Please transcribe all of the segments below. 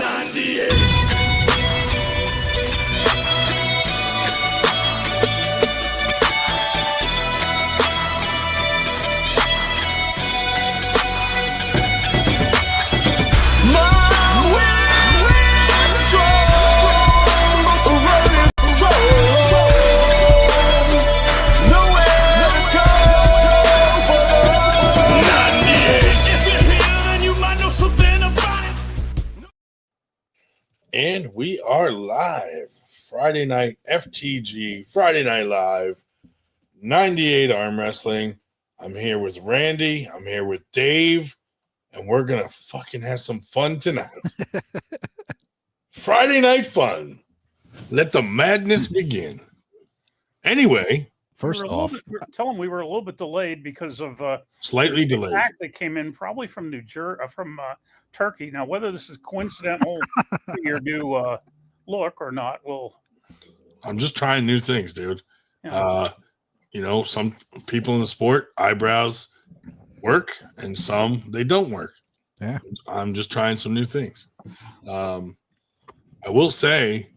98. And we are live. Friday night FTG, Friday Night Live, 98 Arm Wrestling. I'm here with Randy. I'm here with Dave. And we're going to fucking have some fun tonight. Friday night fun. Let the madness begin. Anyway. First off, tell them we were a little bit delayed because of slightly delayed. Act that came in probably from New Jersey, from Turkey. Now, whether this is coincidental to your new look or not, I'm just trying new things, dude. Yeah. Some people in the sport eyebrows work, and some they don't work. Yeah, I'm just trying some new things. I will say,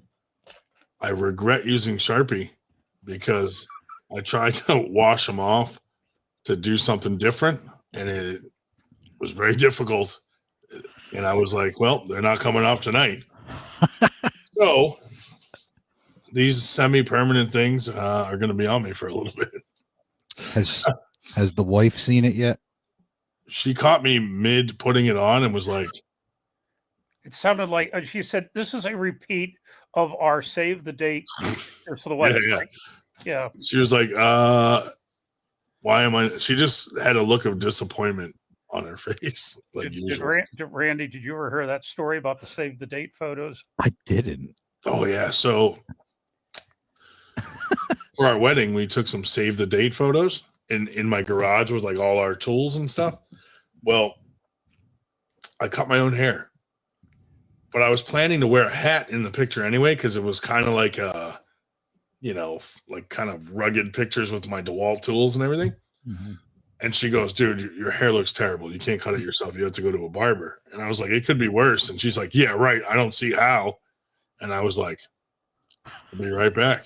I regret using Sharpie because I tried to wash them off to do something different, and it was very difficult. And I was like, well, they're not coming off tonight. So these semi-permanent things are going to be on me for a little bit. Has the wife seen it yet? She caught me mid putting it on and was like, it sounded like she said, this is a repeat of our save the date for the wedding. Yeah. Yeah. She was like, why am I? She just had a look of disappointment on her face. Like Randy, did you ever hear that story about the save the date photos? I didn't. Oh, yeah. So for our wedding, we took some save the date photos in my garage with like all our tools and stuff. Well, I cut my own hair, but I was planning to wear a hat in the picture anyway, because it was kind of like like kind of rugged pictures with my DeWalt tools and everything. Mm-hmm. And she goes, dude, your hair looks terrible. You can't cut it yourself. You have to go to a barber. And I was like, it could be worse. And she's like, yeah, right. I don't see how. And I was like, I'll be right back.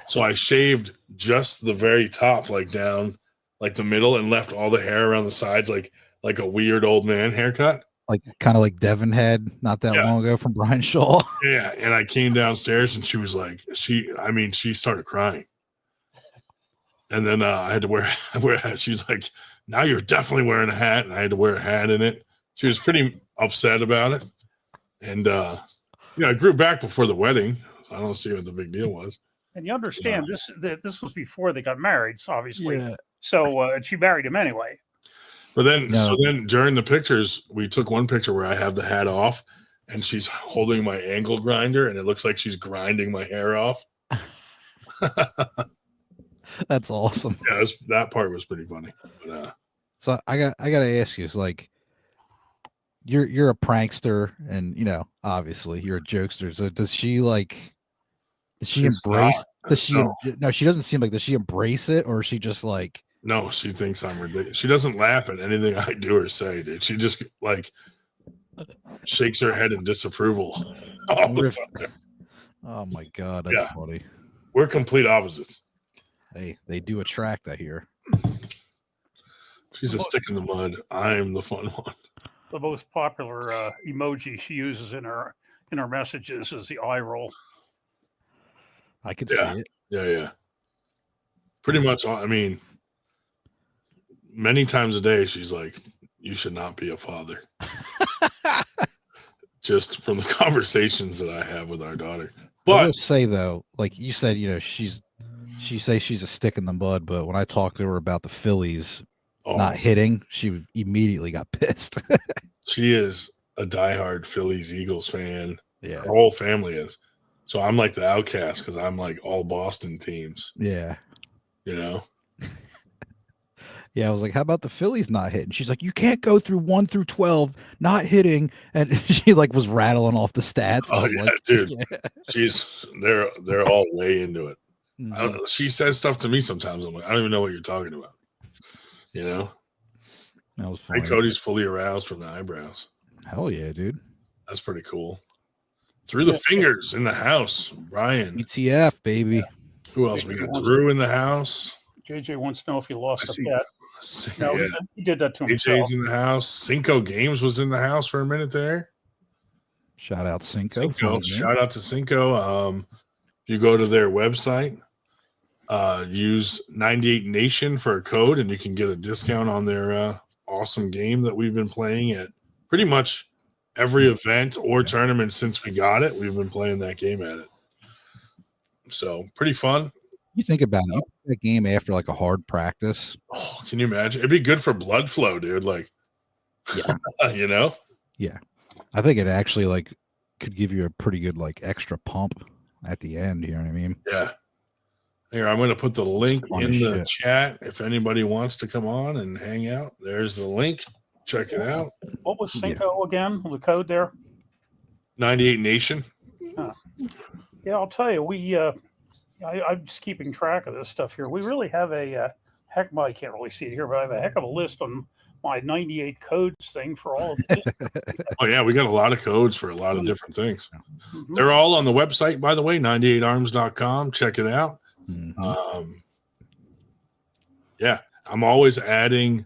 So I shaved just the very top, like down, like the middle, and left all the hair around the sides, like a weird old man haircut. Like kind of like Devin had not that long ago from Brian Shaw. Yeah. And I came downstairs and she was like, she started crying. And then I had to wear a hat. She was like, now you're definitely wearing a hat. And I had to wear a hat in it. She was pretty upset about it. And I grew back before the wedding. So I don't see what the big deal was. And you understand this was before they got married, so obviously. Yeah. So she married him anyway. But then, So then during the pictures, we took one picture where I have the hat off and she's holding my angle grinder and it looks like she's grinding my hair off. That's awesome. Yeah, that part was pretty funny. But, so I got to ask you, it's like you're a prankster and obviously you're a jokester. So does she embrace no, she doesn't seem like, does she embrace it, or is she just like, no, she thinks I'm ridiculous. She doesn't laugh at anything I do or say, dude. She just like shakes her head in disapproval all the time. Oh my God, that's funny. We're complete opposites. Hey, they do attract, I hear. She's a stick in the mud. I'm the fun one. The most popular emoji she uses in her messages is the eye roll. I could see it. Yeah. Pretty much. Many times a day, she's like, you should not be a father. Just from the conversations that I have with our daughter. But I will say though, like you said, she says she's a stick in the mud, but when I talked to her about the Phillies not hitting, she immediately got pissed. She is a diehard Phillies Eagles fan. Yeah. Her whole family is. So I'm like the outcast because I'm like all Boston teams. Yeah. Yeah, I was like, how about the Phillies not hitting? She's like, you can't go through 1 through 12 not hitting. And she like was rattling off the stats. Oh, yeah, like, dude. Yeah. They're all way into it. Mm-hmm. She says stuff to me sometimes. I'm like, I don't even know what you're talking about. That was funny. Hey, Cody's fully aroused from the eyebrows. Hell yeah, dude. That's pretty cool. Through the fingers in the house, Brian. ETF, baby. Who else? We got Drew in the house. JJ wants to know if he lost a bet. No, Yeah. he did that to himself. AJ's in the house. Cinco Games was in the house for a minute there. Shout out Cinco. Shout out to Cinco. You go to their website, use 98 Nation for a code, and you can get a discount on their awesome game that we've been playing at pretty much every event or tournament since we got it. We've been playing that game at it. So pretty fun. You think about it, you play that game after like a hard practice. Oh, can you imagine? It'd be good for blood flow, dude. Like, yeah, you know? Yeah. I think it actually like could give you a pretty good like extra pump at the end. You know what I mean? Yeah. Here, I'm going to put the link in the chat if anybody wants to come on and hang out. There's the link. Check it out. What was Cinco again? The code there? 98 Nation. Yeah, I'll tell you, I'm just keeping track of this stuff here. We really have a well, I can't really see it here, but I have a heck of a list on my 98 codes thing for all of this. Oh, yeah, we got a lot of codes for a lot of different things. Mm-hmm. They're all on the website, by the way, 98arms.com. Check it out. Mm-hmm. Yeah, I'm always adding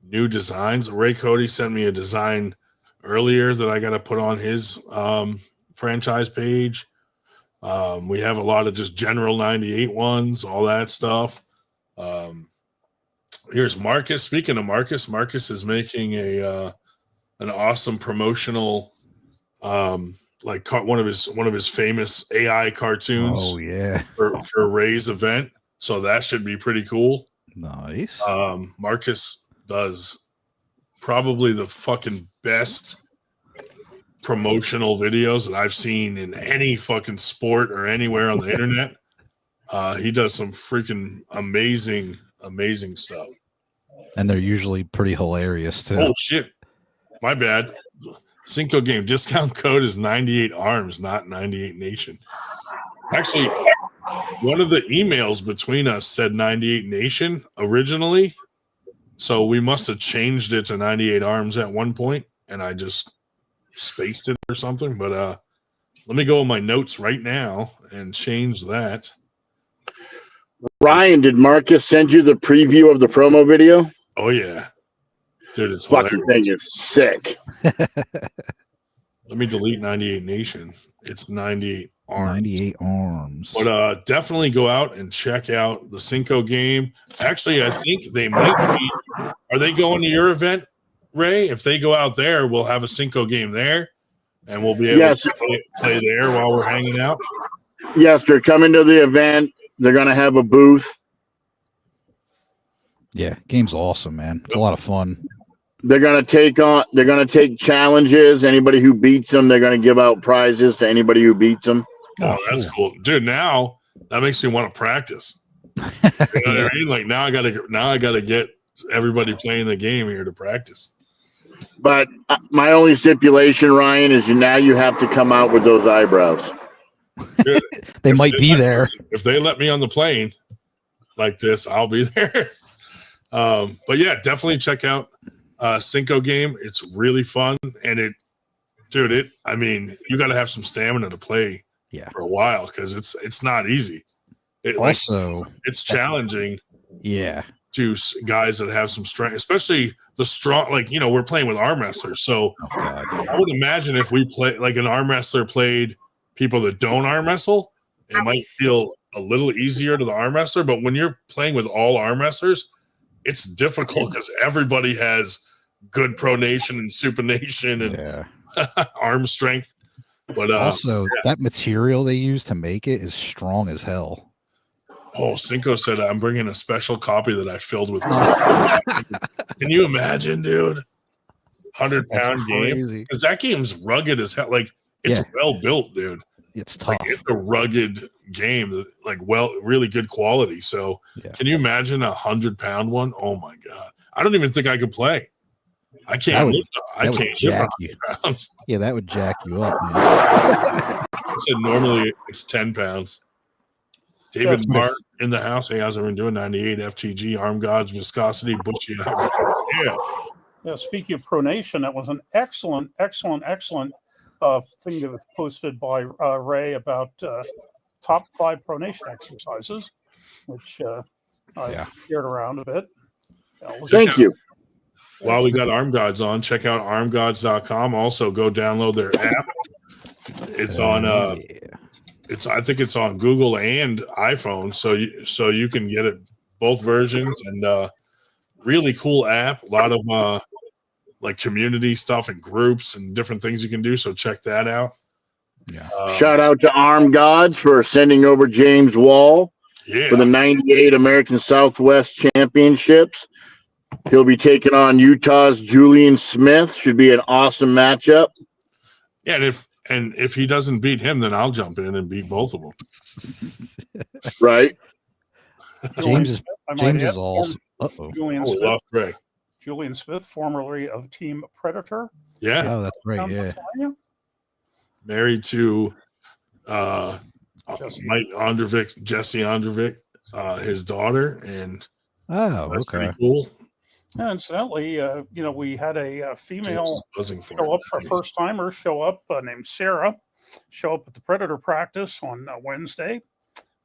new designs. Ray Cody sent me a design earlier that I got to put on his franchise page. We have a lot of just general 98 ones, all that stuff. Here's Marcus. Speaking of Marcus is making an awesome promotional, like one of his famous AI cartoons. Oh yeah, for Ray's event. So that should be pretty cool. Nice. Marcus does probably the fucking best promotional videos that I've seen in any fucking sport or anywhere on the internet. He does some freaking amazing stuff. And they're usually pretty hilarious too. Oh shit. My bad. Cinco game discount code is 98 arms, not 98 nation. Actually, one of the emails between us said 98 nation originally. So we must have changed it to 98 arms at one point, and I just spaced it or something. But let me go in my notes right now and change that. Ryan, did Marcus send you the preview of the promo video? Oh yeah, dude, it's fucking thing is sick. Let me delete 98 nation. It's 98 arms. 98 arms. But definitely go out and check out the Cinco game. Actually, I think they might be. Are they going to your event, Ray? If they go out there, we'll have a Cinco game there, and we'll be able to play there while we're hanging out. Yes, they're coming to the event. They're going to have a booth. Yeah, game's awesome, man. It's a lot of fun. They're going to take challenges. Anybody who beats them, they're going to give out prizes to anybody who beats them. Oh, that's cool. Dude, now that makes me want to practice. You know what I mean? Like now I gotta get everybody playing the game here to practice. But my only stipulation, Ryan, is now you have to come out with those eyebrows. Dude, they might be there. If they let me on the plane like this, I'll be there. But yeah, definitely check out Cinco game. It's really fun, and I mean, you got to have some stamina to play for a while because it's not easy. It's challenging. Yeah, to guys that have some strength, especially the strong. Like we're playing with arm wrestlers, so I would imagine if we play like an arm wrestler played people that don't arm wrestle, it might feel a little easier to the arm wrestler. But when you're playing with all arm wrestlers, it's difficult because everybody has good pronation and supination and arm strength. But also that material they use to make it is strong as hell. Oh, Cinco said I'm bringing a special copy that I filled with. Can you imagine, dude? 100-pound game, because that game's rugged as hell. Like it's well built, dude. It's tough. Like, it's a rugged game, like really good quality. So, can you imagine a 100-pound one? Oh my god, I don't even think I could play. I can't. I can't jack you. Pounds. Yeah, that would jack you up. Man. I said normally it's 10 pounds. David Mark in the house. Hey, how's everyone doing? 98 FTG, Arm Gods, Viscosity, Bushy. Yeah. Speaking of pronation, that was an excellent thing that was posted by Ray about top 5 pronation exercises, which I shared around a bit. Thank you. While we got Arm Gods on, check out armgods.com. Also, go download their app. It's on. I think it's on Google and iPhone, so you can get it both versions, and really cool app. A lot of like community stuff and groups and different things you can do. So check that out. Yeah. Shout out to Arm Gods for sending over James Wall for the 98 American Southwest Championships. He'll be taking on Utah's Julian Smith. Should be an awesome matchup. Yeah, and if he doesn't beat him, then I'll jump in and beat both of them. Right. James is all. Julian Smith. Julian Smith, formerly of Team Predator. Yeah. Oh, that's right. Yeah. Married to Mike Ondervik, Jesse Ondervik, his daughter, and that's pretty cool. Yeah, incidentally, we had a female show up for first timer named Sarah show up at the Predator practice on Wednesday.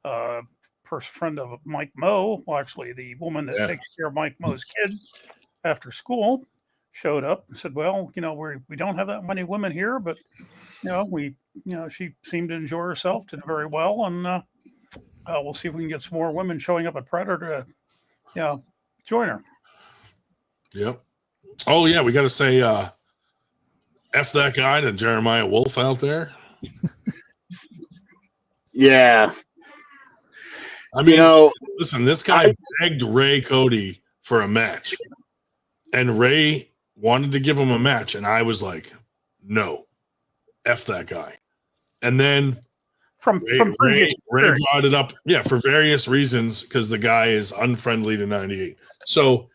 Friend of Mike Moe, well, actually the woman that takes care of Mike Moe's kid after school, showed up and said, "Well, we don't have that many women here, but she seemed to enjoy herself, did very well, and we'll see if we can get some more women showing up at Predator to join her." Yep. Oh yeah, we got to say F that guy to Jeremiah Wolf out there. Yeah. I mean, listen, this guy begged Ray Cody for a match, and Ray wanted to give him a match, and I was like, no, F that guy. And then Ray brought it up, for various reasons, because the guy is unfriendly to 98. So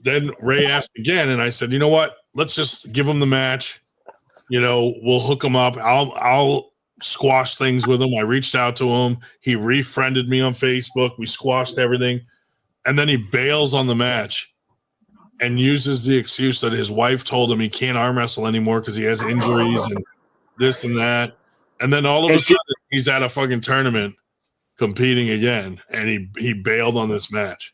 then Ray asked again, and I said, you know what? Let's just give him the match. We'll hook him up. I'll squash things with him. I reached out to him. He refriended me on Facebook. We squashed everything. And then he bails on the match and uses the excuse that his wife told him he can't arm wrestle anymore because he has injuries and this and that. And then all of a sudden, he's at a fucking tournament competing again, and he bailed on this match.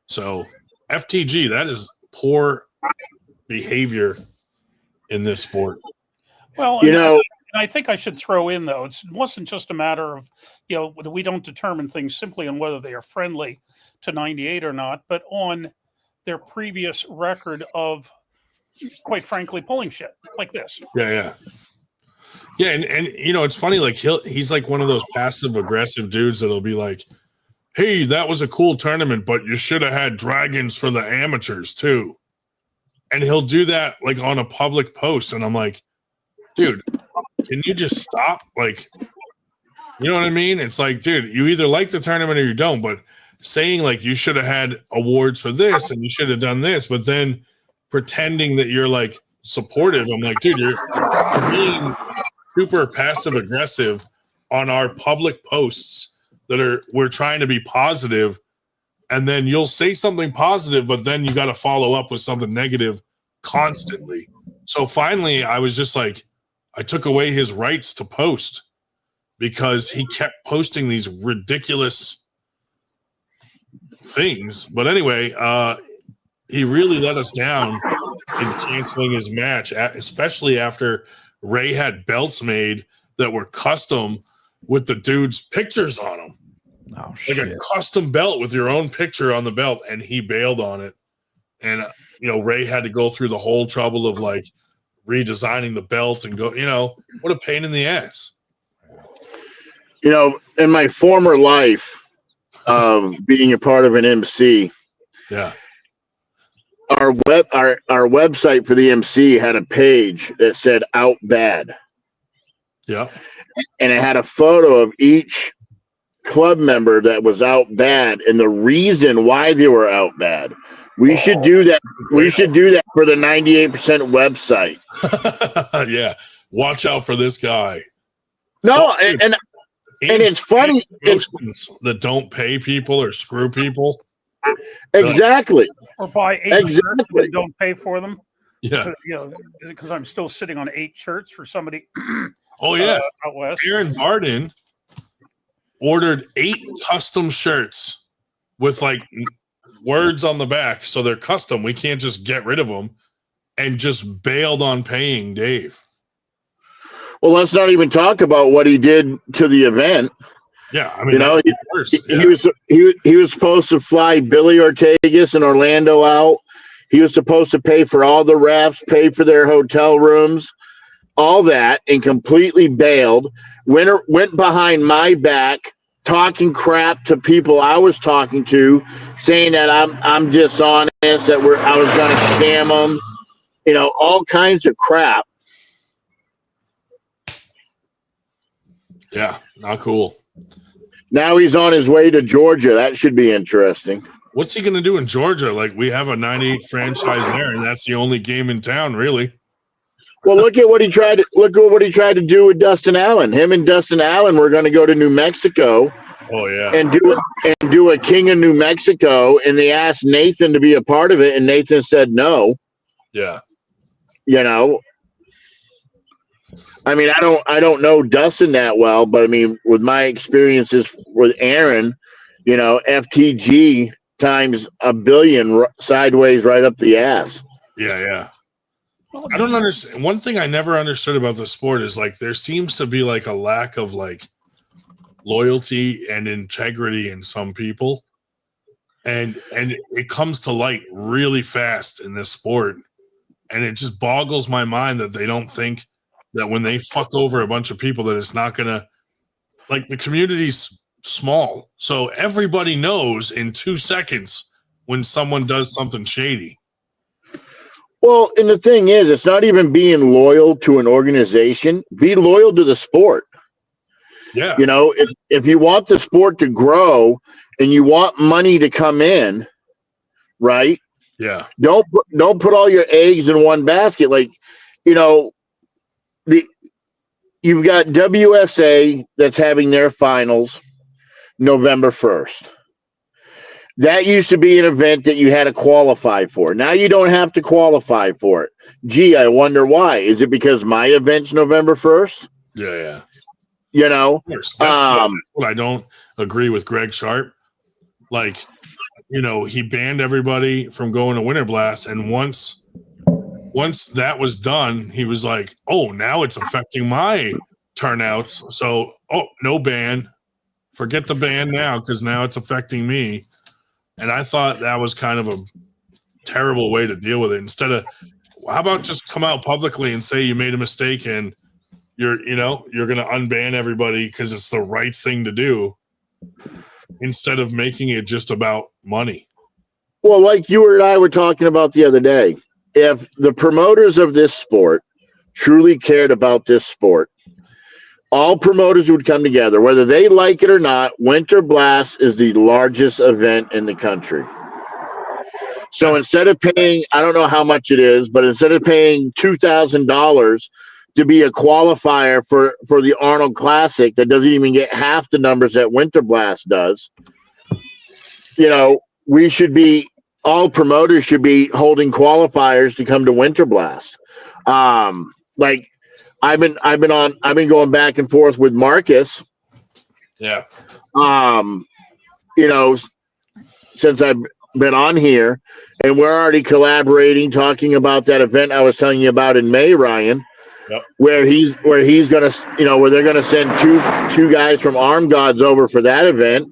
So FTG, that is poor behavior in this sport. Well, I think I should throw in, though, it wasn't just a matter of, we don't determine things simply on whether they are friendly to 98 or not, but on their previous record of, quite frankly, pulling shit like this. Yeah. And it's funny, like he's like one of those passive aggressive dudes that'll be like, hey, that was a cool tournament, but you should have had dragons for the amateurs too. And he'll do that like on a public post. And I'm like, dude, can you just stop? Like, you know what I mean? It's like, dude, you either like the tournament or you don't, but saying like you should have had awards for this and you should have done this, but then pretending that you're like supportive. I'm like, dude, you're being super passive aggressive on our public posts we're trying to be positive, and then you'll say something positive, but then you got to follow up with something negative constantly. So finally, I was just like, I took away his rights to post because he kept posting these ridiculous things. But anyway, he really let us down in canceling his match, especially after Ray had belts made that were custom with the dude's pictures on them. Oh, like a custom belt with your own picture on the belt, and he bailed on it. And Ray had to go through the whole trouble of like redesigning the belt and go, what a pain in the ass. In my former life of being a part of an MC, our website for the MC had a page that said "Out Bad." Yeah. And it had a photo of each club member that was out bad and the reason why they were out bad. We should do that. We should do that for the 98% website. Yeah. Watch out for this guy. No, and it's funny. That don't pay people or screw people. Exactly. Or buy 8 shirts and don't pay for them. Yeah. Because I'm still sitting on 8 shirts for somebody. Oh yeah. Out west. Aaron Barden ordered 8 custom shirts with like words on the back, so they're custom. We can't just get rid of them, and just bailed on paying Dave. Well, let's not even talk about what he did to the event. Yeah, I mean, that's worse. He was supposed to fly Billy Ortegas and Orlando out. He was supposed to pay for all the refs, pay for their hotel rooms, all that, and completely bailed. Went behind my back, talking crap to people I was talking to, saying that I'm dishonest, that I was going to scam them, all kinds of crap. Yeah, not cool. Now he's on his way to Georgia. That should be interesting. What's he going to do in Georgia? Like, we have a 98 franchise there, and that's the only game in town, really. Well, look at what he tried to do with Dustin Allen. Him and Dustin Allen were going to go to New Mexico. Oh yeah, and do a King of New Mexico, and they asked Nathan to be a part of it, and Nathan said no. Yeah. I mean, I don't know Dustin that well, but I mean, with my experiences with Aaron, FTG times a billion sideways right up the ass. Yeah. I don't understand. One thing I never understood about the sport is like there seems to be like a lack of like loyalty and integrity in some people, and it comes to light really fast in this sport, and it just boggles my mind that they don't think that when they fuck over a bunch of people that it's not gonna, like, the community's small, so everybody knows in 2 seconds when someone does something shady. Well, and the thing is, it's not even being loyal to an organization. Be loyal to the sport. Yeah. If you want the sport to grow and you want money to come in, right? Yeah. Don't put all your eggs in one basket. Like, you've got WSA that's having their finals November 1st. That used to be an event that you had to qualify for. Now you don't have to qualify for it. Gee, I wonder why. Is it because my event's November 1st? Yeah. That's what I don't agree with Greg Sharp. Like, he banned everybody from going to Winter Blast, and once that was done, he was like, "Oh, now it's affecting my turnouts. So, no ban. Forget the ban now, because now it's affecting me." And I thought that was kind of a terrible way to deal with it. Instead of, how about just come out publicly and say you made a mistake and you're going to unban everybody because it's the right thing to do, instead of making it just about money. Well, like you and I were talking about the other day, if the promoters of this sport truly cared about this sport, all promoters would come together, whether they like it or not. Winter Blast is the largest event in the country. So instead of paying, I don't know how much it is, but instead of paying $2,000 to be a qualifier for the Arnold Classic that doesn't even get half the numbers that Winter Blast does, all promoters should be holding qualifiers to come to Winter Blast. Like, I've been going back and forth with Marcus. Yeah. Since I've been on here, and we're already collaborating, talking about that event I was telling you about in May, Ryan. Yep. Where they're gonna send two guys from Arm Gods over for that event.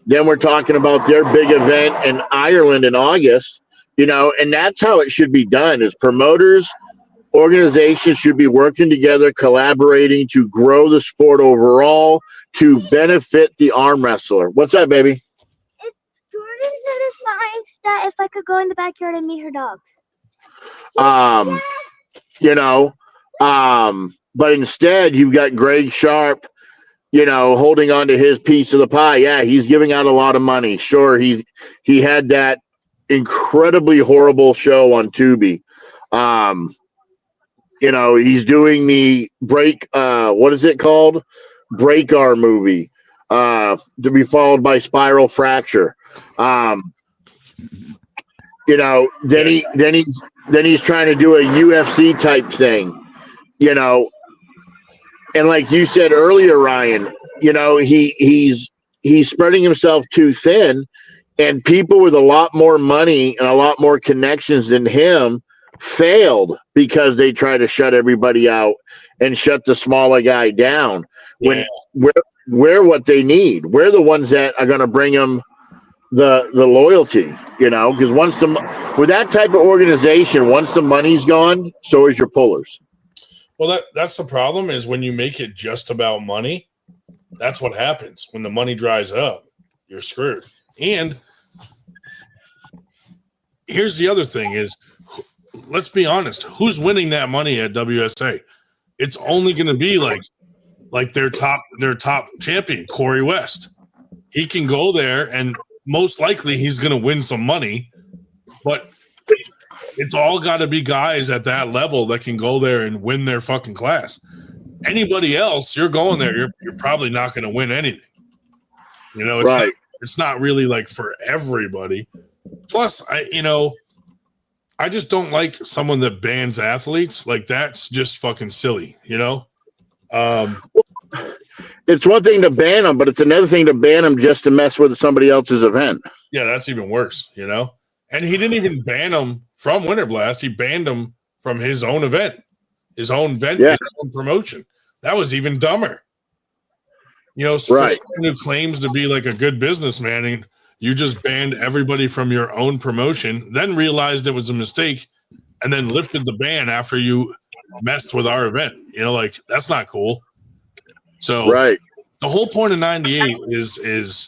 Then we're talking about their big event in Ireland in August. And that's how it should be done. Is promoters, organizations should be working together, collaborating to grow the sport overall, to benefit the arm wrestler. What's that, baby? Is Jordan notifying that if I could go in the backyard and meet her dogs? But instead you've got Greg Sharp, holding on to his piece of the pie. Yeah, he's giving out a lot of money. Sure, he had that incredibly horrible show on Tubi. He's doing the break, what is it called? Break Our movie, to be followed by Spiral Fracture. Then then he's trying to do a UFC type thing, you know. And like you said earlier, Ryan, you know, he's spreading himself too thin, and people with a lot more money and a lot more connections than him failed because they try to shut everybody out and shut the smaller guy down. When we're what they need. We're the ones that are going to bring them the loyalty, you know, because with that type of organization, once the money's gone, so is your pullers. Well, that's the problem is when you make it just about money, that's what happens. When the money dries up, you're screwed. And here's the other thing is, let's be honest, who's winning that money at WSA? It's only going to be like their top champion, Corey West. He can go there and most likely he's going to win some money, but it's all got to be guys at that level that can go there and win their fucking class. Anybody else, you're going there, you're probably not going to win anything. You know, it's not really like for everybody. Plus, I just don't like someone that bans athletes. Like, that's just fucking silly, you know? It's one thing to ban them, but it's another thing to ban them just to mess with somebody else's event. Yeah, that's even worse, you know? And he didn't even ban them from Winter Blast. He banned them from his own event, his own promotion. That was even dumber. You know, so for someone who claims to be like a good businessman, and you just banned everybody from your own promotion, then realized it was a mistake, and then lifted the ban after you messed with our event. You know, like, that's not cool. So the whole point of 98 is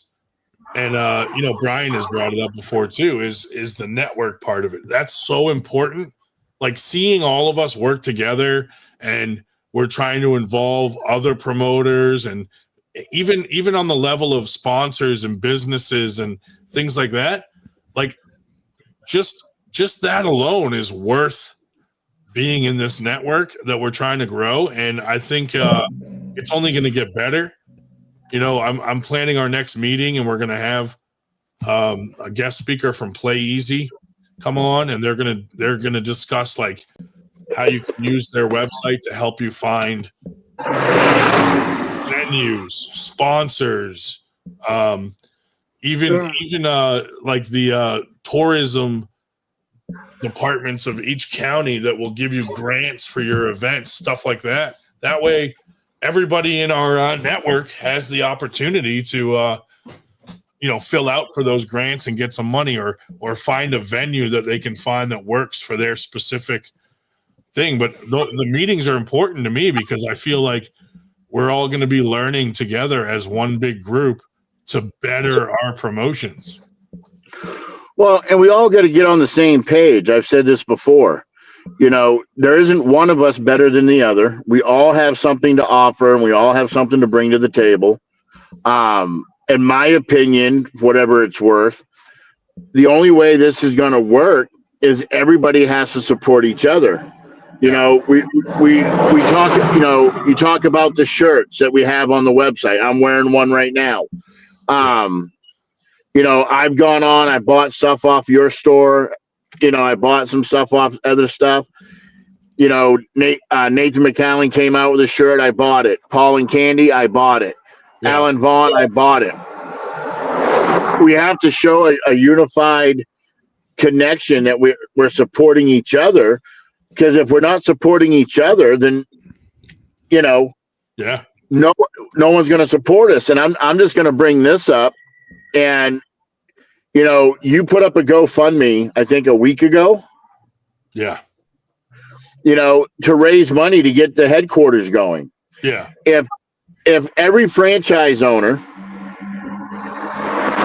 and you know, Brian has brought it up before too, is the network part of it. That's so important. Like, seeing all of us work together, and we're trying to involve other promoters, and even on the level of sponsors and businesses and things like that. Like, just that alone is worth being in this network that we're trying to grow. And I think it's only going to get better. You know, I'm planning our next meeting, and we're going to have a guest speaker from Play Easy come on, and they're gonna discuss like how you can use their website to help you find venues, sponsors, even like the tourism departments of each county that will give you grants for your events, stuff like that. That way, everybody in our network has the opportunity to, fill out for those grants and get some money, or find a venue that they can find that works for their specific thing. But the meetings are important to me because I feel like we're all going to be learning together as one big group to better our promotions. Well, and we all got to get on the same page. I've said this before. You know, there isn't one of us better than the other. We all have something to offer, and we all have something to bring to the table. In my opinion, whatever it's worth, the only way this is going to work is everybody has to support each other. You know, we talk, you talk about the shirts that we have on the website. I'm wearing one right now. I've gone on, I bought stuff off your store. I bought some stuff off other stuff. Nathan McCallan came out with a shirt. I bought it. Paul and Candy, I bought it. Yeah. Alan Vaughn, I bought it. We have to show a unified connection that we're supporting each other. Because if we're not supporting each other, then, no one's going to support us. And I'm just going to bring this up. And, you put up a GoFundMe, I think a week ago. Yeah. To raise money to get the headquarters going. Yeah. If every franchise owner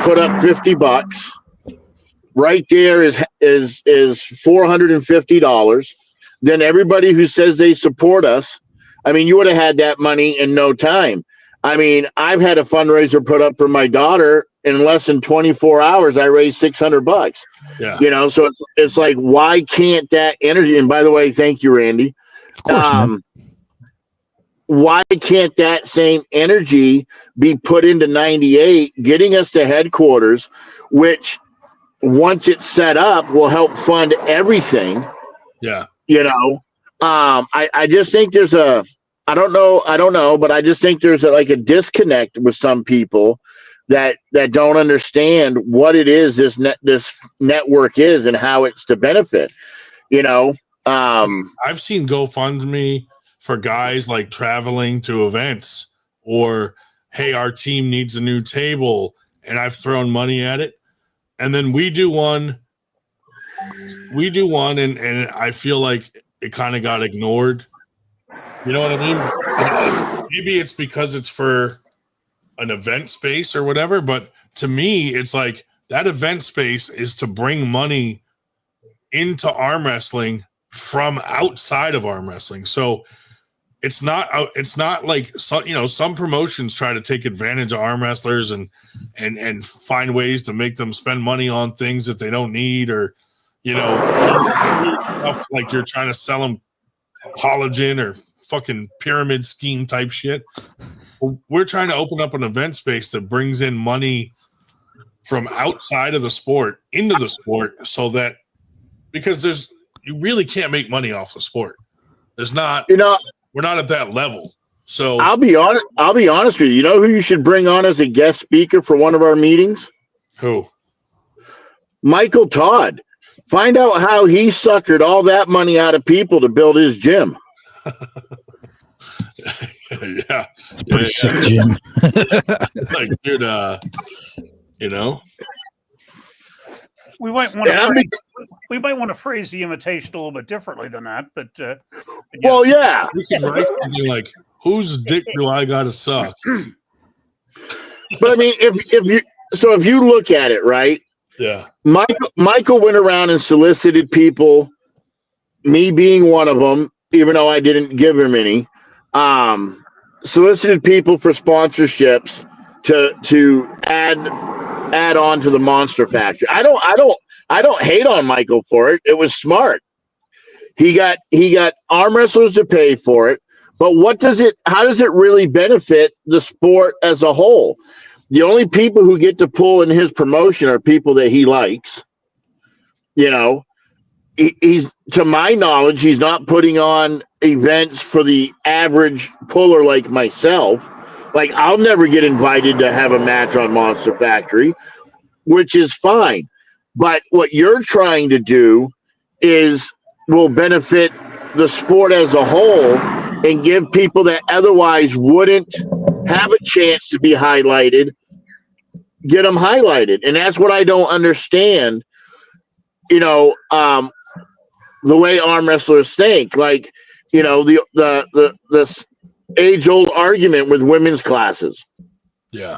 put up $50, right there is $450. Then everybody who says they support us, I mean, you would have had that money in no time. I mean, I've had a fundraiser put up for my daughter. In less than 24 hours, I raised $600. Yeah. So it's like, why can't that energy? And by the way, thank you, Randy. Of course, why can't that same energy be put into 98, getting us to headquarters, which once it's set up will help fund everything. Yeah. I just think there's I don't know, but I just think there's like a disconnect with some people that don't understand what it is this network is and how it's to benefit. I've seen GoFundMe for guys like traveling to events, or hey, our team needs a new table, and I've thrown money at it, and then we do one, and I feel like it kind of got ignored. You know what I mean? And maybe it's because it's for an event space or whatever, but to me, it's like that event space is to bring money into arm wrestling from outside of arm wrestling. So it's not like some promotions try to take advantage of arm wrestlers and find ways to make them spend money on things that they don't need, or stuff like you're trying to sell them collagen or fucking pyramid scheme type shit. We're trying to open up an event space that brings in money from outside of the sport into the sport, so that because you really can't make money off the sport. There's not, we're not at that level. So I'll be honest with you. You know who you should bring on as a guest speaker for one of our meetings? Who? Michael Todd. Find out how he suckered all that money out of people to build his gym. Yeah. It's a pretty sick gym. Like, dude, We might want to phrase the invitation a little bit differently than that, but yes. Well, yeah. We could write something like, "Whose dick do I gotta suck?" But I mean, if you look at it, right? Yeah. Michael went around and solicited people, me being one of them, even though I didn't give him any. Solicited people for sponsorships to add on to the Monster Factory. I don't hate on Michael for it. It was smart. He got arm wrestlers to pay for it, but how does it really benefit the sport as a whole? The only people who get to pull in his promotion are people that he likes. He's, to my knowledge, he's not putting on events for the average puller like myself. Like, I'll never get invited to have a match on Monster Factory, which is fine. But what you're trying to do will benefit the sport as a whole and give people that otherwise wouldn't have a chance to be highlighted, get them highlighted. And that's what I don't understand, the way arm wrestlers think. Like, the age-old argument with women's classes. Yeah.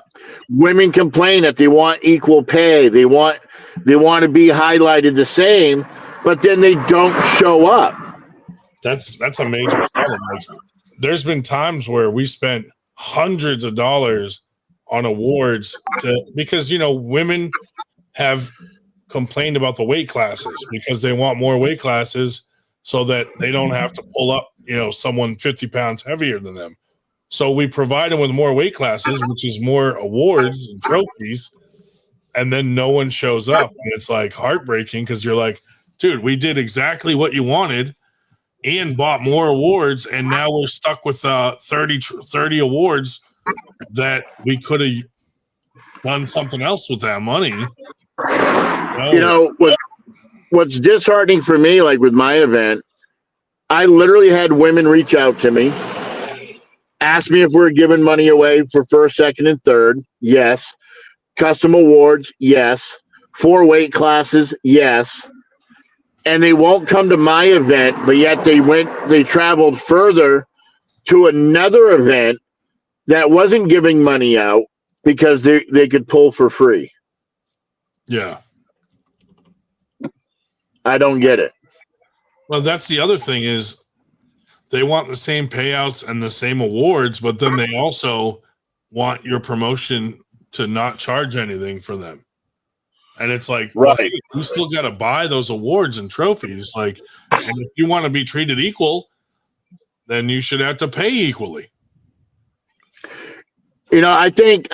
Women complain that they want equal pay. They want to be highlighted the same, but then they don't show up. That's a major problem. Like, there's been times where we spent hundreds of dollars on awards because women have complained about the weight classes because they want more weight classes so that they don't have to pull up someone 50 pounds heavier than them. So we provide them with more weight classes, which is more awards and trophies, and then no one shows up. And it's like heartbreaking because you're like, dude, we did exactly what you wanted and bought more awards, and now we're stuck with 30 awards that we could have done something else with that money. What's disheartening for me, like with my event, I literally had women reach out to me, ask me if we're giving money away for first, second, and third. Yes. Custom awards. Yes. 4 weight classes. Yes. And they won't come to my event, but yet they traveled further to another event that wasn't giving money out because they could pull for free. Yeah. I don't get it. Well, that's the other thing is they want the same payouts and the same awards, but then they also want your promotion to not charge anything for them. And it's like, right. Well, you still got to buy those awards and trophies. Like, and if you want to be treated equal, then you should have to pay equally. I think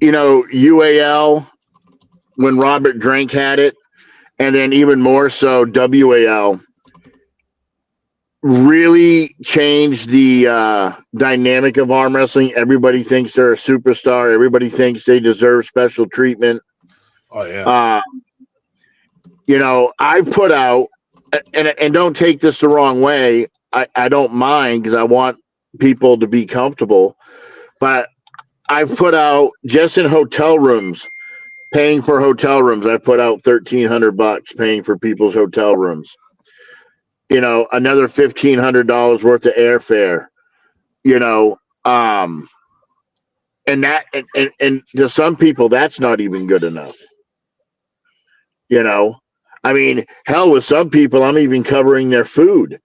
UAL, when Robert Drink had it, and then even more so WAL, really changed the dynamic of arm wrestling. Everybody thinks they're a superstar. Everybody thinks they deserve special treatment. Oh yeah. I put out, and don't take this the wrong way. I don't mind because I want people to be comfortable, but I've put out just in hotel rooms, paying for hotel rooms. I put out $1,300 paying for people's hotel rooms. Another $1,500 worth of airfare. And that and to some people that's not even good enough. I mean, hell, with some people, I'm even covering their food.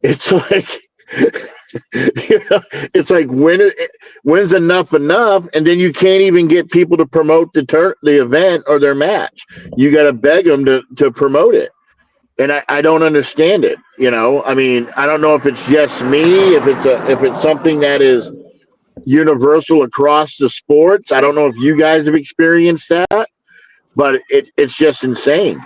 It's like, it's like when's enough? And then you can't even get people to promote the event or their match. You got to beg them to promote it. And I don't understand it. I mean, I don't know if it's just me, if it's something that is universal across the sports. I don't know if you guys have experienced that, but it's just insane.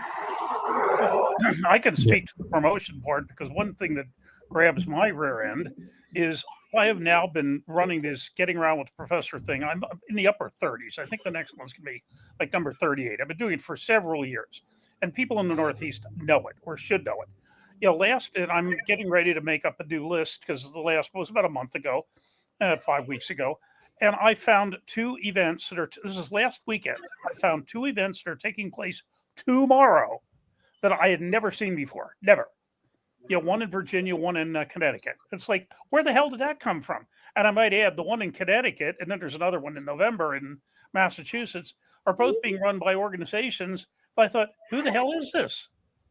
I can speak to the promotion part because one thing that grabs my rear end is I have now been running this getting around with the professor thing. I'm in the upper 30s. I think the next one's going to be like number 38. I've been doing it for several years, and people in the Northeast know it or should know it. And I'm getting ready to make up a new list because the last one was about a month ago, 5 weeks ago. And I found two events this is last weekend. I found two events that are taking place tomorrow that I had never seen before. Never. One in Virginia, one in Connecticut. It's like, where the hell did that come from? And I might add the one in Connecticut, and then there's another one in November in Massachusetts, are both being run by organizations. But I thought, who the hell is this?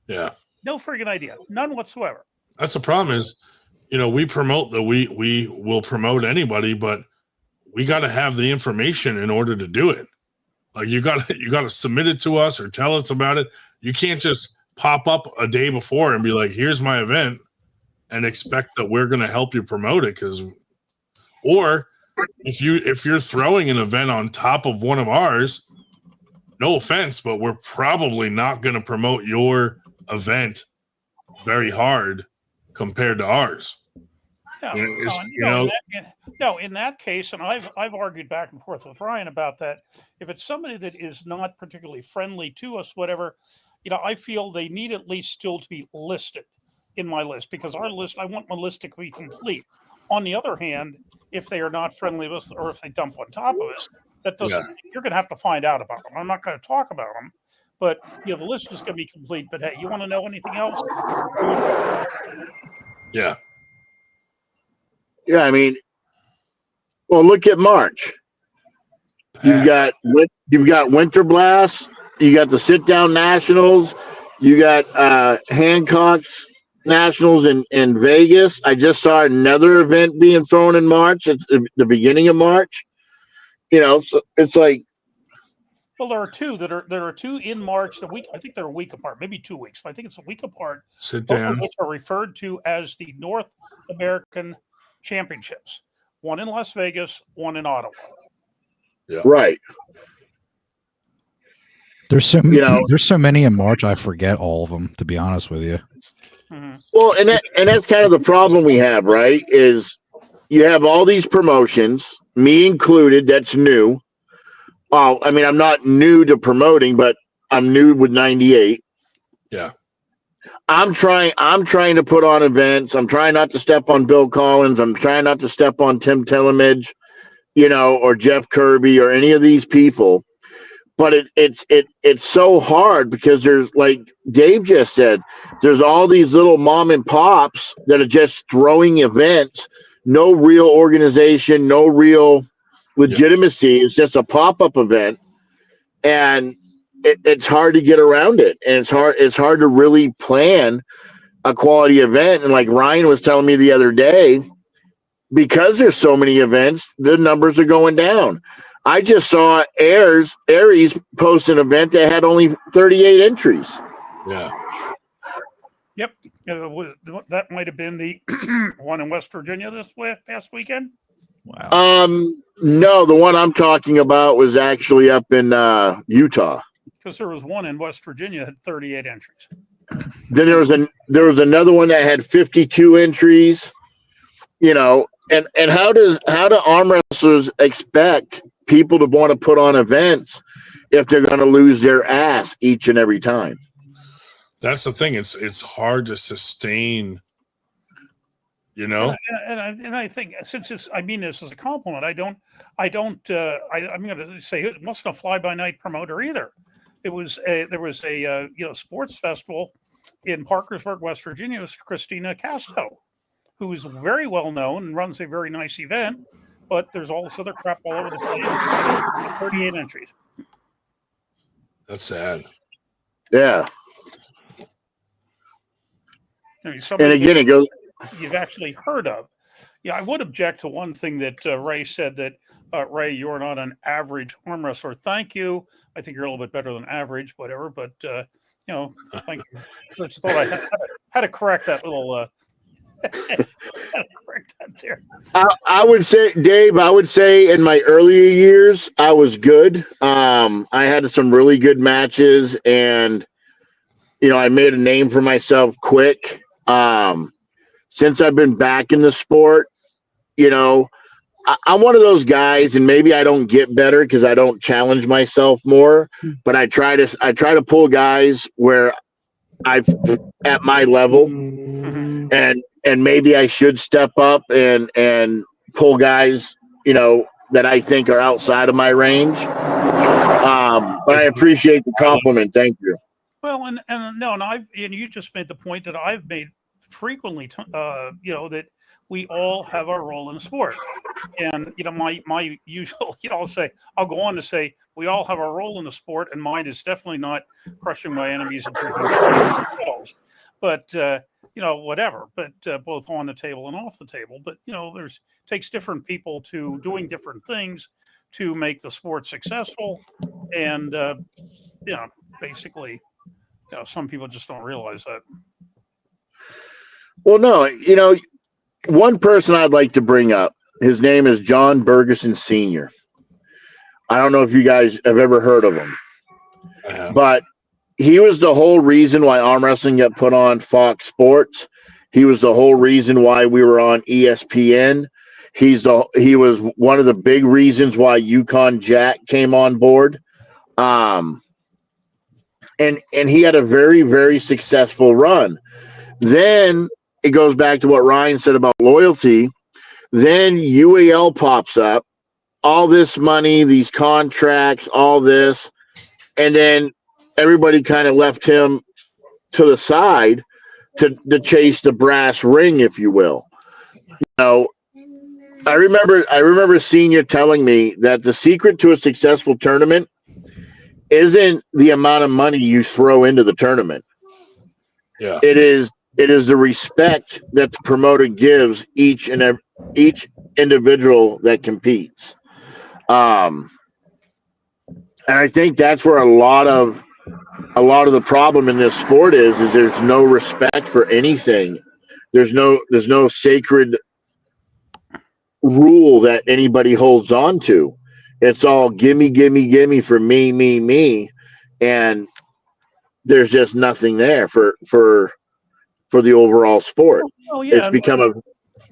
Yeah. No friggin' idea. None whatsoever. That's the problem is, we promote that we will promote anybody, but we got to have the information in order to do it. Like you got to submit it to us or tell us about it. You can't just pop up a day before and be like, here's my event and expect that we're going to help you promote it. Or if you're throwing an event on top of one of ours, no offense, but we're probably not going to promote your event very hard compared to ours. In that case, and I've argued back and forth with Ryan about that. If it's somebody that is not particularly friendly to us, whatever, I feel they need at least still to be listed in my list because our list, I want my list to be complete. On the other hand, if they are not friendly with us or if they dump on top of us, that doesn't. Yeah. You're going to have to find out about them. I'm not going to talk about them, but the list is going to be complete. But hey, you want to know anything else? Yeah. Yeah, I mean, well, look at March. You've got Winter Blast. You got the Sit Down Nationals. You got Hancock's Nationals in Vegas. I just saw another event being thrown in March. It's the beginning of March. So it's like. Well, there are two in March. I think they're a week apart, maybe 2 weeks. But I think it's a week apart. Sit down. Which are referred to as the North American Championships. One in Las Vegas, one in Ottawa. Yeah. Right. There's so many in March. I forget all of them, to be honest with you. Mm-hmm. Well, and that's kind of the problem we have, right? Is you have all these promotions, me included. That's new. I mean, I'm not new to promoting, but I'm new with 98. Yeah. I'm trying to put on events. I'm trying not to step on Bill Collins. I'm trying not to step on Tim Tillamage, or Jeff Kirby or any of these people. But it's so hard because there's, like Dave just said, there's all these little mom and pops that are just throwing events, no real organization, no real legitimacy. It's just a pop-up event, and it's hard to get around it, and it's hard to really plan a quality event. And like Ryan was telling me the other day, because there's so many events, the numbers are going down. I just saw Aries post an event that had only 38 entries. Yeah. Yep. That might have been the one in West Virginia this past weekend. Wow. No, the one I'm talking about was actually up in Utah. Because there was one in West Virginia that had 38 entries. Then there was another one that had 52 entries. You know, and how do arm wrestlers expect people to want to put on events if they're going to lose their ass each and every time? That's the thing. It's hard to sustain. You know, and I think since I mean this as a compliment. I'm going to say it wasn't a fly-by-night promoter either. There was a sports festival in Parkersburg, West Virginia. It was Christina Casto, who is very well known and runs a very nice event. But there's all this other crap all over the place. 38 entries. That's sad. Yeah. I mean, And again, it goes. You've actually heard of. Yeah, I would object to one thing that Ray said, that Ray, you're not an average arm wrestler. Thank you. I think you're a little bit better than average, whatever. But thank you. I just thought I had to correct that little. Correct that there. I would say, Dave. I would say in my earlier years, I was good. I had some really good matches, and I made a name for myself quick. Since I've been back in the sport, I'm one of those guys, and maybe I don't get better because I don't challenge myself more. But I try to pull guys where I've at my level, and maybe I should step up and pull guys, that I think are outside of my range. But I appreciate the compliment. Thank you. Well, and you just made the point that I've made frequently, that we all have our role in the sport. And, my usual, I'll go on to say, we all have our role in the sport, and mine is definitely not crushing my enemies and drinking pills. But, whatever, but both on the table and off the table. But, takes different people to doing different things to make the sport successful. And, basically, some people just don't realize that. Well, no, one person I'd like to bring up, his name is John Bergeson Sr. I don't know if you guys have ever heard of him, but he was the whole reason why arm wrestling got put on Fox Sports. He was the whole reason why we were on ESPN. He was one of the big reasons why Yukon Jack came on board. And he had a very, very successful run. Then it goes back to what Ryan said about loyalty. Then UAL pops up, all this money, these contracts, all this, and then everybody kind of left him to the side to chase the brass ring, if you will. I remember Senior telling me that the secret to a successful tournament isn't the amount of money you throw into the tournament. Yeah. It is the respect that the promoter gives each individual that competes. And I think that's where a lot of the problem in this sport is there's no respect for anything. There's no sacred rule that anybody holds on to. It's all gimme for me, and there's just nothing there for the overall sport. Oh yeah, it's become a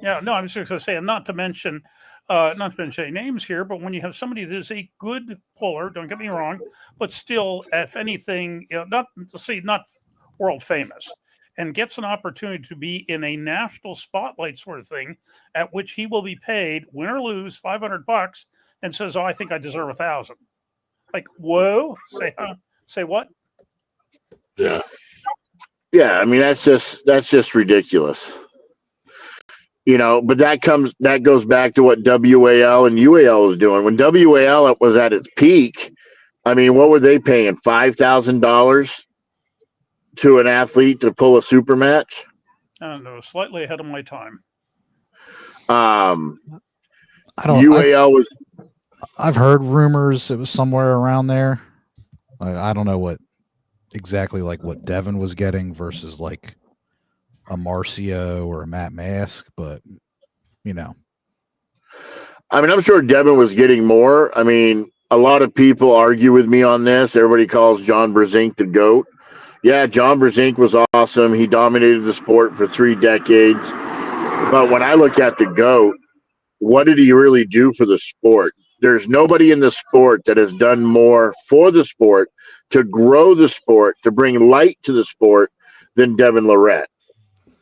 I was just going to say, and not to mention names here, but when you have somebody that is a good puller, don't get me wrong, but still, if anything, not world famous, and gets an opportunity to be in a national spotlight sort of thing, at which he will be paid, win or lose, $500, and says, "Oh, I think I deserve 1,000." Like, whoa! Say what? Yeah. Yeah, I mean that's just ridiculous. But that goes back to what WAL and UAL was doing. When WAL was at its peak, I mean, what were they paying? $5,000 to an athlete to pull a super match? I don't know, slightly ahead of my time. I've heard rumors it was somewhere around there. I don't know what exactly what Devin was getting versus like a Marcio or a Matt Mask, but I mean, I'm sure Devin was getting more. I mean, a lot of people argue with me on this. Everybody calls John Brzenk the GOAT. Yeah, John Brzenk was awesome. He dominated the sport for 3 decades. But when I look at the GOAT, what did he really do for the sport? There's nobody in the sport that has done more for the sport, to grow the sport, to bring light to the sport than Devin Lorette.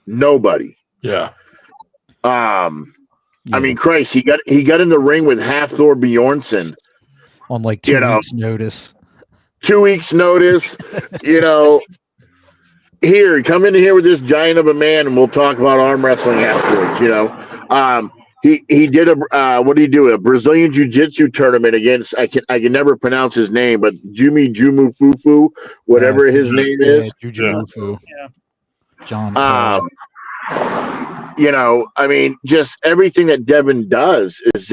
Nobody. Yeah. I mean, Christ, he got in the ring with Hafthor Bjornsson on like 2 weeks' notice. 2 weeks' notice. Here, come in here with this giant of a man, and we'll talk about arm wrestling afterwards. He did what did he do? A Brazilian Jiu-Jitsu tournament against I can never pronounce his name, but Jumu Fufu, whatever his name is. Fufu. Yeah. John. I mean, just everything that Devin does is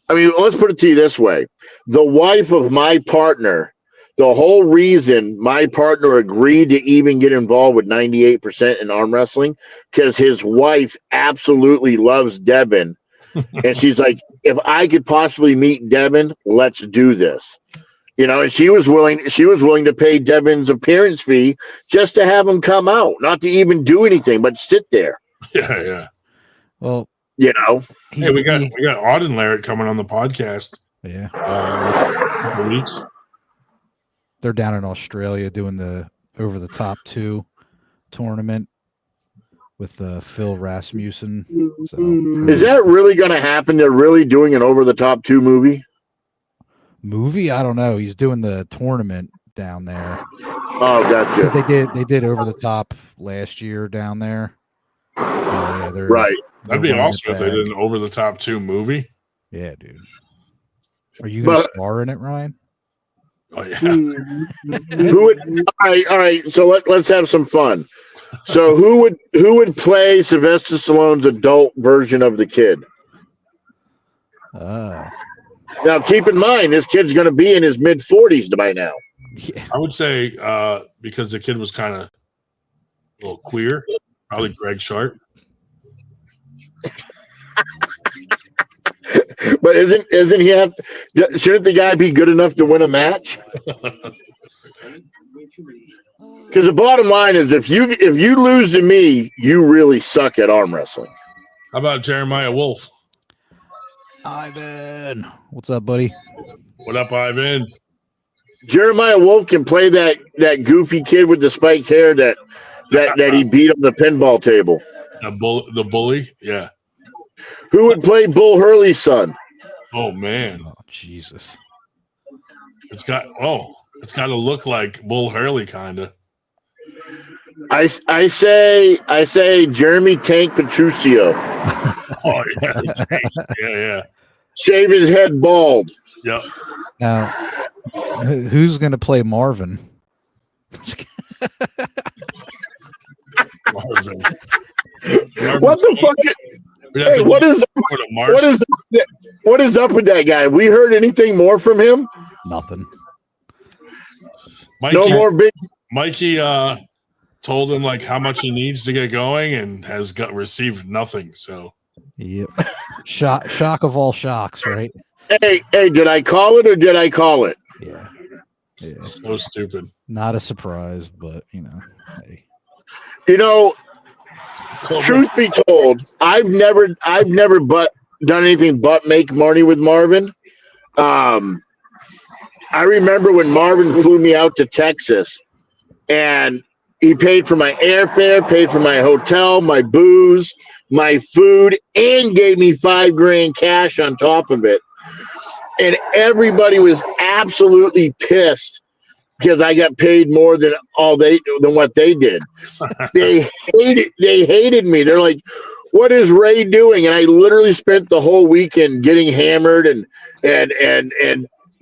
I mean, let's put it to you this way. The wife of my partner, the whole reason my partner agreed to even get involved with 98% in arm wrestling, because his wife absolutely loves Devin. And she's like, if I could possibly meet Devin, let's do this. And she was willing to pay Devin's appearance fee just to have him come out, not to even do anything, but sit there. Yeah. Well, hey, we got Auden Larrett coming on the podcast. Yeah. A couple weeks. They're down in Australia doing the Over the Top 2 tournament with Phil Rasmussen. So, is that really going to happen? They're really doing an Over the Top 2 movie? I don't know. He's doing the tournament down there. Oh, gotcha. Because they did Over the Top last year down there. Right. That'd be awesome if they did an Over the Top 2 movie. Yeah, dude. Are you going to star in it, Ryan? Oh yeah. All right. So let's have some fun. So who would play Sylvester Stallone's adult version of the kid? Now keep in mind, this kid's going to be in his mid-40s by now. Yeah. I would say because the kid was kind of a little queer, probably Greg Sharp. But isn't he shouldn't the guy be good enough to win a match? Because the bottom line is, if you lose to me, you really suck at arm wrestling. How about Jeremiah Wolf? Ivan, what's up, buddy? What up, Ivan? Jeremiah Wolf can play that goofy kid with the spiked hair that he beat on the pinball table. The bully, yeah. Who would play Bull Hurley's son? Oh man. Oh Jesus. It's got to look like Bull Hurley kind of. I say Jeremy Tank Petruccio. Oh yeah. Yeah. Shave his head bald. Yep. Now, who's going to play Marvin? Marvin. What the fuck? Hey, what is up with that guy? We heard anything more from him? Nothing. Mikey, no more big. Mikey told him like how much he needs to get going and has received nothing. So yep. Shock of all shocks, right? Hey, did I call it or did I call it? Yeah. So stupid. Not a surprise, but hey. Truth be told, I've never done anything but make money with Marvin. I remember when Marvin flew me out to Texas, and he paid for my airfare, paid for my hotel, my booze, my food, and gave me $5,000 cash on top of it. And everybody was absolutely pissed because I got paid more than what they did. They hated me. They're like, "What is Ray doing?" And I literally spent the whole weekend getting hammered and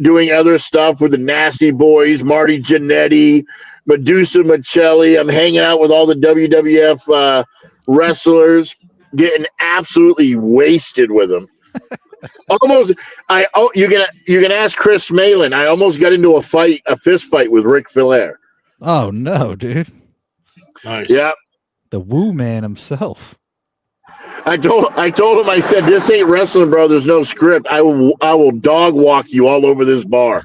doing other stuff with the Nasty Boys, Marty Jannetty, Medusa Michelli. I'm hanging out with all the WWF wrestlers, getting absolutely wasted with them. You can ask Chris Malin. I almost got into a fist fight with Ric Flair. Oh no, dude! Nice. Yeah, the Woo Man himself. I told him, I said, this ain't wrestling, bro. There's no script. I will dog walk you all over this bar.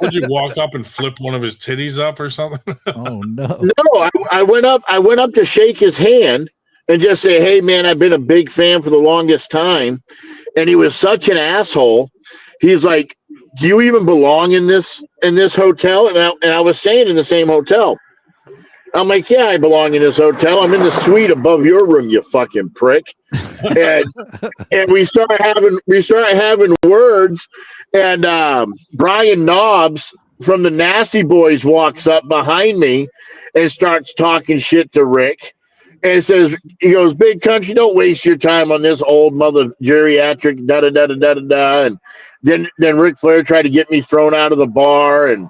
Would you walk up and flip one of his titties up or something? Oh no. No, I went up to shake his hand and just say, hey man, I've been a big fan for the longest time. And he was such an asshole. He's like, do you even belong in this hotel? And I was saying in the same hotel. I'm like, yeah, I belong in this hotel. I'm in the suite above your room, you fucking prick. And we start having words. And Brian Knobs from the Nasty Boys walks up behind me and starts talking shit to Rick. And he goes, Big Country, don't waste your time on this old mother geriatric da da da da da da. And then Ric Flair tried to get me thrown out of the bar, and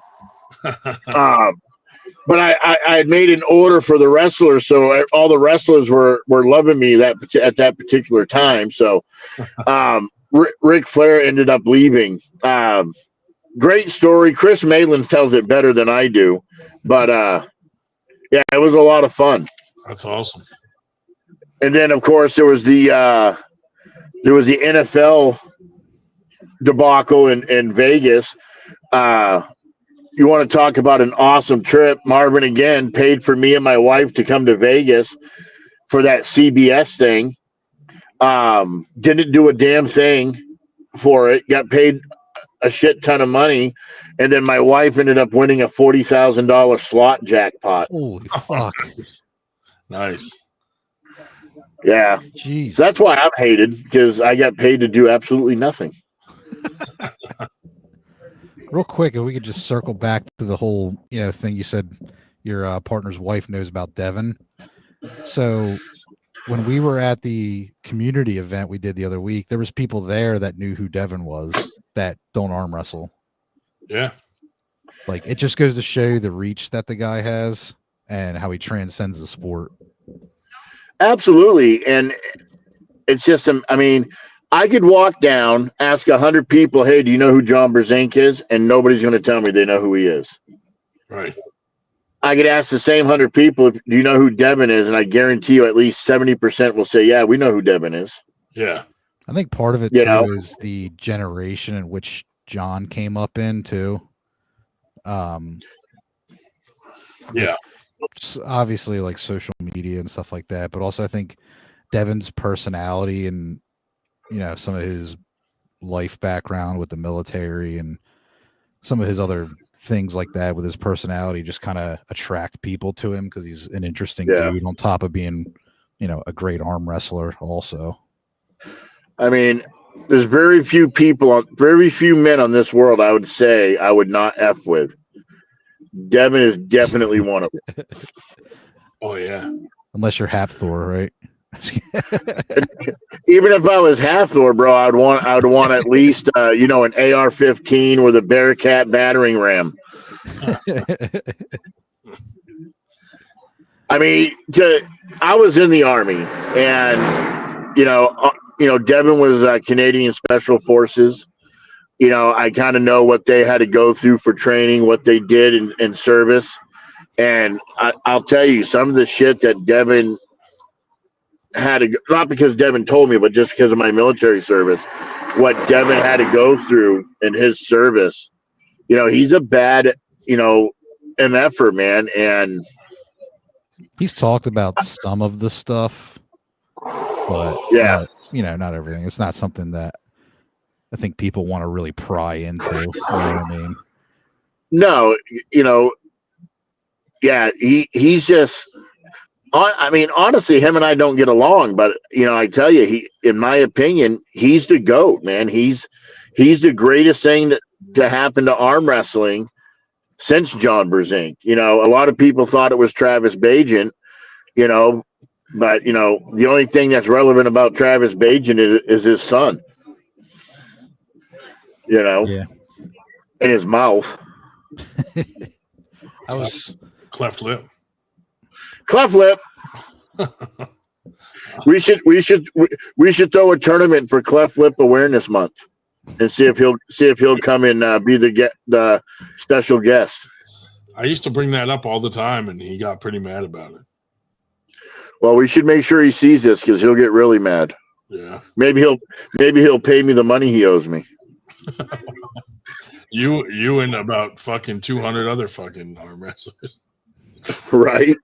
but I had made an order for the wrestlers, so all the wrestlers were loving me at that particular time. So Ric Flair ended up leaving. Great story. Chris Malin tells it better than I do, but yeah, it was a lot of fun. That's awesome. And then, of course, there was the NFL debacle in Vegas. You want to talk about an awesome trip? Marvin again paid for me and my wife to come to Vegas for that CBS thing. Didn't do a damn thing for it. Got paid a shit ton of money, and then my wife ended up winning a $40,000 slot jackpot. Holy fuck. Nice. Yeah. Jeez. So that's why I'm hated, because I got paid to do absolutely nothing. Real quick, if we could just circle back to the whole, thing you said your partner's wife knows about Devin. So when we were at the community event we did the other week, there was people there that knew who Devin was that don't arm wrestle. Yeah. Like, it just goes to show you the reach that the guy has and how he transcends the sport. Absolutely. And it's just, I mean, I could walk down, ask 100 people, hey, do you know who John Brzenk is? And nobody's going to tell me they know who he is. Right. I could ask the same 100 people, do you know who Devin is? And I guarantee you at least 70% will say, yeah, we know who Devin is. Yeah. I think part of it, too, is the generation in which John came up in, too. Yeah. Obviously, like social media and stuff like that. But also, I think Devin's personality and some of his life background with the military and some of his other things like that with his personality just kind of attract people to him because he's an interesting dude on top of being, a great arm wrestler also. I mean, there's very few men on this world I would say I would not F with. Devin is definitely one of them. Oh, yeah. Unless you're Hapthor, right? Even if I was Hathor, bro, I'd want at least an AR-15 with a Bearcat battering ram. I mean, I was in the Army, and Devin was Canadian Special Forces. I kind of know what they had to go through for training, what they did in service, and I'll tell you some of the shit that Devin had to, not because Devin told me, but just because of my military service, what Devin had to go through in his service. He's a bad, MFer, man. And he's talked about some of the stuff, but not everything. It's not something that I think people want to really pry into. You know what I mean? No, yeah, he's just, I mean, honestly, him and I don't get along, but I tell you, in my opinion, he's the GOAT, man. He's the greatest thing to happen to arm wrestling since John Brzenk. A lot of people thought it was Travis Bajan, but the only thing that's relevant about Travis Bajan is his son. Yeah. In his mouth. I was cleft lip. Cleft lip. We should throw a tournament for Cleft Lip Awareness Month and see if he'll come and be the special guest. I used to bring that up all the time, and he got pretty mad about it. Well, we should make sure he sees this because he'll get really mad. Yeah. Maybe he'll pay me the money he owes me. You and about fucking 200 other fucking arm wrestlers. Right.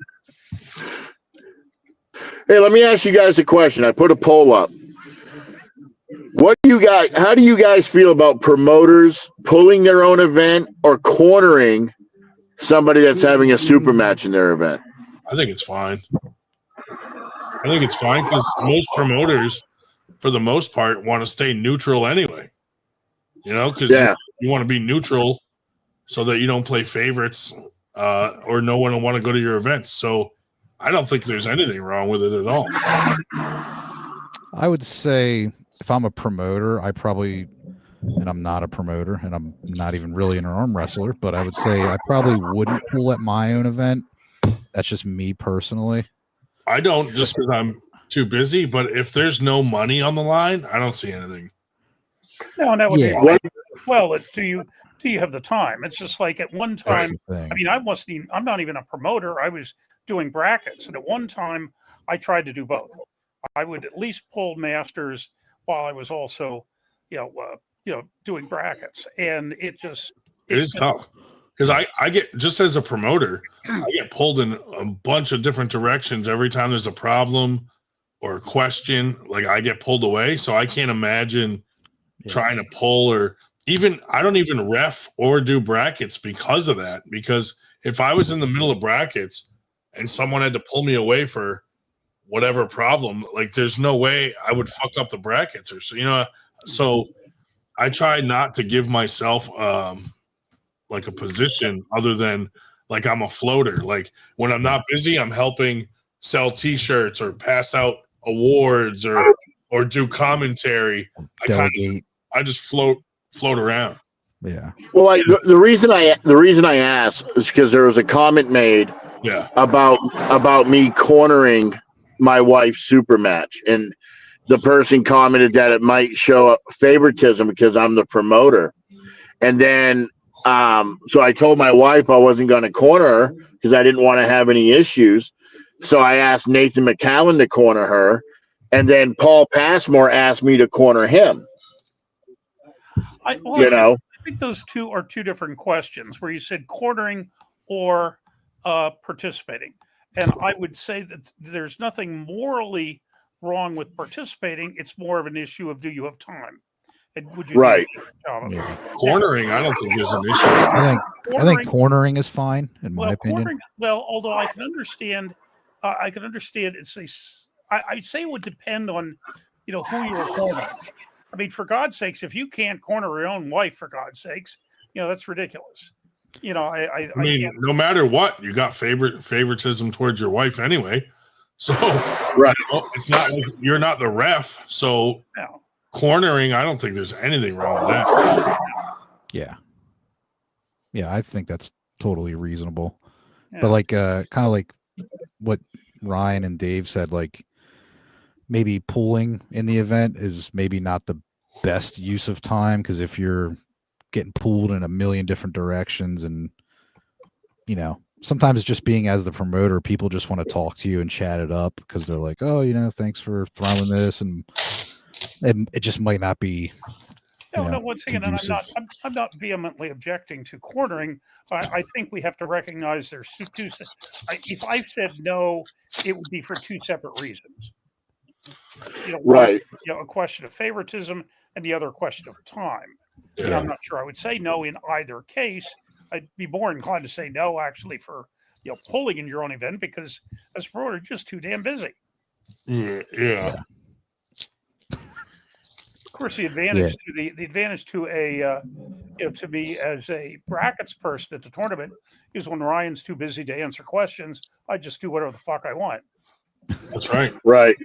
Hey, let me ask you guys a question. I put a poll up. How do you guys feel about promoters pulling their own event or cornering somebody that's having a super match in their event? I think it's fine. I think it's fine because most promoters, for the most part, want to stay neutral anyway. You know, because you want to be neutral so that you don't play favorites or no one will want to go to your events. So I don't think there's anything wrong with it at all. I would say if I'm a promoter, and I'm not a promoter, and I'm not even really an arm wrestler, but I would say I probably wouldn't pull at my own event. That's just me personally. I don't, just because I'm too busy, but if there's no money on the line, I don't see anything. No, and that would Yeah. be like, well, do you have the time? It's just like at one time, Thing. I mean, I'm not even a promoter. I was doing brackets. And at one time I tried to do both. I would at least pull masters while I was also, doing brackets. And it is tough because I get, just as a promoter, I get pulled in a bunch of different directions every time there's a problem or a question. Like I get pulled away. So I can't imagine trying to pull, or even, I don't even ref or do brackets because of that. Because if I was in the middle of brackets and someone had to pull me away for whatever problem, like there's no way I would fuck up the brackets or so I try not to give myself like a position other than like I'm a floater. Like when I'm not busy, I'm helping sell t-shirts or pass out awards or do commentary. I just float around. Yeah. Well, the reason I asked is because there was a comment made about me cornering my wife's super match, and the person commented that it might show up favoritism because I'm the promoter. And then so I told my wife I wasn't going to corner her because I didn't want to have any issues. So I asked Nathan McCallum to corner her, and then Paul Passmore asked me to corner him. I think those two are two different questions where you said cornering or participating. And I would say that there's nothing morally wrong with participating. It's more of an issue of, do you have time? And would you cornering? I don't think there's an issue. I think cornering is fine in my opinion. Although I can understand, it's I'd say it would depend on, who you're cornering. I mean, for God's sakes, if you can't corner your own wife, for God's sakes, that's ridiculous. I mean, no matter what, you got favoritism towards your wife anyway. So it's not like you're not the ref. So cornering, I don't think there's anything wrong with that. Yeah, I think that's totally reasonable. Yeah. But like, kind of like what Ryan and Dave said, like maybe pulling in the event is maybe not the best use of time, because if you're getting pulled in a million different directions, and sometimes just being as the promoter, people just want to talk to you and chat it up because they're like, oh, thanks for throwing this, and it just might not be. Once again, and I'm not vehemently objecting to cornering. I think we have to recognize there's two. If I said no, it would be for two separate reasons. Right. A question of favoritism and the other question of time. Yeah. I'm not sure I would say no in either case. I'd be more inclined to say no, actually, for pulling in your own event, because as a promoter, you're just too damn busy. Yeah. Of course, the advantage to a to me as a brackets person at the tournament is when Ryan's too busy to answer questions, I just do whatever the fuck I want. That's right. Right.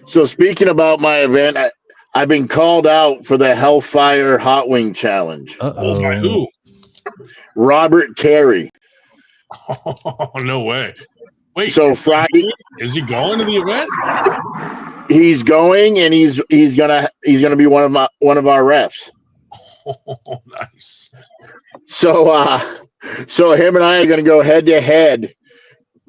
So speaking about my event, I've been called out for the Hellfire Hot Wing Challenge. Oh, by who? Robert Carey. Oh, no way. Wait. So Friday, is he going to the event? He's going, and he's gonna be one of our refs. Oh, nice. So him and I are gonna go head to head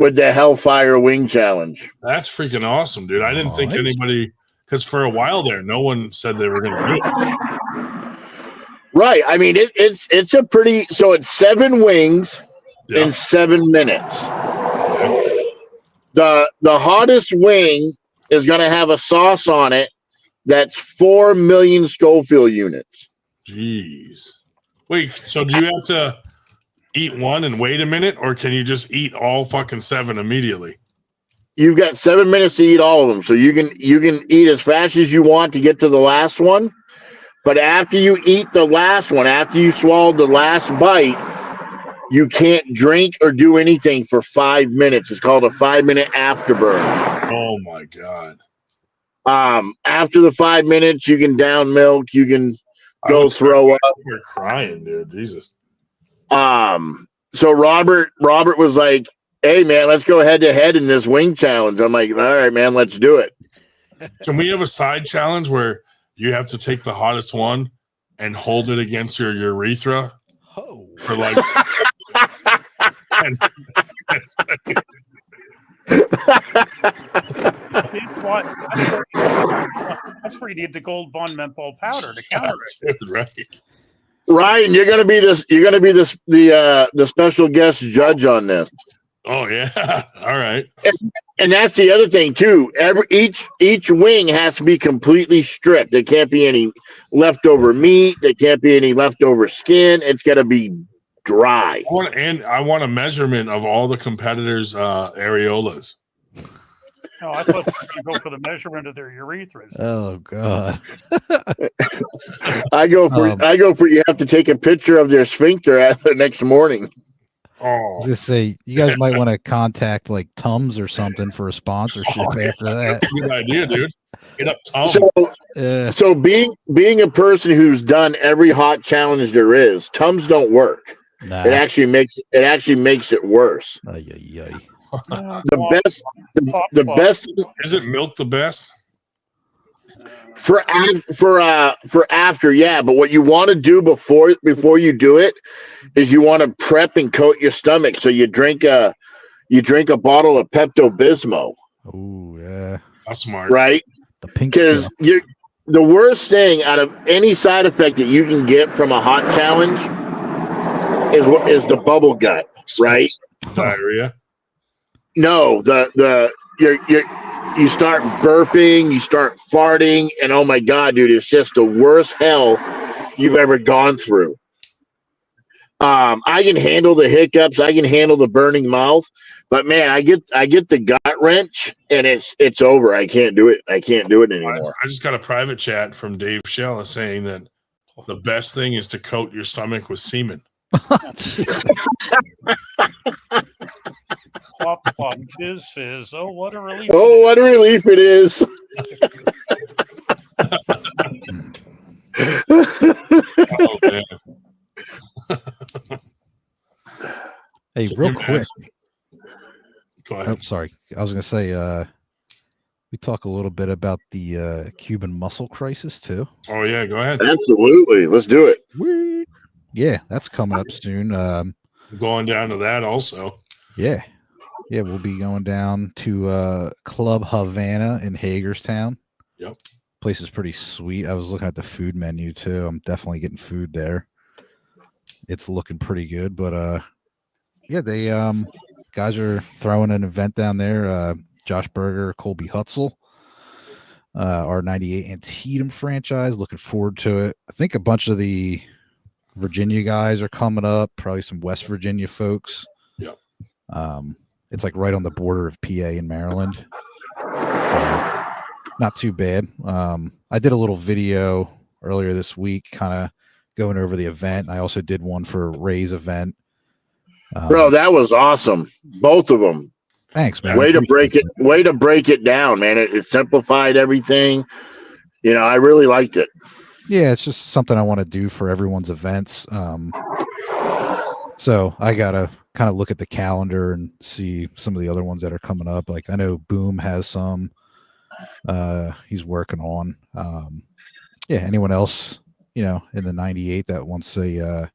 with the Hellfire Wing Challenge. That's freaking awesome, dude. I didn't think Nice. anybody, because for a while there, no one said they were going to do it. Right. I mean, it's a pretty. So it's 7 wings Yeah. in 7 minutes. The hottest wing is going to have a sauce on it that's 4 million Scoville units. Jeez. Wait, so do you have to eat one and wait a minute, or can you just eat all fucking 7 immediately? You've got 7 minutes to eat all of them, so you can eat as fast as you want to get to the last one. But after you eat the last one, after you swallowed the last bite, you can't drink or do anything for 5 minutes. It's called a 5-minute afterburn. Oh my god. After the 5 minutes, you can down milk, you can go throw up. You're crying, dude. Jesus. So Robert was like, "Hey man, let's go head to head in this wing challenge." I'm like, "All right, man, let's do it." Can we have a side challenge where you have to take the hottest one and hold it against your urethra for like 10 seconds? That's where you need the Gold Bond menthol powder to counter it. Dude, right. Ryan, you're gonna be the special guest judge on this. Oh yeah. All right. And that's the other thing too. Each wing has to be completely stripped. There can't be any leftover meat. There can't be any leftover skin. It's got to be dry. I want a measurement of all the competitors' areolas. No, I thought you go for the measurement of their urethras. Oh God. I go for you have to take a picture of their sphincter the next morning. Oh, Just say you guys might want to contact like Tums or something for a sponsorship after that. that's a good idea, dude. Get up, Tom. So being a person who's done every hot challenge there is, Tums don't work. Nah. It actually makes it worse. Ay, ay, ay. The best Isn't milk the best? for after, yeah. But what you want to do before you do it is you want to prep and coat your stomach. So you drink a bottle of Pepto-Bismol. Oh yeah. That's smart. Right? The pink Because stuff. the worst thing out of any side effect that you can get from a hot challenge is the bubble gut, right? Diarrhea. No, you start burping, you start farting, and oh my god, dude, it's just the worst hell you've ever gone through. I can handle the hiccups, I can handle the burning mouth, but man, I get the gut wrench, and it's over. I can't do it. I can't do it anymore. I just got a private chat from Dave Shella saying that the best thing is to coat your stomach with semen. Jesus. Plop, plop, fizz, fizz. Oh, what a relief. Oh, what a relief it is. Oh, man. Hey, real quick. Go Oh, ahead. sorry. I was gonna say we talk a little bit about the Cuban muscle crisis too. Oh yeah, go ahead. Absolutely. Let's do it. Whee! Yeah, that's coming up soon. Going down to that also. Yeah, we'll be going down to Club Havana in Hagerstown. Yep. Place is pretty sweet. I was looking at the food menu too. I'm definitely getting food there. It's looking pretty good, but yeah, they guys are throwing an event down there. Josh Berger, Colby Hutzel, our 98 Antietam franchise. Looking forward to it. I think a bunch of the Virginia guys are coming up, probably some West Virginia folks. Yep. It's like right on the border of PA and Maryland. Not too bad. I did a little video earlier this week, kind of going over the event. I also did one for Ray's event. Bro, that was awesome. Both of them. Thanks, man. Way to break it down, man. It simplified everything. You know, I really liked it. Yeah, it's just something I want to do for everyone's events. So I gotta kind of look at the calendar and see some of the other ones that are coming up. Like I know Boom has some he's working on. Yeah, anyone else, you know, in the 98 that wants a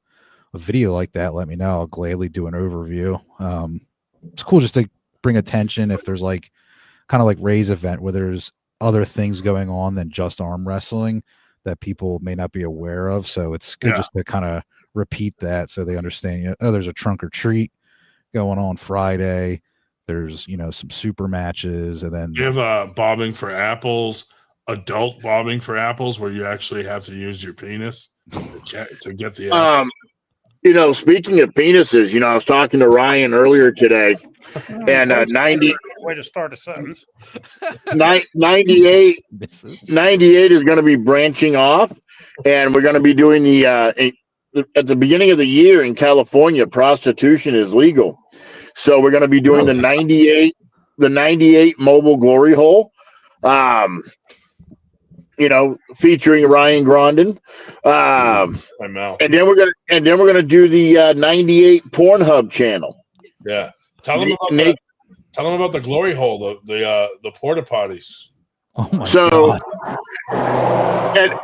video like that, let me know. I'll gladly do an overview. It's cool just to bring attention if there's like kind of like Ray's event where there's other things going on than just arm wrestling that people may not be aware of. So it's good just to kind of repeat that so they understand, you know, oh, there's a trunk or treat going on Friday. There's, you know, some super matches, and then you have bobbing for apples, adult bobbing for apples, where you actually have to use your penis to get the apple. You know, speaking of penises, you know, I was talking to Ryan earlier today, and 90 way to start a sentence. 98 is going to be branching off, and we're going to be doing the at the beginning of the year in California, prostitution is legal. So we're going to be doing the 98 mobile glory hole, you know, featuring Ryan Grondin. And then we're gonna do the 98 Pornhub channel. Yeah, tell them about the glory hole, the porta potties. Oh my God.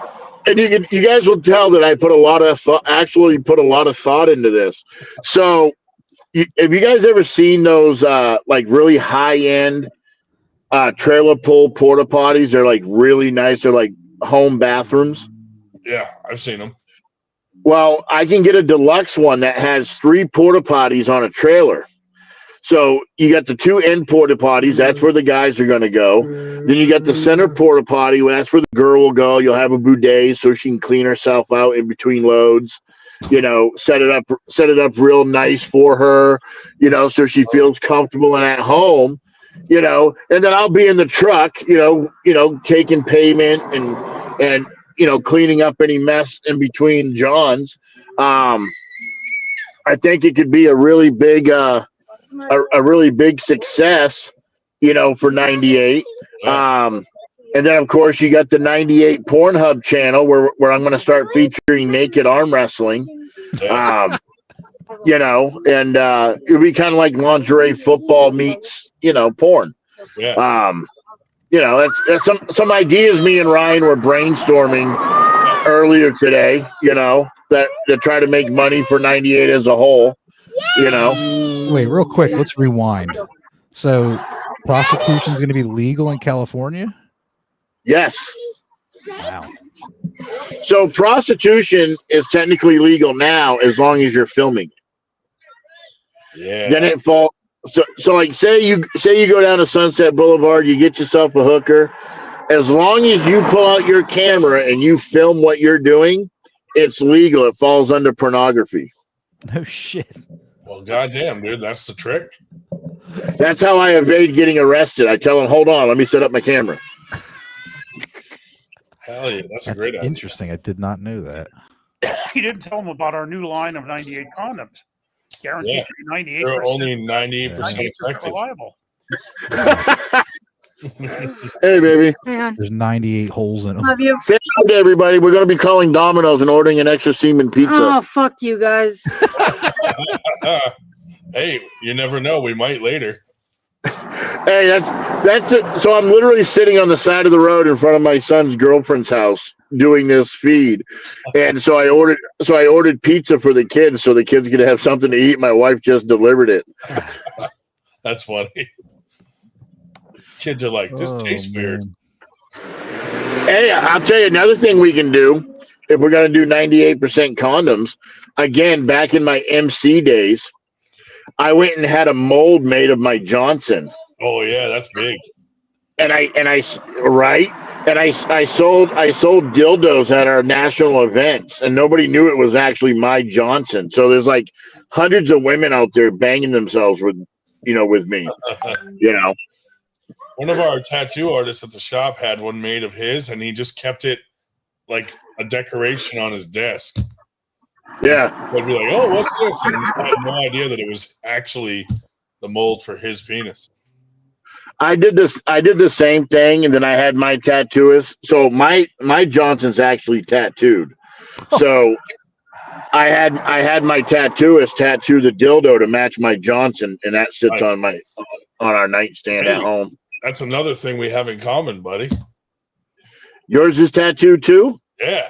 And you guys will tell that I put a lot of thought into this. So, have you guys ever seen those like really high end trailer pull porta potties? They're like really nice. They're like home bathrooms. Yeah, I've seen them. Well, I can get a deluxe one that has 3 porta potties on a trailer. So you got the 2 end porta potties. That's where the guys are going to go. Then you got the center porta potty. That's where the girl will go. You'll have a bidet so she can clean herself out in between loads. You know, set it up real nice for her. You know, so she feels comfortable and at home. You know, and then I'll be in the truck. You know, taking payment and you know, cleaning up any mess in between Johns. I think it could be a really big success, you know, for 98. And then of course you got the 98 Pornhub channel where I'm going to start featuring naked arm wrestling. You know, and it'll be kind of like lingerie football meets, you know, porn. Yeah. You know, that's some ideas me and Ryan were brainstorming earlier today, you know, that to try to make money for 98 as a whole, you know. Wait, real quick, let's rewind. So prostitution is going to be legal in California? Yes. Wow. So prostitution is technically legal now as long as you're filming. Yeah. Then it falls. So like say you go down to Sunset Boulevard, you get yourself a hooker. As long as you pull out your camera and you film what you're doing, it's legal. It falls under pornography. No shit. Well, goddamn, dude, that's the trick. That's how I evade getting arrested. I tell them, hold on, let me set up my camera. Hell yeah, that's a great idea. Interesting. I did not know that. You didn't tell them about our new line of 98 condoms. Guaranteed to be 98%. They're only 98% effective. Reliable. Hey, baby. There's 98 holes in them. Love you. Say hi to everybody. We're going to be calling Domino's and ordering an extra semen pizza. Oh, fuck you guys. Hey, you never know. We might later. Hey, that's it. So I'm literally sitting on the side of the road in front of my son's girlfriend's house doing this feed, and so I ordered pizza for the kids so the kids could have something to eat. My wife just delivered it. That's funny. Kids are like, this tastes weird. Hey, I'll tell you another thing we can do if we're going to do 98% condoms. Again, back in my MC days, I went and had a mold made of my Johnson. Oh yeah, that's big. And I sold dildos at our national events, and nobody knew it was actually my Johnson. So there's like hundreds of women out there banging themselves with me. You know, one of our tattoo artists at the shop had one made of his, and he just kept it like a decoration on his desk. Yeah. I'd be like, oh, what's this? And I had no idea that it was actually the mold for his penis. I did the same thing, and then I had my tattooist. So my Johnson's actually tattooed. So I had my tattooist tattoo the dildo to match my Johnson, and that sits on our nightstand at home. That's another thing we have in common, buddy. Yours is tattooed too? Yeah.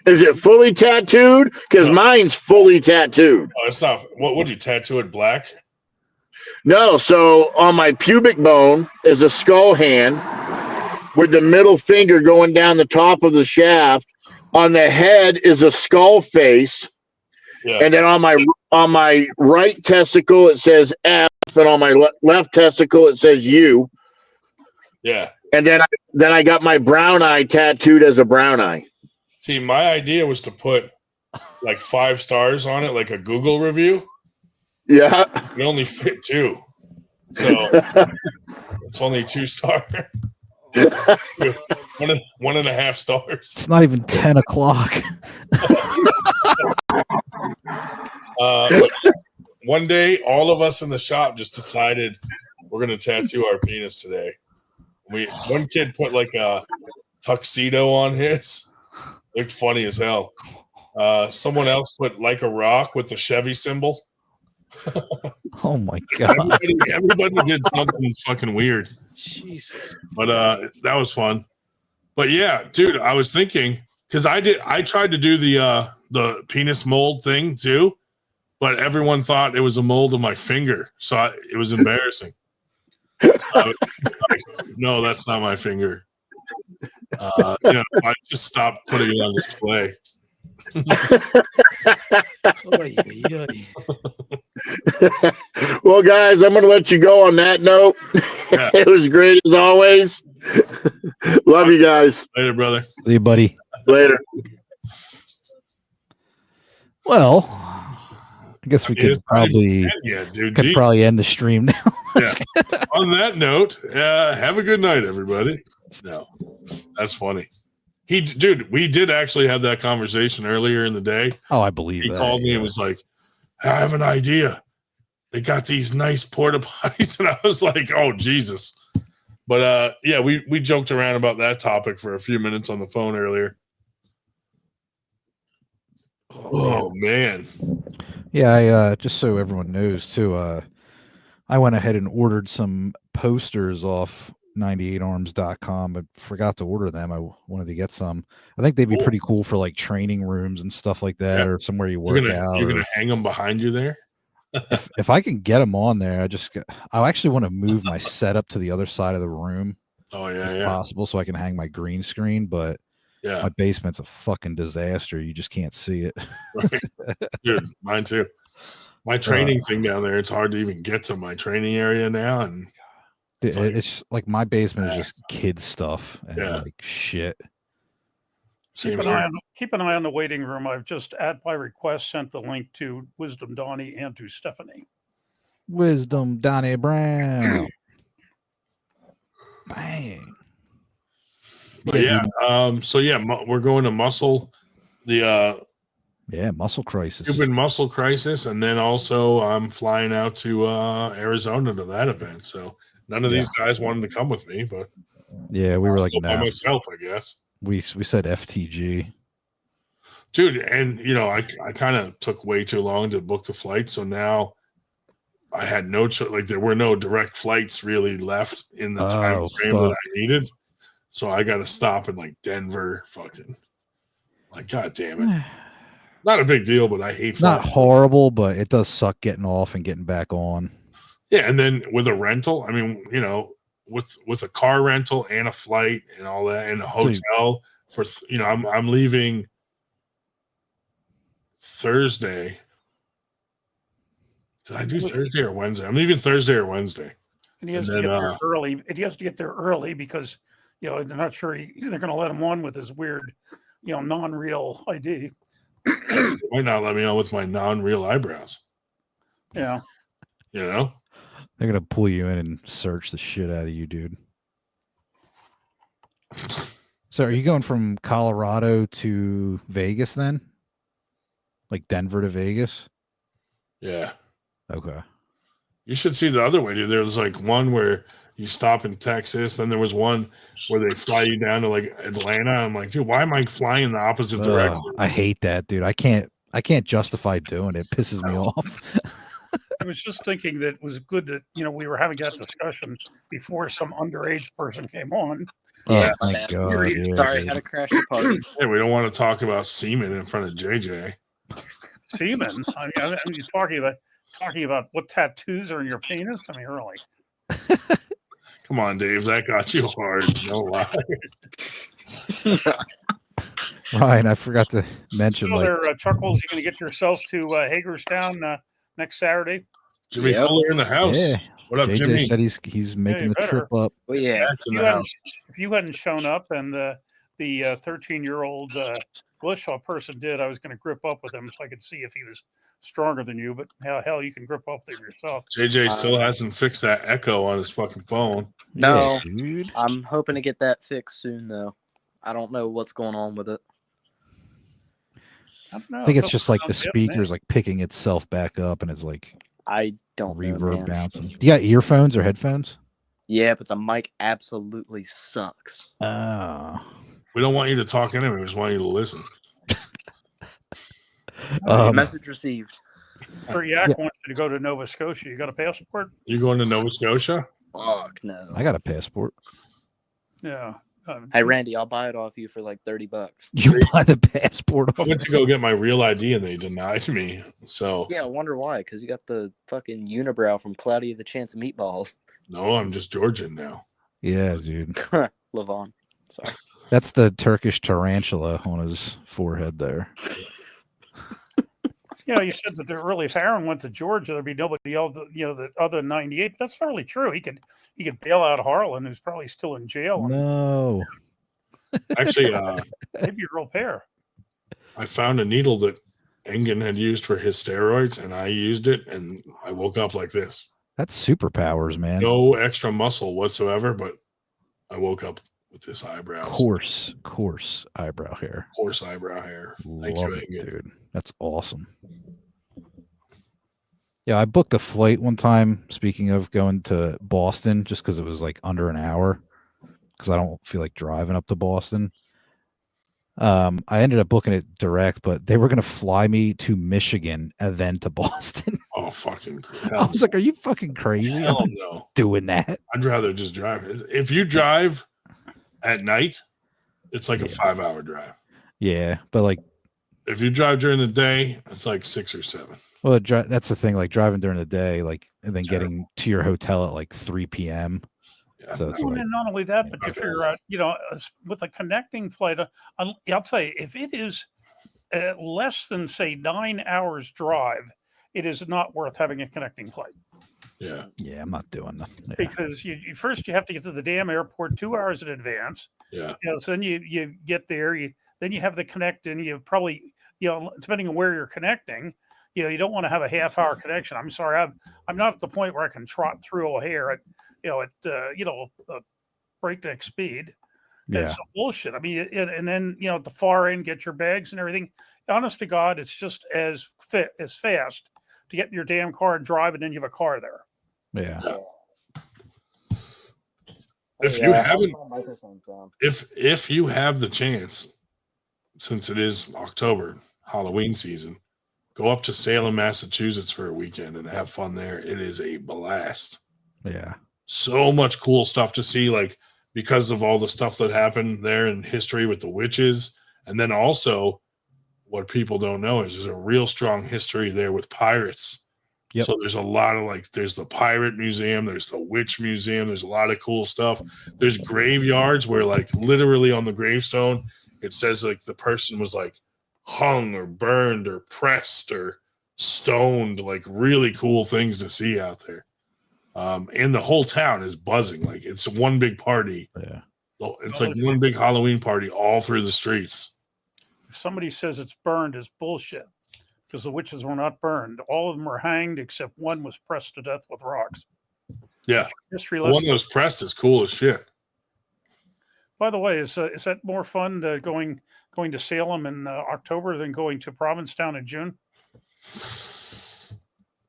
Is it fully tattooed? Because mine's fully tattooed. Oh, it's not. What would you tattoo it black? No, so on my pubic bone is a skull hand with the middle finger going down the top of the shaft. On the head is a skull face. Yeah. And then on my right testicle it says F, and on my left testicle it says U. Yeah. And then I got my brown eye tattooed as a brown eye. See, my idea was to put like 5 stars on it, like a Google review. Yeah. It only fit 2. So it's only 2 star. 1.5 stars. It's not even 10 o'clock. But one day, all of us in the shop just decided we're going to tattoo our penis today. One kid put like a tuxedo on his. Looked funny as hell. Someone else put like a rock with the Chevy symbol. Oh my god! Everybody did something fucking weird. Jesus. But that was fun. But yeah, dude, I was thinking because I tried to do the penis mold thing too, but everyone thought it was a mold of my finger, so it was embarrassing. No, that's not my finger. I just stopped putting it on display. Well, guys, I'm going to let you go on that note. Yeah. It was great as always. Love you guys. Later, brother. See you, buddy. Later. Well, I guess we could probably end the stream now. Yeah. On that note, have a good night, everybody. No, that's funny. Dude, we did actually have that conversation earlier in the day. Oh, I believe he that. called me and was like, I have an idea. They got these nice porta potties. And I was like, oh, Jesus. But yeah, we joked around about that topic for a few minutes on the phone earlier. Oh, man. Yeah, I just so everyone knows, too, I went ahead and ordered some posters off 98arms.com. I forgot to order them. I wanted to get some. I think they'd be pretty cool for like training rooms and stuff like that, or somewhere you work out. You're gonna hang them behind you there. if I can get them on there, I actually want to move my setup to the other side of the room. Oh yeah, if possible, so I can hang my green screen. But yeah, my basement's a fucking disaster. You just can't see it. Right. Dude, mine too. My training thing down there, it's hard to even get to my training area now, and it's like my basement is just kid stuff and like shit. Keep an eye on the waiting room. I've just, at my request, sent the link to Wisdom Donnie and to Stephanie. Wisdom Donnie Brown. Bang. But yeah, so yeah, we're going to Muscle Muscle Crisis. Cuban Muscle Crisis, and then also I'm flying out to Arizona to that event. So none of these guys wanted to come with me, but yeah, we were like by myself, I guess. We said FTG, dude, and I kind of took way too long to book the flight, so now I had no like there were no direct flights really left in the time frame that I needed, so I got to stop in like Denver, fucking like god damn it. Not a big deal, but I hate not horrible, but it does suck getting off and getting back on. Yeah, and then with a rental, I mean, with a car rental and a flight and all that and a hotel for I'm leaving Thursday. Did I do Thursday or Wednesday? I'm leaving Thursday or Wednesday. And he has to get there early. And he has to get there early because they're not sure they're going to let him on with his weird, non-real ID. They might not let me on with my non-real eyebrows. Yeah. They're gonna pull you in and search the shit out of you, dude. So are you going from Colorado to Vegas then? Like Denver to Vegas? Yeah. Okay. You should see the other way, dude. There was like one where you stop in Texas, then there was one where they fly you down to like Atlanta. I'm like, dude, why am I flying in the opposite direction? I hate that, dude. I can't justify doing it. It pisses me off. I was just thinking that it was good that we were having that discussion before some underage person came on. Yeah, thank God. Sorry, I had to crash the party. Hey, we don't want to talk about semen in front of JJ. Semen? I'm just talking about talking about what tattoos are in your penis. I mean, really. Come on, Dave. That got you hard. No lie. Ryan, I forgot to mention, So like, there, Chuckles, you going to get yourself to Hagerstown next Saturday? Jimmy Yep. Fuller in the house. yeah, What up, JJ Jimmy? said he's making you the better. trip up. Well, yeah. Back in the house. If you hadn't shown up and the 13-year-old Bushhaw person did, I was going to grip up with him so I could see if he was stronger than you. But hell, you can grip up with him yourself. JJ still hasn't fixed that echo on his fucking phone. No, Yeah, dude. I'm hoping to get that fixed soon, though. I don't know what's going on with it. I don't know. I think it's It just like the sounds good, man. speakers like picking itself back up, and it's like I don't know, reverb man. bouncing. You got earphones or headphones? Yeah, but the mic absolutely sucks. Oh. We don't want you to talk anyway. We just want you to listen. Message received. Yak wants you to go to Nova Scotia. You got a passport? You going to Nova Scotia? Fuck no. I got a passport. Yeah. Hey, Randy, I'll buy it off you for like $30. You buy the passport. I went to go get my real ID and they denied me. So Yeah, I wonder why. Because you got the fucking unibrow from Cloudy of the Chance of Meatballs. no, I'm just Georgian now. Yeah, dude. Levon. Sorry. That's the Turkish tarantula on his forehead there. Yeah, you said that really, if Aaron went to Georgia, there'd be nobody else, the other than 98. But that's not really true. He could bail out Harlan, who's probably still in jail. And No. Actually, maybe a real pair. I found a needle that Engen had used for his steroids, and I used it, and I woke up like this. That's superpowers, man. No extra muscle whatsoever, but I woke up with this eyebrows. Coarse eyebrow hair. Coarse eyebrow hair. Thank Love you, it, Engen. dude. That's awesome. Yeah, I booked a flight one time, speaking of going to Boston, just because it was like under an hour, because I don't feel like driving up to Boston. I ended up booking it direct, but they were going to fly me to Michigan and then to Boston. Oh, fucking I was like, are you fucking crazy? hell I'm no. doing that. I'd rather just drive. If you drive at night, it's like a 5-hour drive. Yeah, but like, If you drive during the day, it's like 6 or 7. well, that's the thing, like driving during the day, like, and then Terrible. getting to your hotel at like 3 p.m. Yeah. So it's Well, like, and not only that, but you figure out, with a connecting flight, I'll tell you, if it is less than, say, 9 hours drive, it is not worth having a connecting flight. Yeah. yeah, I'm not doing that. Yeah. Because you first you have to get to the damn airport 2 hours in advance. Yeah. So then you get there, then you have the connect, and you probably, depending on where you're connecting, you don't want to have a half-hour connection. I'm sorry, I'm not at the point where I can trot through O'Hare at breakneck speed. Yeah. It's bullshit. I mean, and then at the far end, get your bags and everything. Honest to God, it's just as fast to get in your damn car and drive, and then you have a car there. Yeah. If you haven't, if you have the chance, since it is October, Halloween season, go up to Salem, Massachusetts for a weekend and have fun there. It is a blast. Yeah. So much cool stuff to see, like, because of all the stuff that happened there in history with the witches. And then also what people don't know is there's a real strong history there with pirates. Yep. So there's a lot of, there's the pirate museum, there's the witch museum, there's a lot of cool stuff. There's graveyards where, like, literally on the gravestone, it says, like, the person was, like, hung or burned or pressed or stoned, like, really cool things to see out there. And the whole town is buzzing. Like, it's one big party. Yeah. It's like one big Halloween party all through the streets. If somebody says it's burned, it's bullshit, because the witches were not burned. All of them were hanged except one was pressed to death with rocks. Yeah. History The one lesson. that was pressed is cool as shit. By the way, is that more fun going to Salem in October than going to Provincetown in June?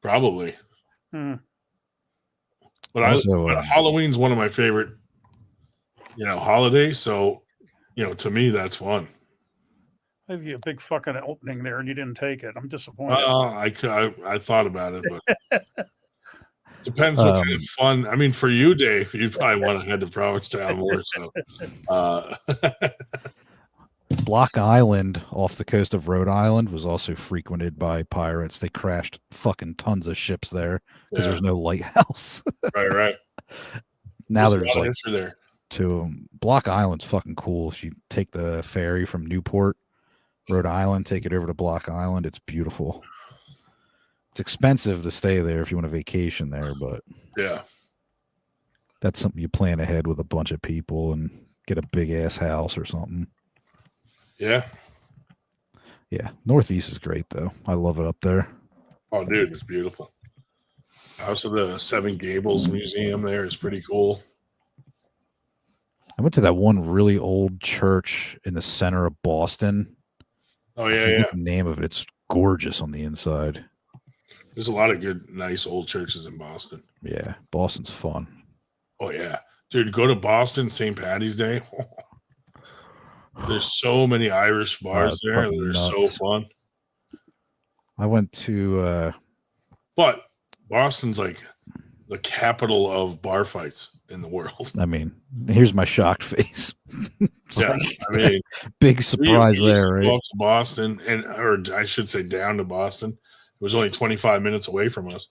Probably. But Also, but Halloween's one of my favorite, holidays. So, to me, that's fun. I gave you a big fucking opening there, and you didn't take it. I'm disappointed. I thought about it, but depends what kind of fun. I mean, for you, Dave, you'd probably want to head to Provincetown more. So, Block Island off the coast of Rhode Island was also frequented by pirates. They crashed fucking tons of ships there because Yeah. there's no lighthouse. Right. Now There's there's a lot of like history there. to Block Island's fucking cool. If you take the ferry from Newport, Rhode Island, take it over to Block Island, it's beautiful. It's expensive to stay there if you want a vacation there, but Yeah. that's something you plan ahead with a bunch of people and get a big ass house or something. Yeah. Yeah, Northeast is great though. I love it up there. Oh, dude, it's beautiful. Also, the Seven Gables Museum there is pretty cool. I went to that one really old church in the center of Boston. Oh, I yeah, forget yeah. the name of it. It's gorgeous on the inside. There's a lot of good, nice old churches in Boston. Yeah, Boston's fun. Oh, yeah. Dude, go to Boston, St. Patty's Day. There's so many Irish bars it's there. fucking They're nuts. so fun. I went to But Boston's like the capital of bar fights in the world. I mean, here's my shocked face. It's Yeah, like, I mean, big surprise we used there, to go right? up to Boston, or I should say down to Boston. It was only 25 minutes away from us,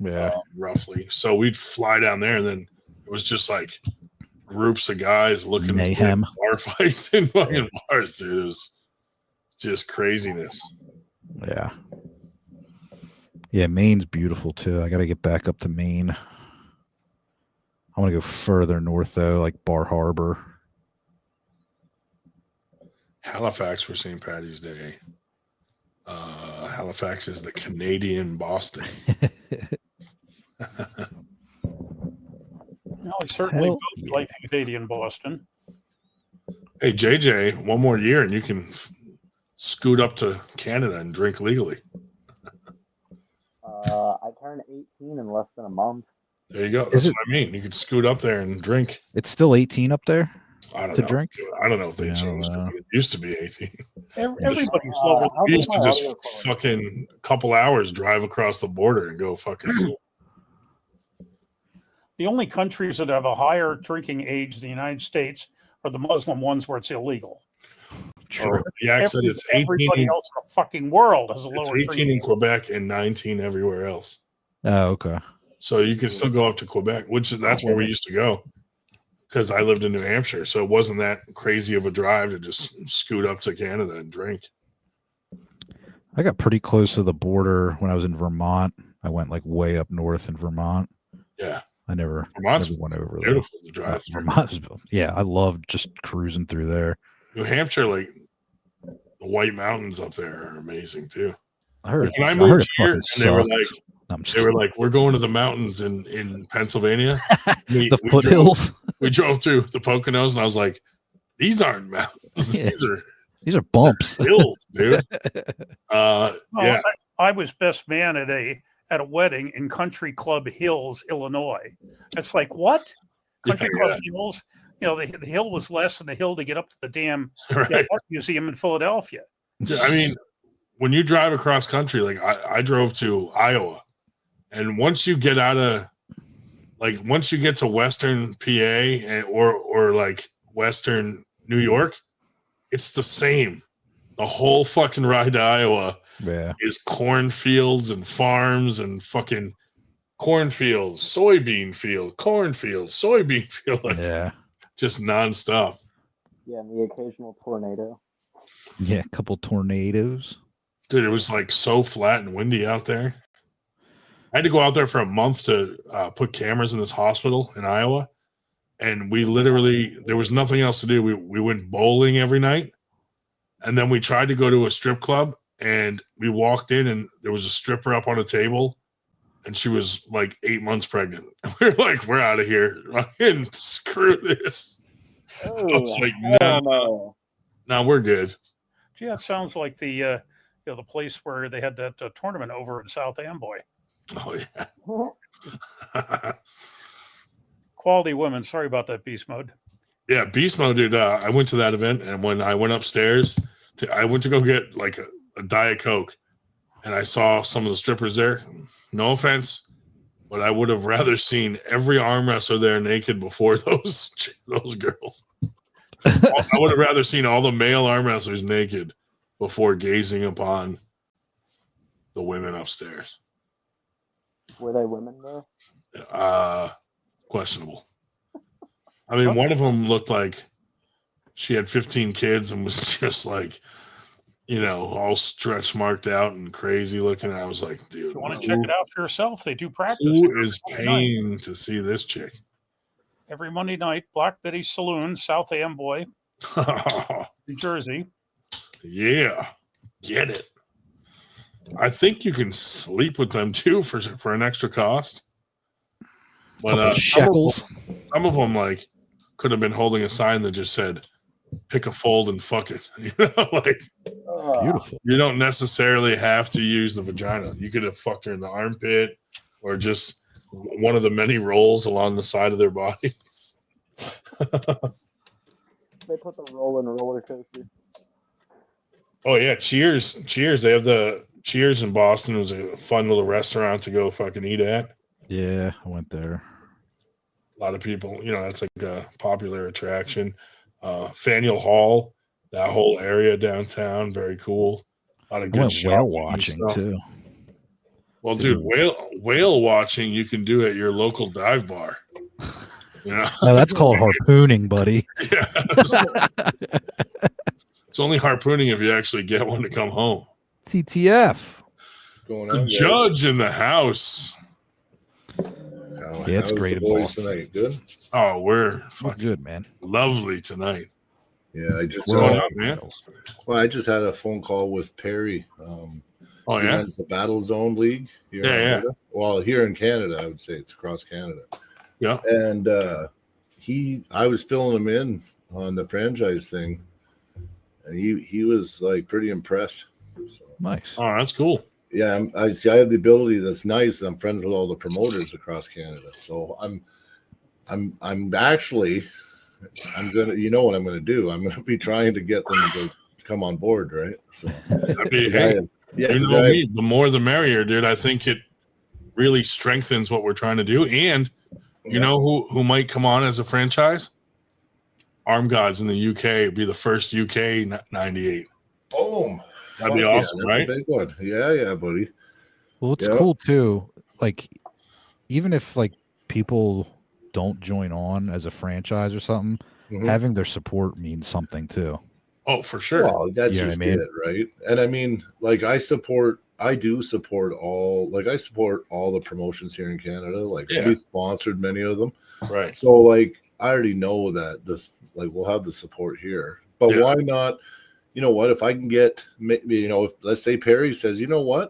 Yeah. roughly. So we'd fly down there, and then it was just like groups of guys looking Mayhem. at bar fights in fucking bars, dude. It was just craziness. Yeah. Yeah, Maine's beautiful too. I got to get back up to Maine. I want to go further north though, like Bar Harbor. Halifax for St. Patty's Day. Halifax is the Canadian Boston. No, I certainly Hell vote yeah. like the Canadian Boston. Hey, JJ, one more year and you can scoot up to Canada and drink legally. I turned 18 in less than a month. There you go. Is That's it- what I mean. You could scoot up there and drink. It's still 18 up there I don't to know. drink? I don't know if they Yeah, I don't changed it, know. but it used to be 18. Everybody's How over. We does used to my just audio quality? fucking couple hours drive across the border and go fucking. The only countries that have a higher drinking age than the United States are the Muslim ones where it's illegal. True. Yeah, said it's 18. Everybody else in the fucking world has a It's lower 18 drinking in Quebec and 19 everywhere else. Oh, okay. So you can still go up to Quebec, which that's where we used to go because I lived in New Hampshire. So it wasn't that crazy of a drive to just scoot up to Canada and drink. I got pretty close to the border when I was in Vermont. I went like way up north in Vermont. Yeah. I never Vermont's went over there. beautiful to drive through. Vermont, yeah, I loved just cruising through there. New Hampshire, like the White Mountains up there are amazing too. I heard, When I I heard moved it here, fucking and they were sucked. like, No, I'm just they were kidding. like, we're going to the mountains in Pennsylvania. The foothills. We drove through the Poconos, and I was like, these aren't mountains. Yeah. These are bumps. hills, dude. Well, Yeah. I was best man at a wedding in Country Club Hills, Illinois. It's like, what? Country Yeah, Club Hills? You know, the hill was less than the hill to get up to the damn Right. art museum in Philadelphia. I mean, when you drive across country, like I drove to Iowa, and once you get once you get to Western PA or like Western New York, it's the same. The whole fucking ride to Iowa Yeah. is cornfields and farms and fucking cornfields, soybean field, cornfield, soybean field, like, Yeah. just nonstop. Yeah, and the occasional tornado. Yeah. A couple tornadoes. Dude, it was like so flat and windy out there. I had to go out there for a month to put cameras in this hospital in Iowa. And we literally, there was nothing else to do. We went bowling every night. And then we tried to go to a strip club. And we walked in and there was a stripper up on a table. And she was like 8 months pregnant. We were like, we're out of here. Fucking screw this. I was like, no, we're good. Gee, that sounds like the the place where they had that tournament over in South Amboy. Oh, yeah. Quality women. Sorry about that, Beast Mode. Yeah, Beast Mode, dude. I went to that event, and when I went upstairs, I went to go get like a Diet Coke, and I saw some of the strippers there. No offense, but I would have rather seen every arm wrestler there naked before those girls. I would have rather seen all the male arm wrestlers naked before gazing upon the women upstairs. Were they women though? Questionable. I mean, one of them looked like she had 15 kids and was just like, all stretch marked out and crazy looking. I was like, dude, If you want to check it out for yourself, they do practice. Who is paying to see this chick? Every Monday night, Black Betty's Saloon, South Amboy, New Jersey. Yeah, get it. I think you can sleep with them too for an extra cost. But shekels. Some of them like could have been holding a sign that just said, "Pick a fold and fuck it." Beautiful. You don't necessarily have to use the vagina. You could have fucked her in the armpit or just one of the many rolls along the side of their body. They put the roll in a roller coaster. Oh yeah, Cheers. They have the Cheers in Boston. It was a fun little restaurant to go fucking eat at. Yeah, I went there. A lot of people, that's like a popular attraction. Faneuil Hall, that whole area downtown, very cool. A lot of good whale watching too. Well, dude, whale watching you can do at your local dive bar. No, that's called harpooning, buddy. Yeah. It's only harpooning if you actually get one to come home. TTF. Going on, judge in the house. Yeah, it's great tonight. Good. Oh, we're fucking good, man. Lovely tonight. Yeah, I just man. Well, I just had a phone call with Perry. Oh yeah, it's the Battle Zone League. Here in Canada. Well, here in Canada, I would say it's across Canada. Yeah, and I was filling him in on the franchise thing, and he was like pretty impressed. So. Nice. Oh, that's cool. Yeah, I see. I have the ability. That's nice. I'm friends with all the promoters across Canada, so I'm actually. I'm gonna, what I'm gonna do. I'm gonna be trying to get them to come on board, right? So, me, the more the merrier, dude. I think it really strengthens what we're trying to do. And you know who might come on as a franchise? Arm Gods in the UK be the first UK 98. Boom! That'd be awesome, right? Big one. Yeah, buddy. Well, it's cool too. Like, even if like people don't join on as a franchise or something, having their support means something too. Oh, for sure. Well, that's just it, right? And I mean, like I support all the promotions here in Canada. Like we sponsored many of them. Right. So like I already know that we'll have the support here. But why not, if I can get if let's say Perry says, because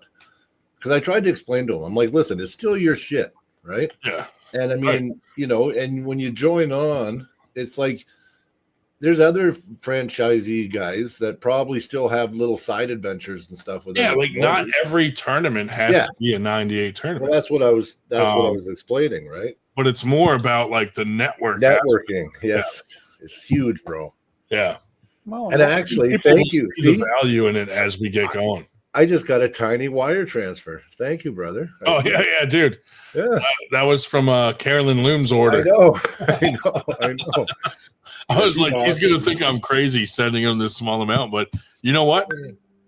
I tried to explain to him, I'm like, listen, it's still your shit, right? Yeah. And I mean, and when you join on, it's like there's other franchisee guys that probably still have little side adventures and stuff with not every tournament has to be a 98 tournament. Well, that's what I was explaining, right? But it's more about like the networking. Yes. It's huge, bro. Yeah. Well, and actually, thank you. See the value in it as we get going. I just got a tiny wire transfer. Thank you, brother. Yeah, dude. Yeah, that was from Carolyn Loom's order. I know. I was like, he's gonna think I'm crazy sending him this small amount, but you know what?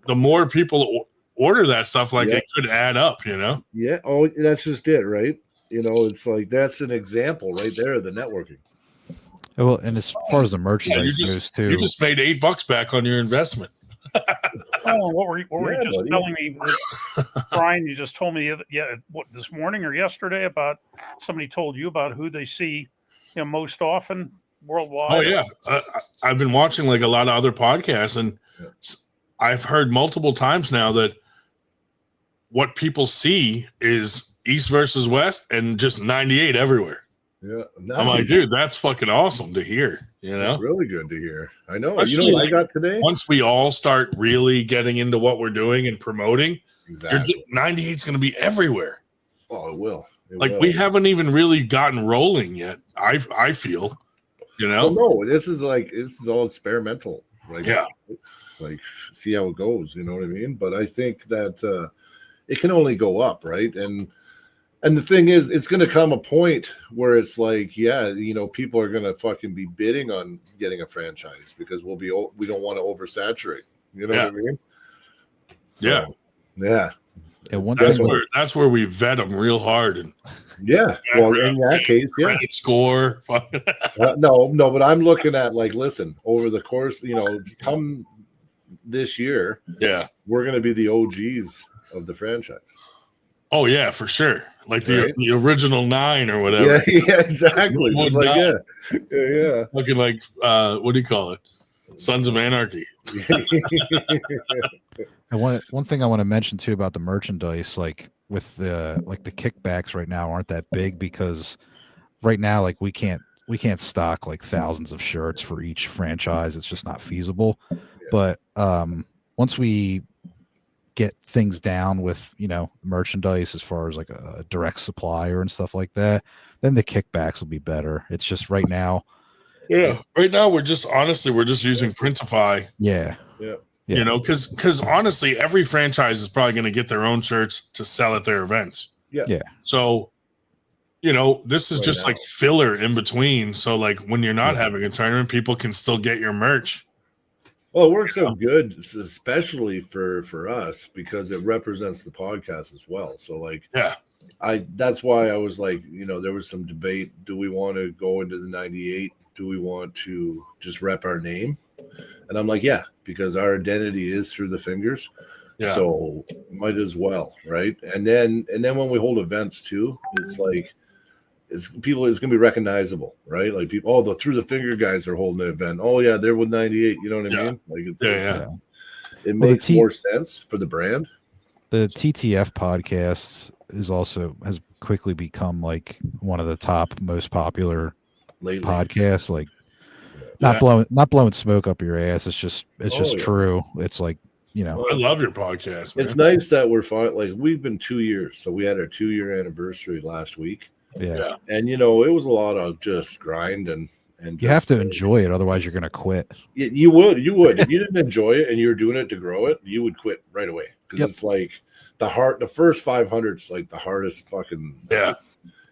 The more people order that stuff, it could add up. Yeah. Oh, that's just it, right? It's like that's an example right there of the networking. Well, and as far as the merchandise goes too, you just made $8 back on your investment. What were you just telling me, Brian? You just told me, what, this morning or yesterday about somebody told you about who they see, most often worldwide. Oh yeah, I've been watching like a lot of other podcasts, and I've heard multiple times now that what people see is East versus West and just 98 everywhere. Yeah, nice. I'm like, dude, that's fucking awesome to hear. It's really good to hear. I know. Especially what I got today? Once we all start really getting into what we're doing and promoting, 98 is going to be everywhere. Oh, it will. We haven't even really gotten rolling yet. I feel, Well, no, this is all experimental. See how it goes. You know what I mean? But I think that it can only go up, right? And And the thing is, it's going to come a point where it's like, yeah, you know, people are going to fucking be bidding on getting a franchise because we don't want to oversaturate. You know what I mean? So, yeah. And one That's thing where that's where we vet them real hard. And yeah. Well, in that case, yeah. credit score. No, but I'm looking at like, listen, over the course, you know, come this year, yeah, we're going to be the OGs of the franchise. Oh yeah, for sure. Like Right? the original 9 or whatever. Yeah, exactly. Just like, yeah. Looking like what do you call it? Sons of Anarchy. And one thing I want to mention too about the merchandise, like with the kickbacks right now aren't that big because right now like we can't stock like thousands of shirts for each franchise. It's just not feasible. Yeah. But once we get things down with, you know, merchandise as far as like a direct supplier and stuff like that, then the kickbacks will be better. It's just right now. Yeah. Right now we're just using Printify. Yeah. You know, because honestly, every franchise is probably going to get their own shirts to sell at their events. Yeah. So, you know, this is just like filler in between. So, like when you're not having a tournament, people can still get your merch. Well, it works out good, especially for us because it represents the podcast as well. So, like, that's why I was like, you know, there was some debate. Do we want to go into the 98? Do we want to just rep our name? And I'm like, yeah, because our identity is through the fingers. Yeah. So might as well, right? And then when we hold events too, it's like it's going to be recognizable, right? Like people, the through the finger guys are holding an event. Oh yeah, they're with 98. You know what I mean? Like it makes more sense for the brand. The TTF podcast has quickly become like one of the top most popular podcasts. Like not blowing smoke up your ass. It's just true. It's like, you know, I love your podcast, man. It's nice that we're fine. Like we've been 2 years, so we had our 2-year anniversary last week. Yeah. And you know, it was a lot of just grind and you have to enjoy it, otherwise you're gonna quit. You would. If you didn't enjoy it and you're doing it to grow it, you would quit right away. Because it's like the first 500's like the hardest fucking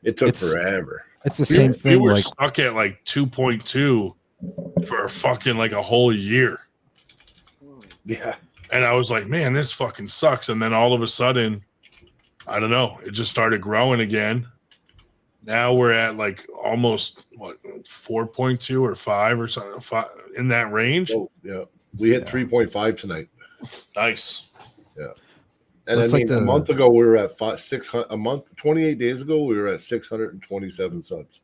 it took forever. It's the same thing. We were stuck at like 2.2 for fucking like a whole year. Yeah. And I was like, man, this fucking sucks. And then all of a sudden, I don't know, it just started growing again. Now we're at like almost 4.2 or 5 or something, 5, in that range. Oh, yeah. We hit 3.5 tonight. Nice. Yeah. And I mean, a month ago we were at 600. A month, 28 days ago we were at 627 subs.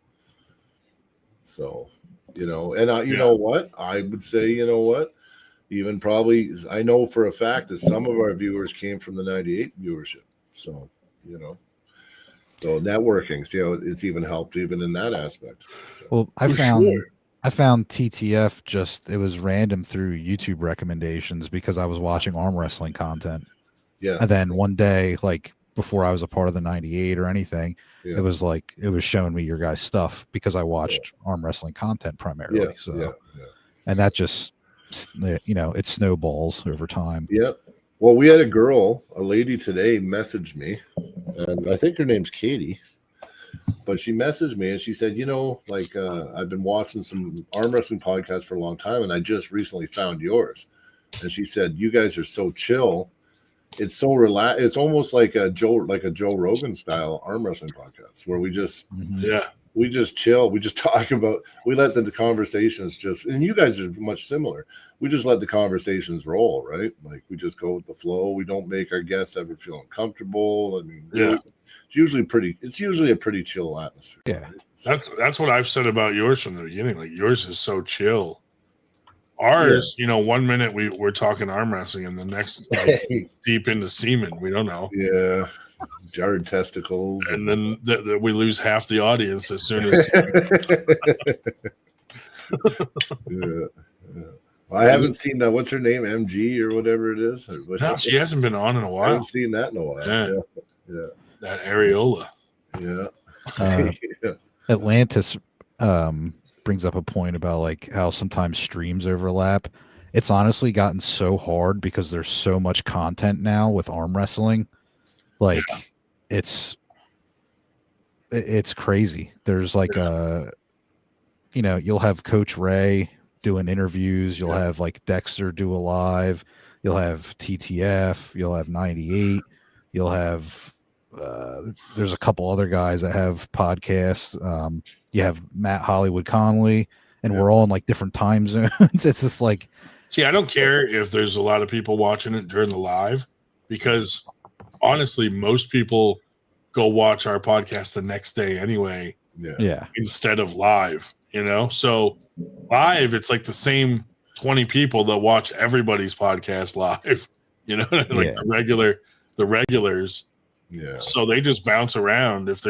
So, you know, and you know what? I would say, you know what? Even probably, I know for a fact that some of our viewers came from the 98 viewership. So, you know, so networking, see how it's even helped even in that aspect. Well, I found TTF it was random through YouTube recommendations because I was watching arm wrestling content. Yeah. And then one day, like before I was a part of the 98 or anything, it was showing me your guys' stuff because I watched arm wrestling content primarily. And that just, you know, it snowballs over time. Yeah. Well, we had a lady today messaged me, and I think her name's Katie, but she messaged me and she said, you know, like I've been watching some arm wrestling podcasts for a long time, and I just recently found yours. And she said, you guys are so chill. It's so relaxed. It's almost like a Joe Rogan style arm wrestling podcast where we just we just chill. We just talk about. We let the conversations and you guys are much similar. We just let the conversations roll, right? Like we just go with the flow. We don't make our guests ever feel uncomfortable. I mean, it's usually a pretty chill atmosphere. Yeah, right? That's what I've said about yours from the beginning. Like yours is so chill. Ours, you know, 1 minute we're talking arm wrestling, and the next deep into semen. We don't know. Yeah, jarred testicles, and then we lose half the audience as soon as. Well, I haven't seen what's her name, MG or whatever it is. No, she hasn't been on in a while. I haven't seen that in a while. Yeah. That areola. Yeah. Atlantis brings up a point about like how sometimes streams overlap. It's honestly gotten so hard because there's so much content now with arm wrestling. Like it's it's crazy. There's like you'll have Coach Ray doing interviews. You'll have like Dexter do a live. You'll have TTF. You'll have 98. You'll have there's a couple other guys that have podcasts. You have Matt Hollywood Conley, and we're all in like different time zones. It's just like, see, I don't care if there's a lot of people watching it during the live, because honestly, most people go watch our podcast the next day anyway. Yeah. Instead of live, so live, it's like the same 20 people that watch everybody's podcast live, like the regulars. Yeah. So they just bounce around. If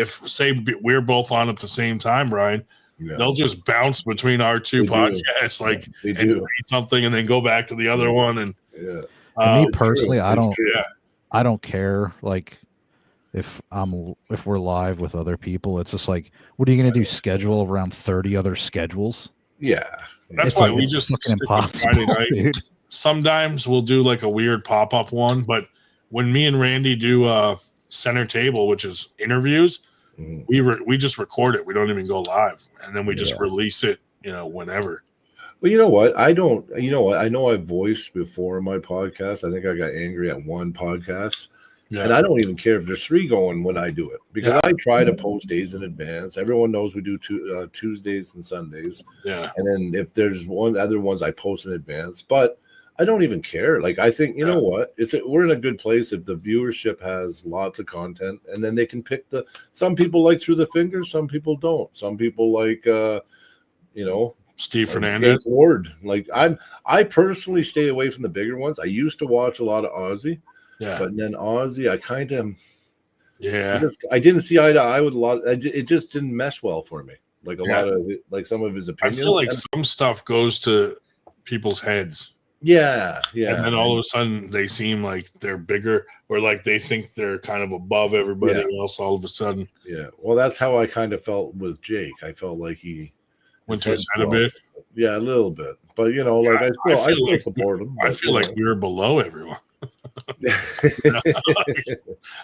say we're both on at the same time, Brian, they'll just bounce between our two podcasts, and say something and then go back to the other one. And me personally, I don't care. Like if we're live with other people, it's just like, what are you going to do? Schedule around 30 other schedules? Yeah. That's why we just stick with Friday night. Dude. Sometimes we'll do like a weird pop-up one, but when me and Randy do center table, which is interviews, we just record it. We don't even go live, and then we just release it, whenever. Well, you know what? I know I've voiced before in my podcast. I think I got angry at one podcast. Yeah. And I don't even care if there's 3 going when I do it, because I try to post days in advance. Everyone knows we do Tuesdays and Sundays. Yeah. And then if there's other ones I post in advance, but I don't even care. Like, I think, you know what? We're in a good place if the viewership has lots of content, and then they can pick some people like Through the Fingers, some people don't. Some people like, Steve Fernandez. Ward. Like, I personally stay away from the bigger ones. I used to watch a lot of Ozzy. Yeah. But then Ozzy, I kind of, I didn't see eye to eye with a lot. It just didn't mesh well for me. Like a lot of, like some of his opinions. I feel like some stuff goes to people's heads. Yeah. And then all of a sudden they seem like they're bigger, or like they think they're kind of above everybody else all of a sudden. Yeah. Well, that's how I kind of felt with Jake. I felt like he went to his head a bit. Yeah, a little bit. But, I still support him. I feel like we were below everyone.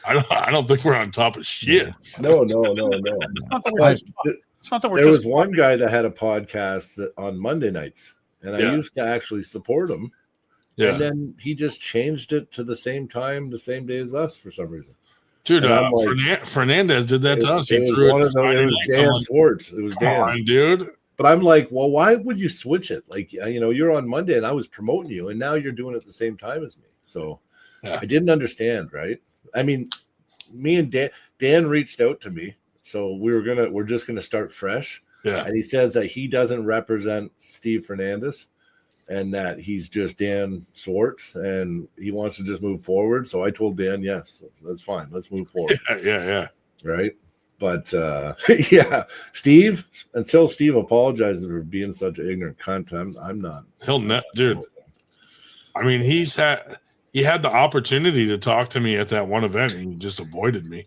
I don't think we're on top of shit. No. There was one guy that had a podcast on Monday nights, and I used to actually support him. Yeah. And then he just changed it to the same time, the same day as us for some reason. Dude, Fernandez did that to us. He threw it. It was Dan Swartz. It was Dan. Dude. But I'm like, well, why would you switch it? Like, you're on Monday and I was promoting you, and now you're doing it at the same time as me. So I didn't understand, right? I mean, me and Dan reached out to me. So we're just gonna start fresh. Yeah. And he says that he doesn't represent Steve Fernandez and that he's just Dan Swartz and he wants to just move forward. So I told Dan, yes, that's fine. Let's move forward. Yeah. Right. But Steve, until Steve apologizes for being such an ignorant cunt, I'm not. He'll not, dude. I mean, he had the opportunity to talk to me at that one event, and he just avoided me.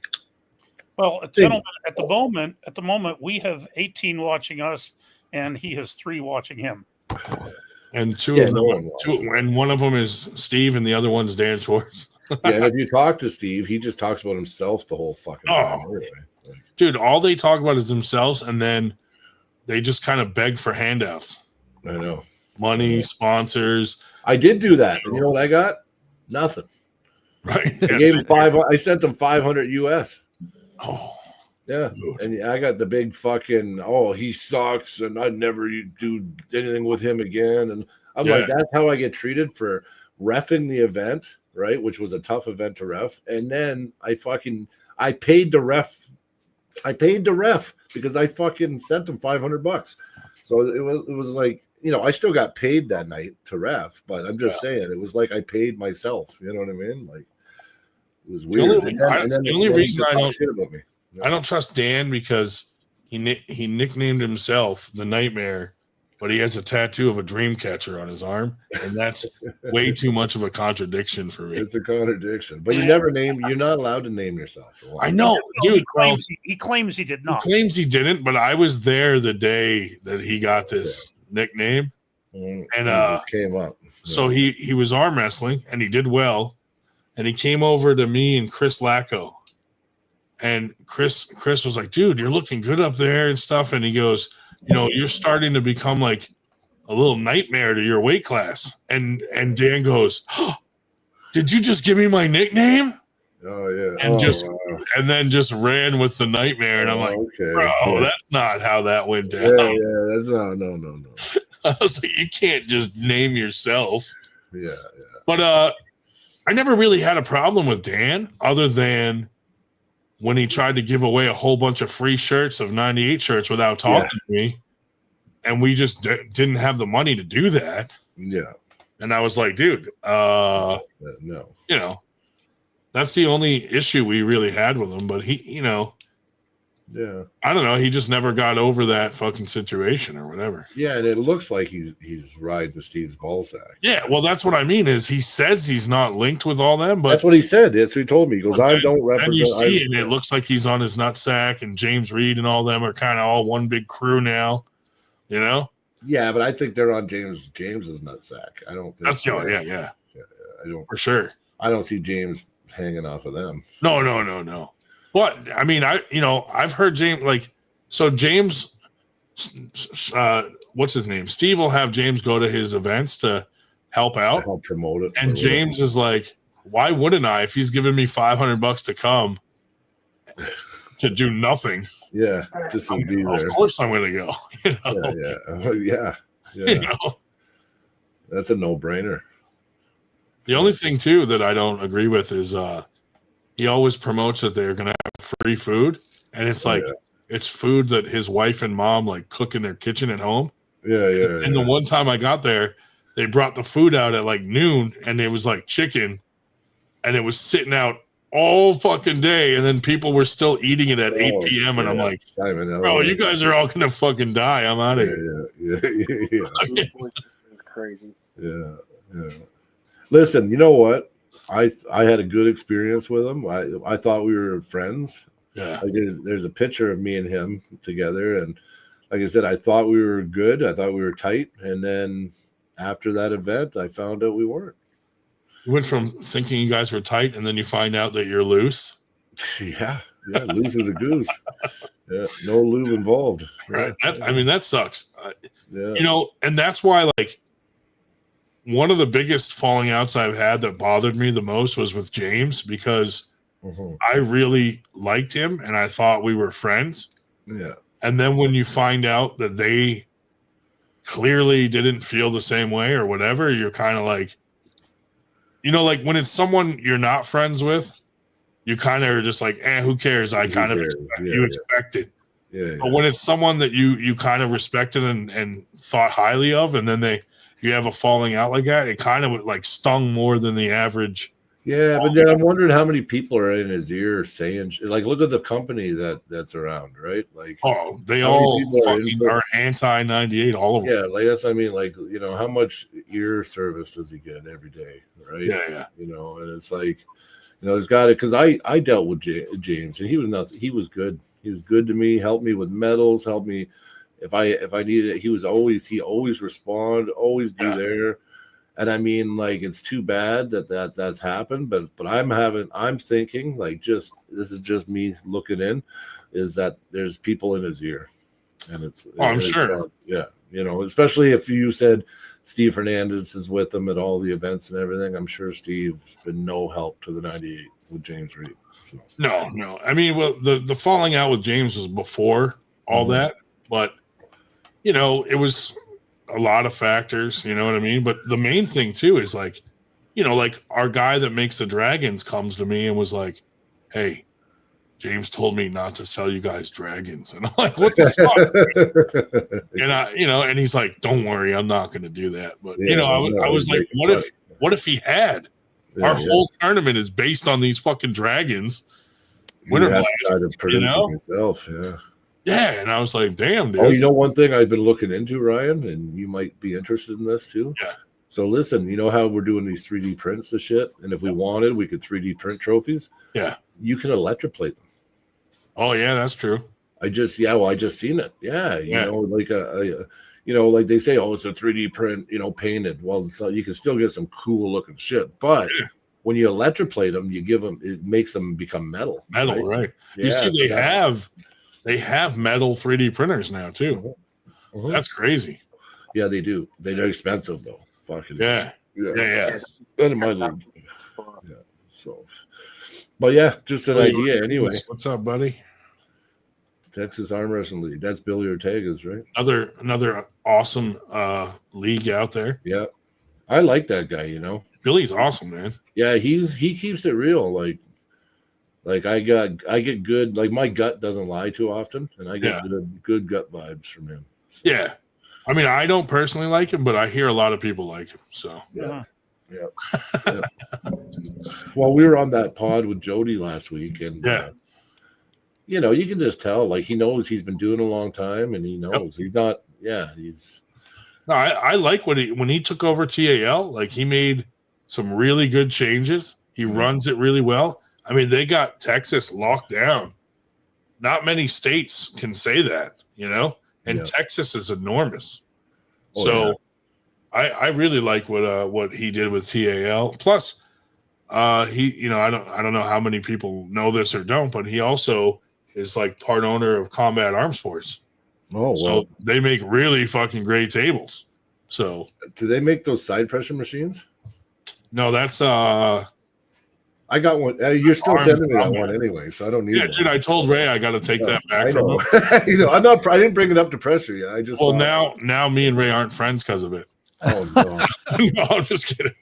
Well, gentlemen, at the moment, we have 18 watching us, and he has 3 watching him. And and one of them is Steve, and the other one's Dan Schwartz. And if you talk to Steve, he just talks about himself the whole fucking time. Dude, all they talk about is themselves, and then they just kind of beg for handouts. I know. Money, sponsors. I did do that. And you know what I got? Nothing. Right. I gave him I sent him 500 US. Oh. Yeah. Dude. And I got the big fucking, he sucks and I'd never do anything with him again. And I'm like, that's how I get treated for reffing the event, right? Which was a tough event to ref. And then I paid the ref. I paid the ref because I fucking sent him $500. So it was like, I still got paid that night to ref, but I'm just saying it was like I paid myself. You know what I mean? Like it was weird. The only reason I don't trust Dan because he nicknamed himself the Nightmare, but he has a tattoo of a dream catcher on his arm, and that's way too much of a contradiction for me. It's a contradiction, but you're not allowed to name yourself. I know, dude. He claims he did not. He claims he didn't, but I was there the day that he got this nickname, and came up. So he was arm wrestling, and he did well, and he came over to me and Chris Lacko, And Chris was like, dude, you're looking good up there and stuff. And he goes, you know, you're starting to become like a little nightmare to your weight class. And Dan goes, oh, did you just give me my nickname? Oh yeah. And then just ran with the nightmare. And I'm like, okay. bro, that's not how that went down. Yeah, that's no. I was like, you can't just name yourself. Yeah. But I never really had a problem with Dan other than when he tried to give away a whole bunch of free shirts of 98 shirts without talking to me. And we just didn't have the money to do that. Yeah. And I was like, dude, no. You know, that's the only issue we really had with him. But he, you know, yeah, I don't know. He just never got over that fucking situation or whatever. Yeah, and it looks like he's riding Steve's ballsack. Yeah, well, that's what I mean. Is he says he's not linked with all them, but that's what he said. That's what he told me. He goes, I don't represent. And you see, and it looks like he's on his nutsack, and James Reed and all them are kind of all one big crew now. You know? Yeah, but I think they're on James's nutsack. I don't think that's yeah. I don't for sure. I don't see James hanging off of them. No. But I mean, I've heard James James, what's his name? Steve will have James go to his events to help out, to help promote it. And James is like, why wouldn't I? If he's giving me $500 to come to do nothing, yeah, just to be there. Of course, I'm going to go. You know? Yeah. You know? That's a no-brainer. The only thing too that I don't agree with is he always promotes that they're going to have free food, and it's like it's food that his wife and mom like cook in their kitchen at home. Yeah. And the one time I got there, they brought the food out at like noon, and it was like chicken, and it was sitting out all fucking day, and then people were still eating it at 8 p.m. And I'm like, Simon, bro, you guys are all gonna fucking die. I'm out of here. Yeah. Crazy. Yeah. Listen, you know what? I had a good experience with him. I thought we were friends. Yeah. Like there's a picture of me and him together, and like I said, I thought we were good. I thought we were tight, and then after that event, I found out we weren't. You went from thinking you guys were tight, and then you find out that you're loose. Yeah, loose as a goose. Yeah, no lube involved. Right. That sucks. You know, and that's why, like, one of the biggest falling outs I've had that bothered me the most was with James, because I really liked him and I thought we were friends. Yeah. And then when you find out that they clearly didn't feel the same way or whatever, you're kind of like, you know, like when it's someone you're not friends with, you kind of are just like, who cares? I kind of expect it. Yeah. But when it's someone that you kind of respected and thought highly of, and then you have a falling out like that, it kind of like stung more than the average. Yeah, but then I'm wondering how many people are in his ear saying, like, look at the company that's around, right? Like, they all fucking are anti-98, all of them. Yeah, like that's, I mean, like, you know, how much ear service does he get every day, right? Yeah. You know, and it's like, you know, it's got it, because I dealt with James, and he was nothing. He was good. He was good to me. Helped me with medals. Helped me if I needed it. He always respond. Always be there. And I mean, like, it's too bad that's happened. But I'm thinking, like, this is just me looking in, is that there's people in his ear, and it's. I'm sure. Yeah, you know, especially if you said Steve Hernandez is with them at all the events and everything. I'm sure Steve's been no help to the 98 with James Reed. So. No. I mean, well, the falling out with James was before all that, but you know, it was a lot of factors. You know what I mean? But the main thing too is, like, you know, like our guy that makes the dragons comes to me and was like, "Hey, James told me not to sell you guys dragons," and I'm like, "What the fuck?" And and he's like, "Don't worry, I'm not going to do that." But I was like, "What if he had?" Our whole tournament is based on these fucking dragons. Winter Blast, you know? Yourself, yeah. Yeah, and I was like, damn, dude. Oh, you know, one thing I've been looking into, Ryan, and you might be interested in this too. Yeah. So listen, you know how we're doing these 3D prints of shit? And if we wanted, we could 3D print trophies. Yeah. You can electroplate them. Oh, yeah, that's true. I just seen it. Yeah. You know, like you know, like they say, oh, it's a 3D print, you know, painted. Well, so you can still get some cool looking shit, but when you electroplate them, you give them, it makes them become metal. Metal, right? Yeah, You see, so they have metal 3D printers now too. That's crazy. Yeah, they do. They're expensive though. Fucking Yeah. That in my league. Yeah. So, but yeah, just an idea anyway. What's up, buddy? Texas Arm Wrestling League. That's Billy Ortega's, right? Another awesome league out there. Yeah, I like that guy. You know, Billy's awesome, man. Yeah, he keeps it real. Like I get good. Like my gut doesn't lie too often, and I get good gut vibes from him. So. Yeah, I mean, I don't personally like him, but I hear a lot of people like him. So yeah. Well, we were on that pod with Jody last week, and you know, you can just tell, like, he knows he's been doing it a long time, and he knows he's not. Yeah, he's. No, I like when he took over TAL. Like, he made some really good changes. He runs it really well. I mean, they got Texas locked down. Not many states can say that, you know, and Texas is enormous. I really like what he did with TAL. Plus, he, you know, I don't know how many people know this or don't, but he also is like part owner of Combat Arm Sports. Oh, so they make really fucking great tables. So do they make those side pressure machines? No, that's I got one. You're still sending me that one anyway, so I don't need it. Yeah, dude, I told Ray I got to take that back I from know. him. You know, I didn't bring it up to pressure yet. I just now me and Ray aren't friends because of it. Oh no. No, I'm just kidding.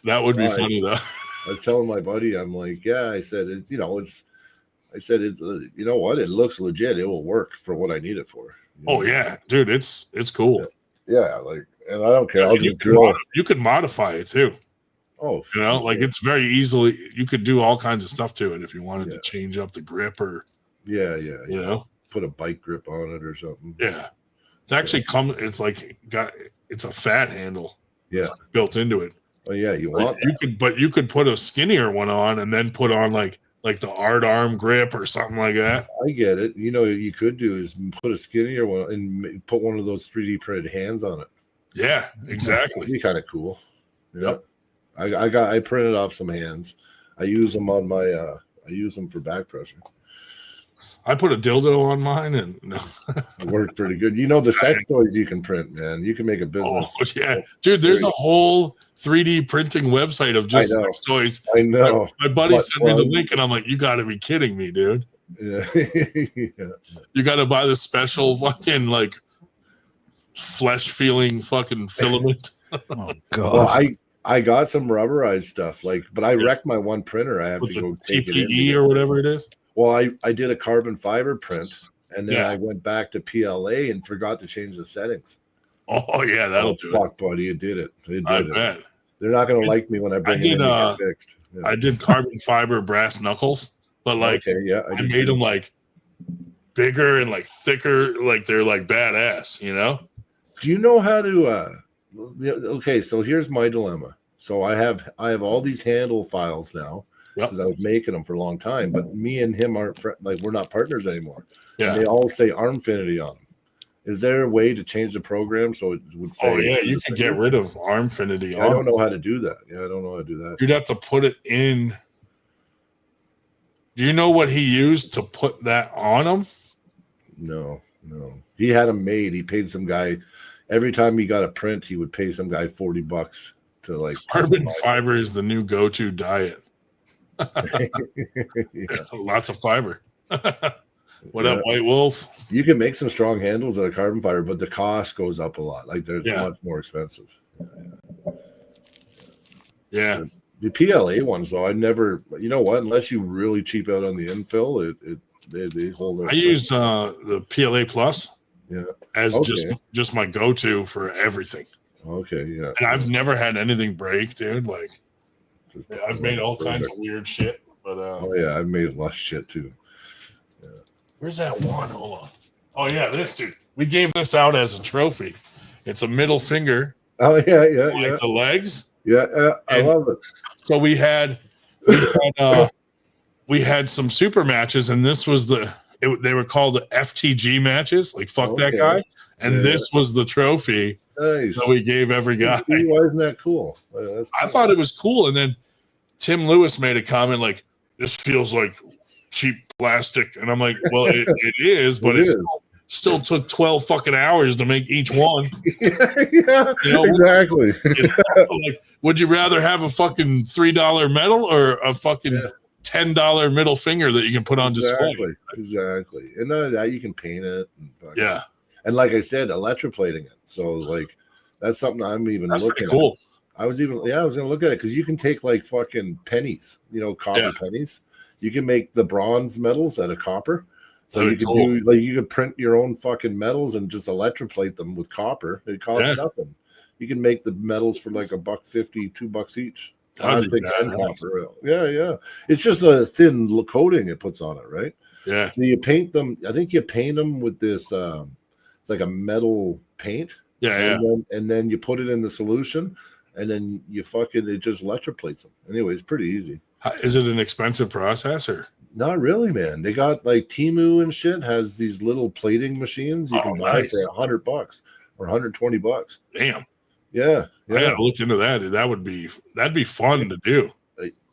That would be funny though. I was telling my buddy, I'm like, I said, you know, you know what? It looks legit. It will work for what I need it for. Oh yeah, dude, it's cool. Yeah, like, and I don't care. I'll just drill. You could modify it too. Oh, you know, like it's very easily. You could do all kinds of stuff to it if you wanted to change up the grip or. You know, put a bike grip on it or something. Yeah, it's actually It's like it's a fat handle. Yeah, built into it. Oh yeah, you could put a skinnier one on and then put on like the art arm grip or something like that. I get it. You know, what you could do is put a skinnier one and put one of those 3D printed hands on it. Yeah, exactly. That'd be kind of cool. Yep. I printed off some hands. I use them on my I use them for back pressure. I put a dildo on mine and it worked pretty good. You know, the sex toys you can print, man. You can make a business. Oh, yeah, dude. There's a whole 3D printing website of just sex toys. I know. My buddy sent me the link, and I'm like, "You got to be kidding me, dude!" Yeah. You got to buy the special fucking like flesh feeling fucking filament. Oh god. Well, I got some rubberized stuff, but I wrecked my one printer. I have to go take TPE it in or whatever it is. Well, I did a carbon fiber print, and then I went back to PLA and forgot to change the settings. Oh yeah, that'll do it. Fuck, buddy, it did it. I bet. They're not going to like me when I bring it in and get fixed. Yeah. I did carbon fiber brass knuckles, but like I made them like bigger and like thicker, like they're like badass, you know? Do you know how to okay, so here's my dilemma. So I have all these handle files now because I was making them for a long time, but me and him aren't we're not partners anymore. Yeah. And they all say Armfinity on them. Is there a way to change the program so it would say? Oh yeah, you can get rid of Armfinity. I don't know how to do that. Yeah, I don't know how to do that. You'd have to put it in. Do you know what he used to put that on him? No. He had them made. He paid some guy every time he got a print. He would pay some guy $40 to like. Carbon fiber is the new go-to diet. Lots of fiber. What up, White Wolf? You can make some strong handles out of carbon fiber, but the cost goes up a lot. Like they're much more expensive. Yeah. The PLA ones, though, I never. You know what? Unless you really cheap out on the infill, they hold. I use the PLA Plus. Yeah. As just my go-to for everything. Okay. Yeah. And I've never had anything break, dude. Like I've made all kinds of weird shit, but oh yeah, I've made a lot of shit too. Yeah. Where's that one? Hold on. Oh yeah, this dude. We gave this out as a trophy. It's a middle finger. Oh yeah, the legs. Yeah, I love it. So we had some super matches, and this was the they were called FTG matches, like fuck that Okay. guy. And Yeah. this was the trophy Nice. that we gave every guy. See, why isn't that cool? That's I cool. thought it was cool. And then Tim Lewis made a comment like, this feels like cheap plastic. And I'm like, well, it is, but It it is. still took 12 fucking hours to make each one. Yeah, You know, exactly. Like, would you rather have a fucking $3 medal or a fucking $10 middle finger that you can put on display? Exactly. And that you can paint it. Yeah. And like I said, electroplating it. So like that's something I'm even That's looking pretty cool. at. I was gonna look at it because you can take like fucking pennies, copper pennies. You can make the bronze medals out of copper. So you can do like you can print your own fucking medals and just electroplate them with copper. It costs nothing. You can make the medals for like $1.50, $2 each. Plastic and copper. Yeah. It's just a thin coating it puts on it, right? Yeah. So you paint them. I think you paint them with this. It's like a metal paint. Yeah. And then you put it in the solution, and then it just electroplates them. Anyway, it's pretty easy. Is it an expensive process or? Not really, man. They got like Temu and shit has these little plating machines you can buy for $100 or $120. Damn. Yeah. I gotta look into that. That'd be fun to do.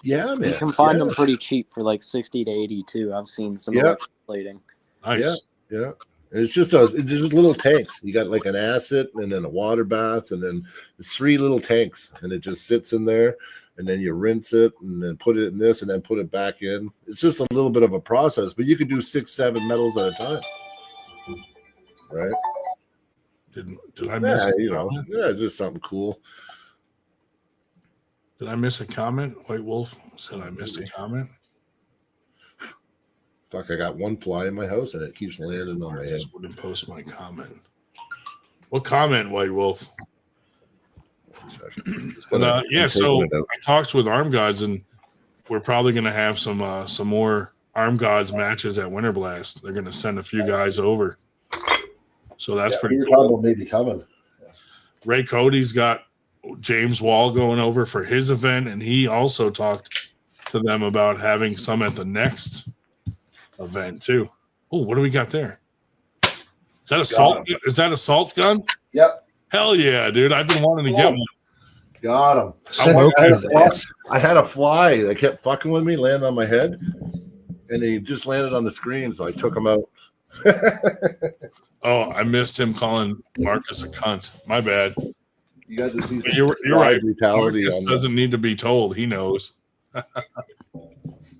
Yeah, man. You can find them pretty cheap for like 60 to 80 too. I've seen some electroplating. Nice. Yeah. It's just little tanks. You got like an acid and then a water bath and then 3 little tanks, and it just sits in there, and then you rinse it and then put it in this and then put it back in. It's just a little bit of a process, but you could do 6-7 medals at a time. Right? Did I miss a comment? It's just something cool. Did I miss a comment? White Wolf said I missed a comment. Fuck, I got one fly in my house and it keeps landing on my head. I wouldn't post my comment. What comment, White Wolf? But, so I talked with Arm Gods, and we're probably going to have some more Arm Gods matches at Winter Blast. They're going to send a few guys over. So that's pretty cool. Maybe coming. Ray Cody's got James Wall going over for his event, and he also talked to them about having some at the next event too. Oh, what do we got there? Is that a salt? Is that a salt gun? Yep. Hell yeah, dude! I've been wanting to get one. Got him. I had a fly that kept fucking with me, landed on my head, and he just landed on the screen, so I took him out. Oh, I missed him calling Marcus a cunt. My bad. You got to see some You're right. brutality. Marcus doesn't need to be told. He knows.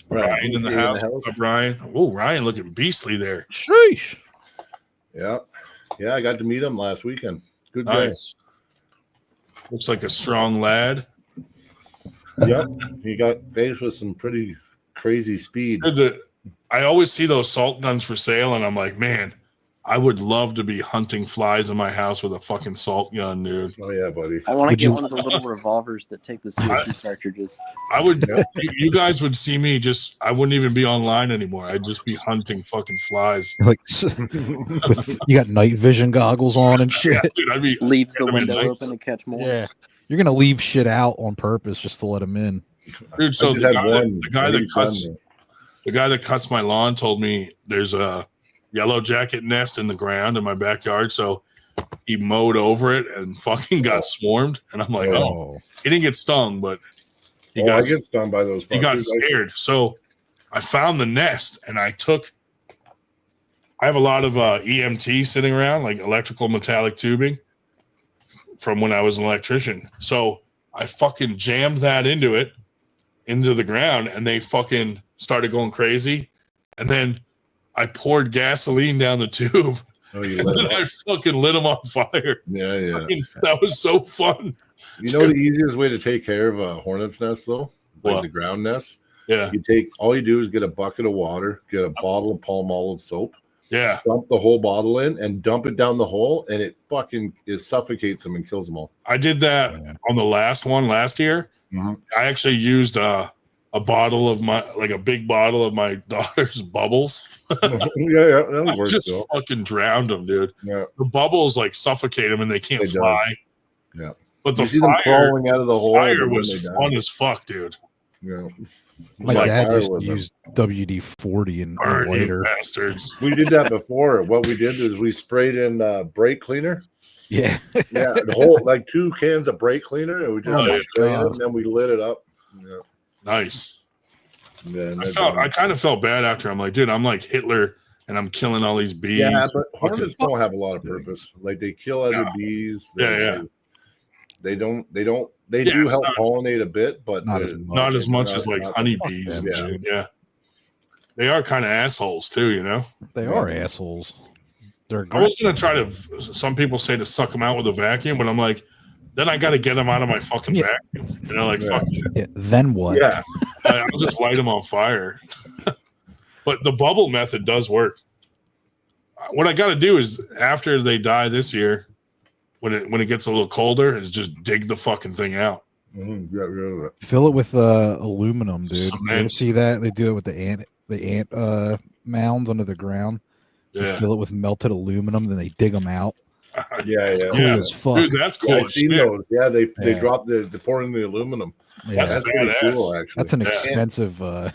Ryan in the house. What's up, Ryan? Oh, Ryan looking beastly there. Sheesh. Yeah. I got to meet him last weekend. Good guy. Nice. Looks like a strong lad. Yep. He got faced with some pretty crazy speed. I always see those salt guns for sale, and I'm like, man, I would love to be hunting flies in my house with a fucking salt gun, dude. Oh yeah, buddy. I want to get one of the little revolvers that take the CO2 cartridges. I would. You guys would see me I wouldn't even be online anymore. I'd just be hunting fucking flies. Like you got night vision goggles on and shit. Yeah, dude, I'd be Leaves the window open to catch more. Yeah, you're gonna leave shit out on purpose just to let them in. Dude, so the guy that cuts my lawn told me there's a yellow jacket nest in the ground in my backyard, so he mowed over it and fucking got swarmed. And I'm like, oh, he didn't get stung, but I get stung by those. He got scared. So I found the nest, and I have a lot of EMT sitting around, like electrical metallic tubing, from when I was an electrician. So I fucking jammed that into the ground, and they fucking started going crazy. And then I poured gasoline down the tube. Oh, you and I fucking lit them on fire. Yeah. Fucking, that was so fun. You know the easiest way to take care of a hornet's nest, though? Like the ground nest? Yeah. All you do is get a bucket of water, get a bottle of palm olive soap. Yeah. Dump the whole bottle in and dump it down the hole, and it suffocates them and kills them all. I did that on the last one last year. Mm-hmm. I actually used a bottle of a big bottle of my daughter's bubbles. That works. Just fucking drowned them, dude. Yeah. The bubbles suffocate them and they can't fly. Yeah. But the crawling out of the hole. Fire was fun as fuck, dude. Yeah. My like dad fire used to with them. use WD-40 and burn you lighter. bastards. We did that before. What we did is we sprayed in brake cleaner. Yeah. Yeah, the whole like 2 cans of brake cleaner, and we just Oh my sprayed it, God. and then we lit it up. Yeah, Nice. yeah. And I kind of felt bad after. I'm like, dude, I'm like Hitler, and I'm killing all these bees. yeah, but Fucking- hornets don't have a lot of purpose. Like they kill other bees. Yeah. They do Yeah, help not- pollinate a bit, but Not as they're- much. not as much not- as like not- honeybees and yeah. shit. Yeah. They are kind of assholes too, you know. They are assholes. They're I was gonna try to. Some people say to suck them out with a vacuum, but I'm like, then I got to get them out of my fucking Yeah. vacuum. You know, like Yeah. fuck it. Yeah, then what? Yeah, I'll just light them on fire. But the bubble method does work. What I got to do is after they die this year, when it gets a little colder, is just dig the fucking thing out. Get rid of it. Fill it with aluminum, dude. You Cement. ever see that? They do it with the ant mounds under the ground. They Yeah, fill it with melted aluminum, then they dig them out. Yeah. Cool Yeah. as fuck. dude, that's cool. Yeah, I've as seen shit. those. Yeah, they Yeah. drop the pour in the aluminum. Yeah. That's pretty badass. cool, actually. That's an Yeah. expensive. Have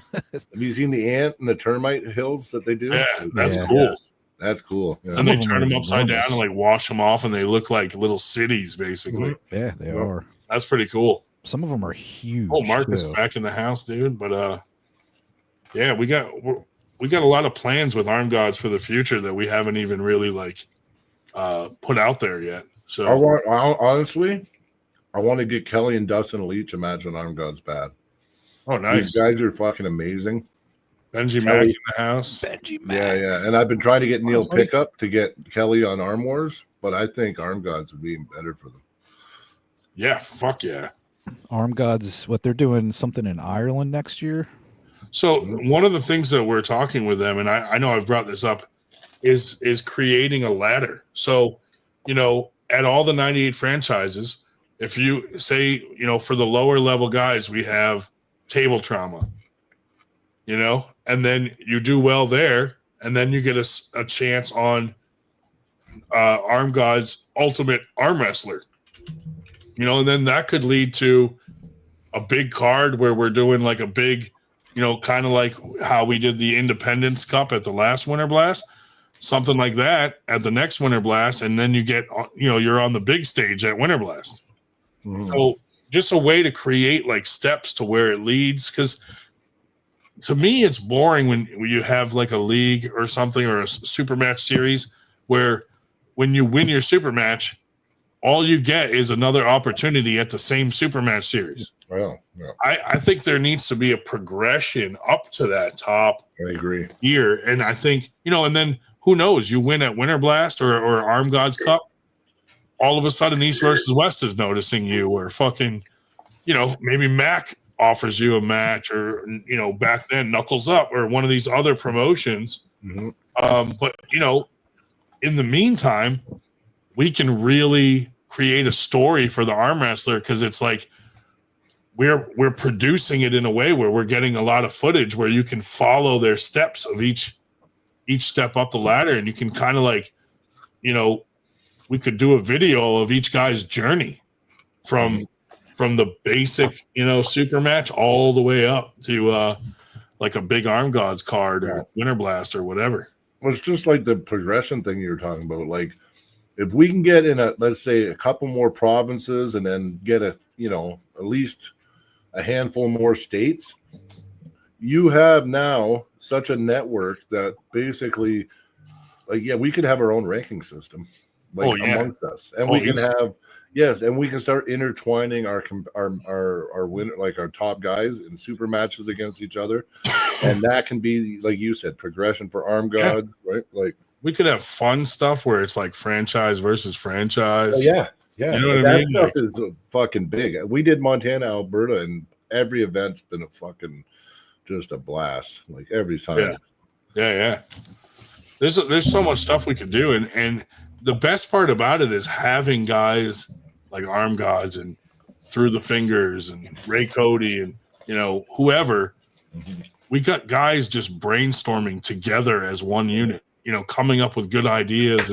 you seen the ant and the termite hills that they do? Yeah, that's Yeah. cool. That's cool. Yeah. And Some they of them turn are them upside down enormous. and like wash them off, and they look like little cities, basically. Yeah, they Yep. are. That's pretty cool. Some of them are huge. Oh, Marcus too. back in the house, dude. But yeah, we got a lot of plans with Arm Gods for the future that we haven't even really like put out there yet. So Honestly, I want to get Kelly and Dustin Leach. Imagine Arm God's bad. oh, nice. These guys are fucking amazing. Benji Mack Kelly- in the house. Yeah. And I've been trying to get Neil Pickup to get Kelly on Arm Wars, but I think Arm Gods would be better for them. Yeah, fuck yeah. Arm Gods, what they're doing something in Ireland next year. So one of the things that we're talking with them, and I know I've brought this up, is creating a ladder. So, you know, at all the 98 franchises, if you say, you know, for the lower level guys, we have table trauma, you know, and then you do well there, and then you get a chance on Arm God's Ultimate Arm Wrestler, you know, and then that could lead to a big card where we're doing like a big, you know, kind of like how we did the Independence Cup at the last Winter Blast, something like that at the next Winter Blast, and then you get, you know, you're on the big stage at Winter Blast. So just a way to create like steps to where it leads, because to me it's boring when you have like a league or something or a super match series where when you win your super match, all you get is another opportunity at the same super match series. Well, yeah, I think there needs to be a progression up to that top I agree. year. And I think, you know, and then who knows, you win at Winter Blast or Arm Gods Cup, all of a sudden East versus West is noticing you, or fucking, you know, maybe Mac offers you a match, or, you know, back then Knuckles Up or one of these other promotions. But, you know, in the meantime, we can really create a story for the arm wrestler, because it's like we're producing it in a way where we're getting a lot of footage where you can follow their steps of each step up the ladder, and you can kind of like, you know, we could do a video of each guy's journey from the basic, you know, super match all the way up to like a big Arm Gods card or Winter Blast or whatever. Well, it's just like the progression thing you were talking about. Like, if we can get in let's say a couple more provinces, and then get at least a handful more states, you have now such a network that basically, like, yeah, we could have our own ranking system, like, amongst us, and we can have, and we can start intertwining our winner, like our top guys in super matches against each other, and that can be, like you said, progression for Arm Gods, right? Like, we could have fun stuff where it's like franchise versus franchise. Yeah. You know what that I mean? stuff is fucking big. We did Montana, Alberta, and every event's been a fucking just a blast. Like, every time. Yeah. There's so much stuff we could do, and the best part about it is having guys like Arm Gods and Through the Fingers and Ray Cody and, you know, whoever. We got guys just brainstorming together as one unit, you know, coming up with good ideas,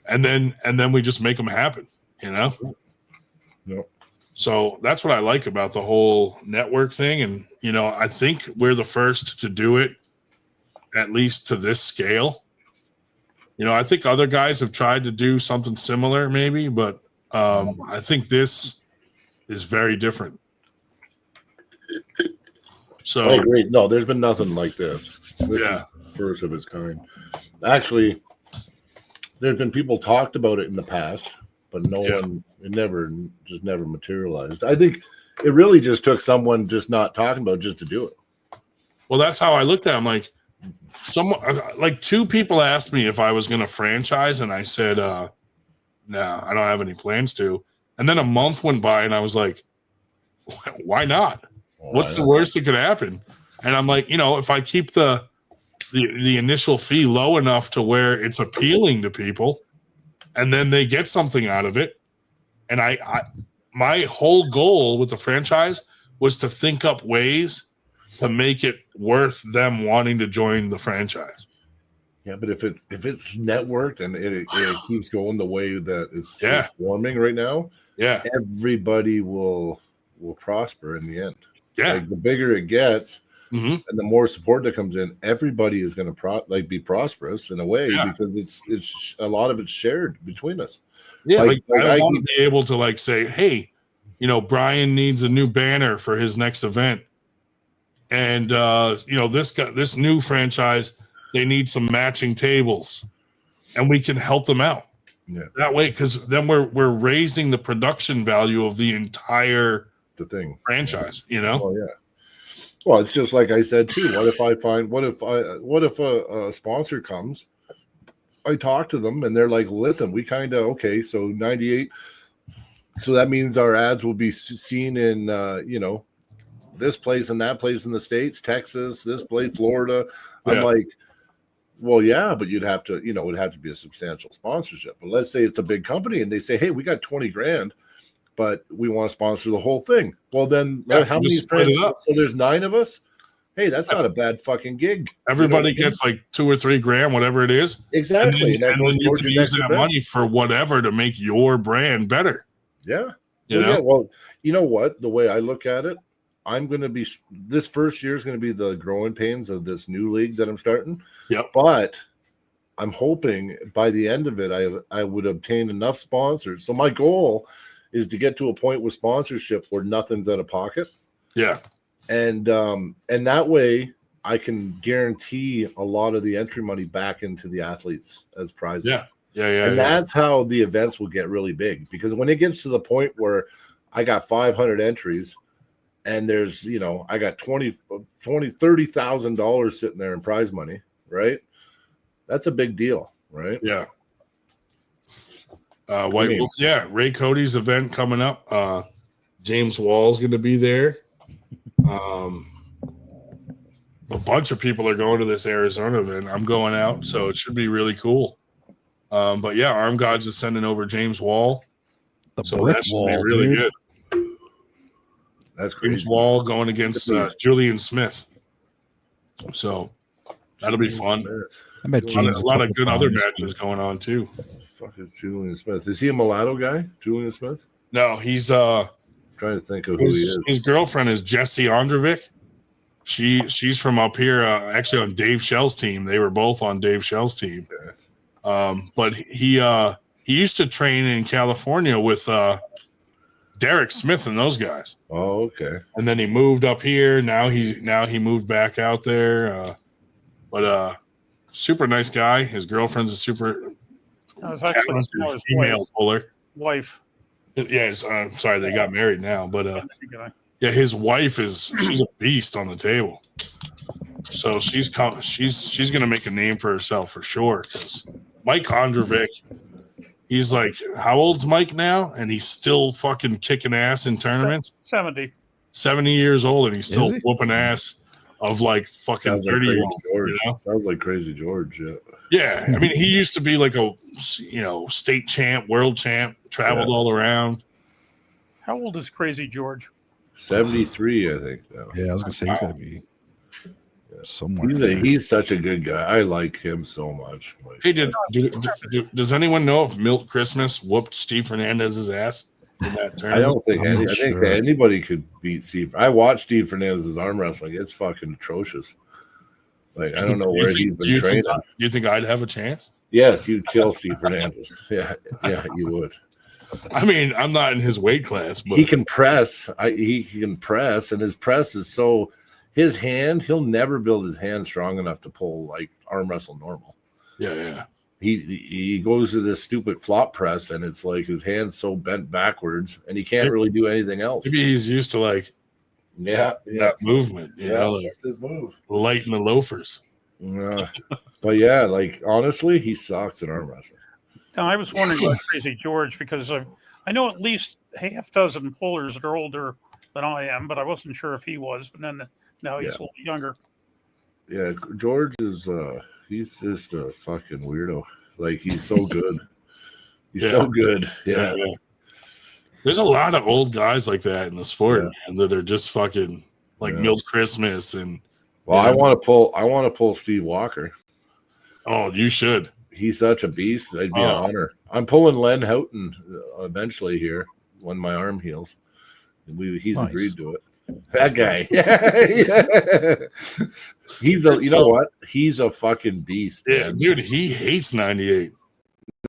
and then we just make them happen, you know. Yep. So that's what I like about the whole network thing. And, you know, I think we're the first to do it, at least to this scale. You know, I think other guys have tried to do something similar maybe, but I think this is very different. So, I agree. No, there's been nothing like this. This Yeah. is first of its kind. Actually, there's been people talked about it in the past, but no one, it never materialized. I think it really just took someone just not talking about it just to do it. well, that's how I looked at it. I'm like, like 2 people asked me if I was going to franchise, and I said, no, I don't have any plans to. And then a month went by, and I was like, why not? What's the worst that could happen? And I'm like, you know, if I keep the initial fee low enough to where it's appealing to people, and then they get something out of it, and my whole goal with the franchise was to think up ways to make it worth them wanting to join the franchise. Yeah, but if it's networked and it keeps going the way that is forming right now, everybody will prosper in the end. Yeah, like the bigger it gets, and the more support that comes in, everybody is going to be prosperous in a way because it's a lot of it's shared between us. Yeah, like I want to be able to like say, hey, you know, Brian needs a new banner for his next event, and you know, this new franchise, they need some matching tables, and we can help them out. Yeah, that way, because then we're raising the production value of the entire franchise. You know? Oh yeah. Well, it's just like I said too. What if a sponsor comes? I talk to them and they're like, "Listen, we kind of okay. So 98. So that means our ads will be seen in you know, this place and that place in the States, Texas, this place, Florida." I'm like, well, yeah, but you'd have to, you know, it would have to be a substantial sponsorship. But let's say it's a big company and they say, hey, we got 20 grand, but we want to sponsor the whole thing. Well, then how many friends? So there's 9 of us. Hey, that's not a bad fucking gig. Everybody gets like 2 or 3 grand, whatever it is. Exactly. And then you can use that money for whatever to make your brand better. Yeah. You know? Yeah. Well, you know what? The way I look at it, I'm going to be, this first year is going to be the growing pains of this new league that I'm starting. Yep. But I'm hoping by the end of it, I would obtain enough sponsors. So my goal is to get to a point with sponsorship where nothing's out of pocket. Yeah. And that way I can guarantee a lot of the entry money back into the athletes as prizes. Yeah. And that's how the events will get really big, because when it gets to the point where I got 500 entries and there's, you know, I got $30,000 sitting there in prize money, right? That's a big deal, right? Yeah. White Wolf, Ray Cody's event coming up. James Wall's going to be there. A bunch of people are going to this Arizona event. I'm going out, so it should be really cool. But yeah, Arm Gods is sending over James Wall. So that should be really good. That's crazy. James Wall going against Julian Smith. So that'll be fun. I bet a lot of good other matches going on too. Fuck is Julian Smith? Is he a mulatto guy? Julian Smith? No, he's trying to think of who he is. His girlfriend is Jessie Androvic. She's from up here, actually on Dave Shell's team. They were both on Dave Shell's team. Okay. But he used to train in California with Derek Smith and those guys. Oh, okay. And then he moved up here. Now he moved back out there. But super nice guy. His girlfriend's a super female puller. Wife. Yeah, sorry, they got married now, but yeah, his wife she's a beast on the table. So she's gonna make a name for herself for sure. Because Mike Ondrovic, he's like, how old's Mike now? And he's still fucking kicking ass in tournaments. 70 years old, and he's still whooping ass of like fucking 30-year-olds. You know? Sounds like Crazy George. Yeah, I mean, he used to be like a state champ, world champ, traveled all around. How old is Crazy George? 73, I think. Now. Yeah, I was gonna say he's gotta be somewhere. He's such a good guy. I like him so much. Hey, does anyone know if Milt Christmas whooped Steve Fernandez's ass? in that I tournament. don't think I'm not I think sure. anybody could beat Steve. I watched Steve Fernandez's arm wrestling. It's fucking atrocious. Like I don't know where he's been training. Do you think I'd have a chance? Yes, you'd kill Steve Fernandez. Yeah, you would. I mean, I'm not in his weight class, but He can press. He can press, and his press is so. His hand, he'll never build his hand strong enough to pull like arm wrestle normal. yeah. He goes to this stupid flop press, and it's like his hand's so bent backwards, and he can't really do anything else. Maybe he's used to like that movement, you know, like that's his move. lighten the loafers. Yeah. But yeah, like honestly, he sucks at arm wrestling. Now, I was wondering about Crazy George because I know at least half dozen pullers that are older than I am, but I wasn't sure if he was. But then now he's a little younger. Yeah, George is he's just a fucking weirdo. Like he's so good. He's so good. Yeah. There's a lot of old guys like that in the sport, and that are just fucking like Milt Christmas and. Well, I want to pull Steve Walker. Oh, you should. He's such a beast. That'd be an honor. I'm pulling Len Houghton eventually here when my arm heals. He's agreed to it. That guy. He's a. You know what? He's a fucking beast. Yeah, man. dude. He hates 98.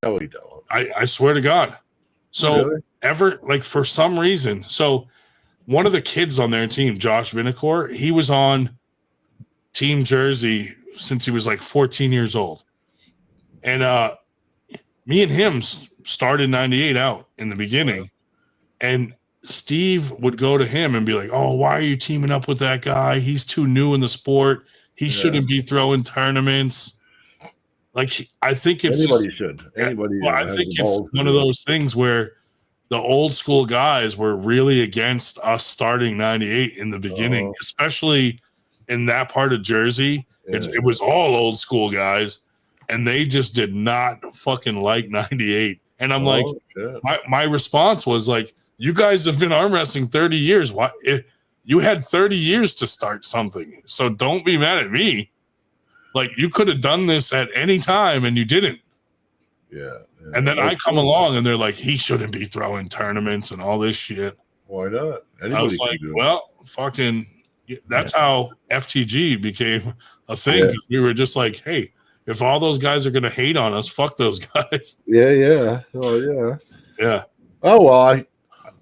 No, he don't. I swear to God. So Really? for some reason, so one of the kids on their team, Josh Vinacore, he was on Team Jersey since he was like 14 years old. And me and him started 98 out in the beginning. And Steve would go to him and be like, "Oh, why are you teaming up with that guy? He's too new in the sport. He shouldn't be throwing tournaments." Like, I think it's anybody should. Anybody. Well, I think it's one of those things where the old school guys were really against us starting 98 in the beginning, especially in that part of Jersey. It was all old school guys, and they just did not fucking like 98. And I'm like, my response was like, you guys have been arm wrestling 30 years. Why? You had 30 years to start something. So don't be mad at me. Like, you could have done this at any time and you didn't. Yeah. And then I come along and they're like, he shouldn't be throwing tournaments and all this shit. Why not? I was like, well, fucking, that's how FTG became a thing. We were just like, hey, if all those guys are going to hate on us, fuck those guys. Yeah. Oh, yeah. Yeah. Oh, well,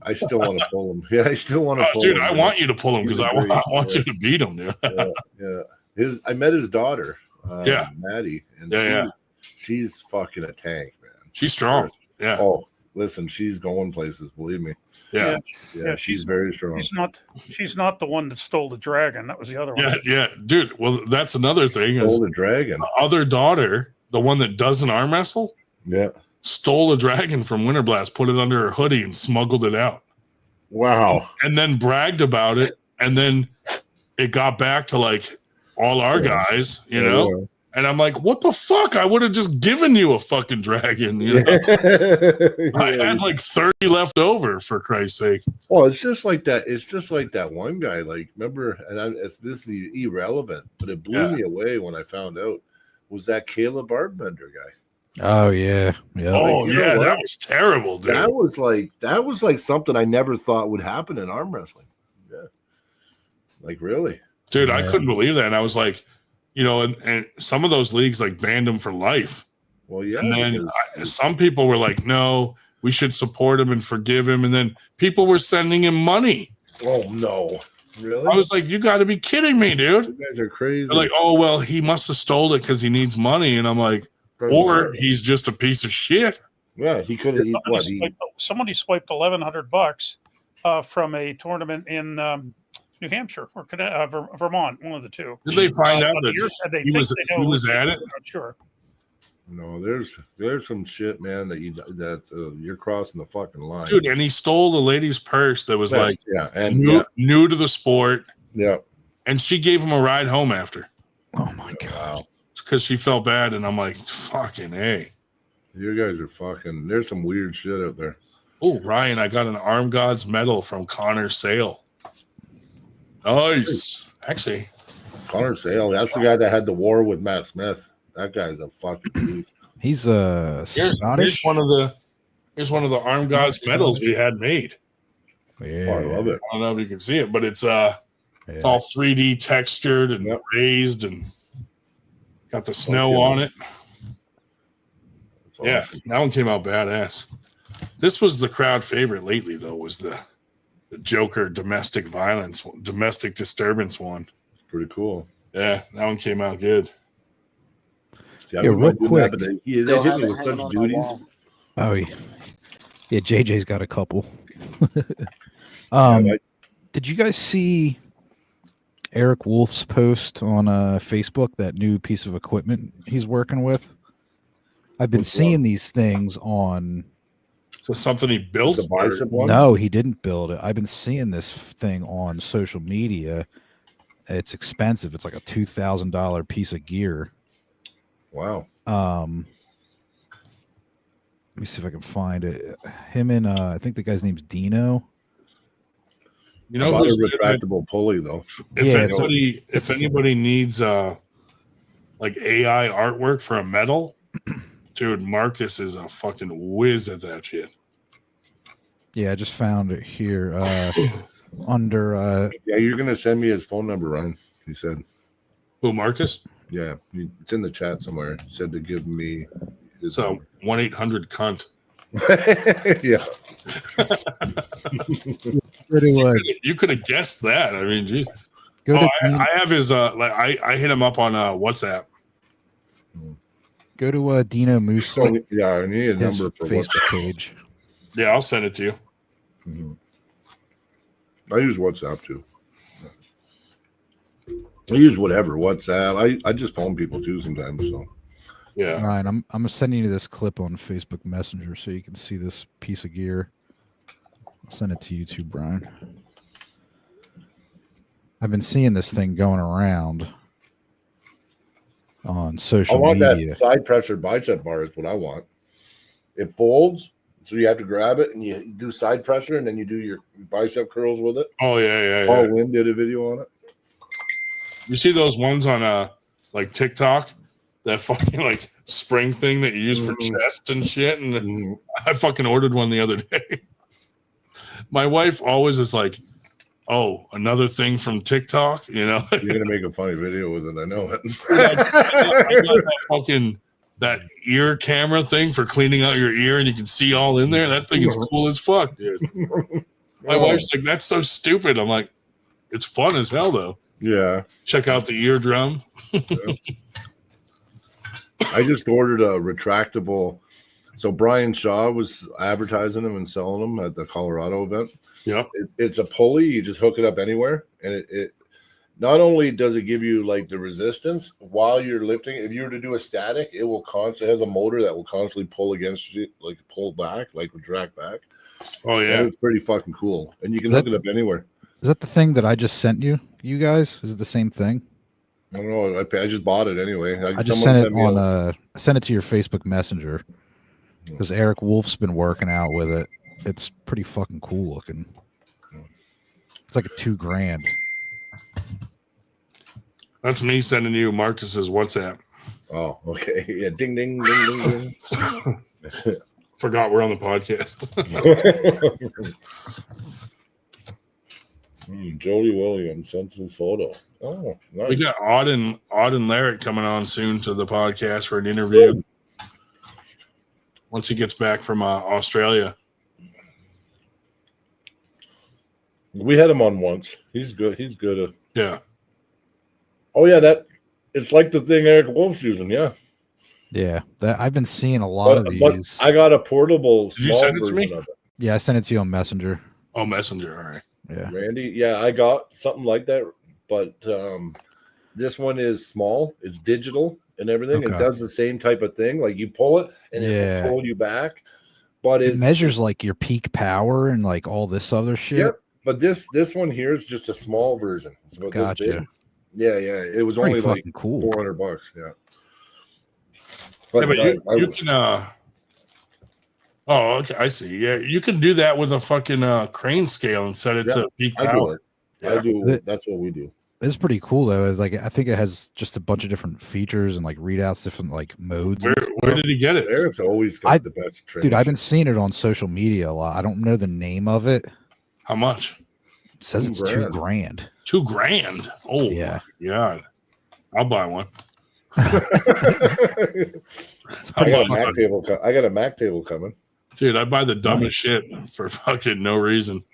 I still want to pull him. Yeah, I still want to pull him. Dude, I want you to pull him because I want you to beat him, dude. Yeah. I met his daughter, Maddie, and she's fucking a tank, man. She's strong. Yeah. Oh, listen, she's going places, believe me. Yeah. She's very strong. She's not the one that stole the dragon. That was the other one. Yeah, dude. Well, that's another thing. Stole the dragon. The other daughter, the one that doesn't arm wrestle, stole a dragon from Winter Blast, put it under her hoodie, and smuggled it out. Wow. And then bragged about it, and then it got back to like all our guys, you know. And I'm like, what the fuck? I would have just given you a fucking dragon. You know? I had like 30 left over, for Christ's sake. Well, it's just like that. It's just like that one guy. Like, remember, and this is irrelevant, but it blew me away when I found out, was that Caleb Ardbender guy. Oh, yeah. Oh, yeah. That was terrible, dude. That was like something I never thought would happen in arm wrestling. Yeah. Like, really? Dude, I couldn't believe that. And I was like, you know, and some of those leagues like banned him for life. Well, yeah. And then some people were like, no, we should support him and forgive him. And then people were sending him money. Oh, no. Really? I was like, you got to be kidding me, dude. You guys are crazy. They're like, oh, well, he must have stole it because he needs money. And I'm like, or he's just a piece of shit. Yeah, he could have. Somebody swiped $1,100 from a tournament in New Hampshire or Vermont, one of the two. Did they find out that he was at it? I'm not sure. No, there's some shit, man, that you're crossing the fucking line, dude. And he stole the lady's purse that was new to the sport. Yeah, and she gave him a ride home after. Oh my god, because she felt bad, and I'm like, fucking A. You guys are fucking. There's some weird shit out there. Oh, Ryan, I got an Arm Gods medal from Connor Sale. Nice. Actually, Connor Sale, that's the guy that had the war with Matt Smith. That guy's a fucking beast. He's Scottish. Here's one of the Here's one of the Arm Gods medals we had made. Yeah, Oh, I love it. I don't know if you can see it, but it's it's all 3D textured and raised and got the snow on it. That's Yeah, awesome. that one came out badass. This was the crowd favorite lately, though, was the Joker domestic disturbance one. Pretty cool. Yeah, that one came out good. See, I Yeah, wouldn't real mind doing quick. that, but they Still hit have me it with hanging such on my duties. wall. Oh, yeah. JJ's got a couple. I- Did you guys see Eric Wolf's post on Facebook, that new piece of equipment he's working with? I've been Which seeing one? these things on. So something he built? The bicep one? No, he didn't build it. I've been seeing this thing on social media. It's expensive. It's like a $2,000 piece of gear. Wow. Let me see if I can find it. Him and I think the guy's name's Dino. You know, About a who's retractable pulley, though. if anybody needs like AI artwork for a medal, dude, Marcus is a fucking whiz at that shit. Yeah, I just found it here under. Yeah, you're gonna send me his phone number, Ryan. He said. Who, Marcus? Yeah, it's in the chat somewhere. He said to give me his. So 1-800-CUNT. Yeah. You could have guessed that. I mean, geez. Go to I have his I hit him up on WhatsApp. Go to Dino Musa. Oh, yeah, I need a his number for Facebook WhatsApp. page. Yeah, I'll send it to you. Mm-hmm. I use WhatsApp too. I use whatever WhatsApp. I just phone people too sometimes. So yeah, Ryan, I'm sending you this clip on Facebook Messenger so you can see this piece of gear. I'll send it to you too, Brian. I've been seeing this thing going around on I social want media. that side pressure bicep bar is what I want. It folds, so you have to grab it and you do side pressure, and then you do your bicep curls with it. oh yeah. Paul Wynn did a video on it. You see those ones on like TikTok, that fucking like spring thing that you use for chest and shit, and I fucking ordered one the other day. My wife always is like, "Oh, another thing from TikTok," you know. You're gonna make a funny video with it. I know it. I got that fucking ear camera thing for cleaning out your ear, and you can see all in there. That thing is cool as fuck, dude. My wife's like, "That's so stupid." I'm like, "It's fun as hell, though." Yeah. Check out the eardrum. I just ordered a retractable. So Brian Shaw was advertising them and selling them at the Colorado event. Yep. It's a pulley. You just hook it up anywhere, and it not only does it give you like the resistance while you're lifting. If you were to do a static, it will constantly has a motor that will constantly pull against you, like pull back, like retract back. Oh yeah, it's pretty fucking cool, and you can hook it up anywhere. Is that the thing that I just sent you? You guys, is it the same thing? I don't know. I just bought it anyway. I just sent it on. I sent it to your Facebook Messenger because Eric Wolf's been working out with it. It's pretty fucking cool looking. It's like a $2,000. that's me sending you Marcus's WhatsApp. Oh, okay. Yeah, ding, ding, ding, ding, ding. Forgot we're on the podcast. Jody Williams sent a photo. Oh, nice. We got Auden Larrett coming on soon to the podcast for an interview. Once he gets back from Australia. We had him on once. He's good. He's good. Yeah. Oh yeah, it's like the thing Eric Wolf's using. Yeah. Yeah, that I've been seeing a lot of But these. I got a portable Did you small send it to version me? of it. Yeah, I sent it to you on Messenger. Oh, Messenger. All right. Yeah. Randy, yeah, I got something like that, but this one is small. It's digital and everything. It Okay. does the same type of thing. Like you pull it and it Yeah. will pull you back. But It measures like your peak power and like all this other shit. Yep. But this one here is just a small version. It's about this Gotcha. big. Yeah. It was Pretty only like fucking cool. $400. Yeah. Yeah, but you can oh, okay, I see. Yeah, you can do that with a fucking crane scale and set it to peak I do power. it. I do. That's what we do. It's pretty cool though. It's like I think it has just a bunch of different features and like readouts, different like modes. Where did he get it? Eric's always got the best training. Dude, I've been seeing it on social media a lot. I don't know the name of it. How much? It says it's $2,000. $2,000. Oh yeah. My God. I'll buy one. I got a Mac table coming. Dude, I buy the dumbest shit for fucking no reason.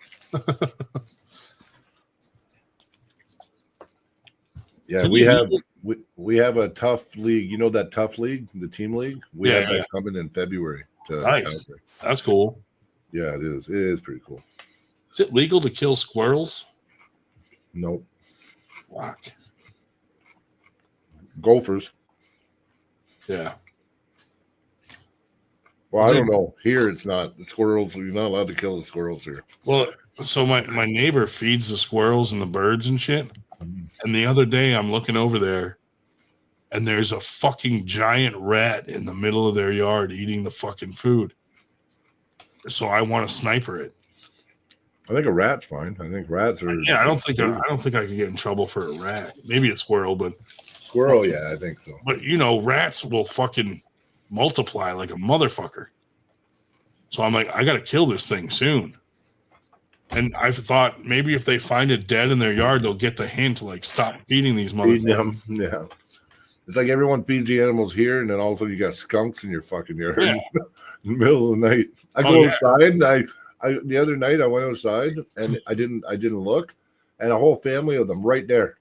Yeah, we have a tough league. You know that tough league, the team league? We have that coming in February. Nice. That's cool. Yeah, it is. It is pretty cool. Is it legal to kill squirrels? Nope. Fuck. Gophers. Yeah. Well, I don't know. Here it's not. The squirrels, you're not allowed to kill the squirrels here. Well, so my neighbor feeds the squirrels and the birds and shit. And the other day I'm looking over there and there's a fucking giant rat in the middle of their yard eating the fucking food. So I want to sniper it. I think a rat's fine. I think rats are. Yeah, I don't think I could get in trouble for a rat. Maybe a squirrel, but squirrel, yeah, I think so. But you know, rats will fucking multiply like a motherfucker. So I'm like, I got to kill this thing soon. And I thought maybe if they find it dead in their yard, they'll get the hint, like stop feeding these motherfuckers. Yeah, it's like everyone feeds the animals here, and then all of a sudden you got skunks in your fucking yard in the middle of the night. I go outside, and I the other night I went outside and I didn't look, and a whole family of them right there.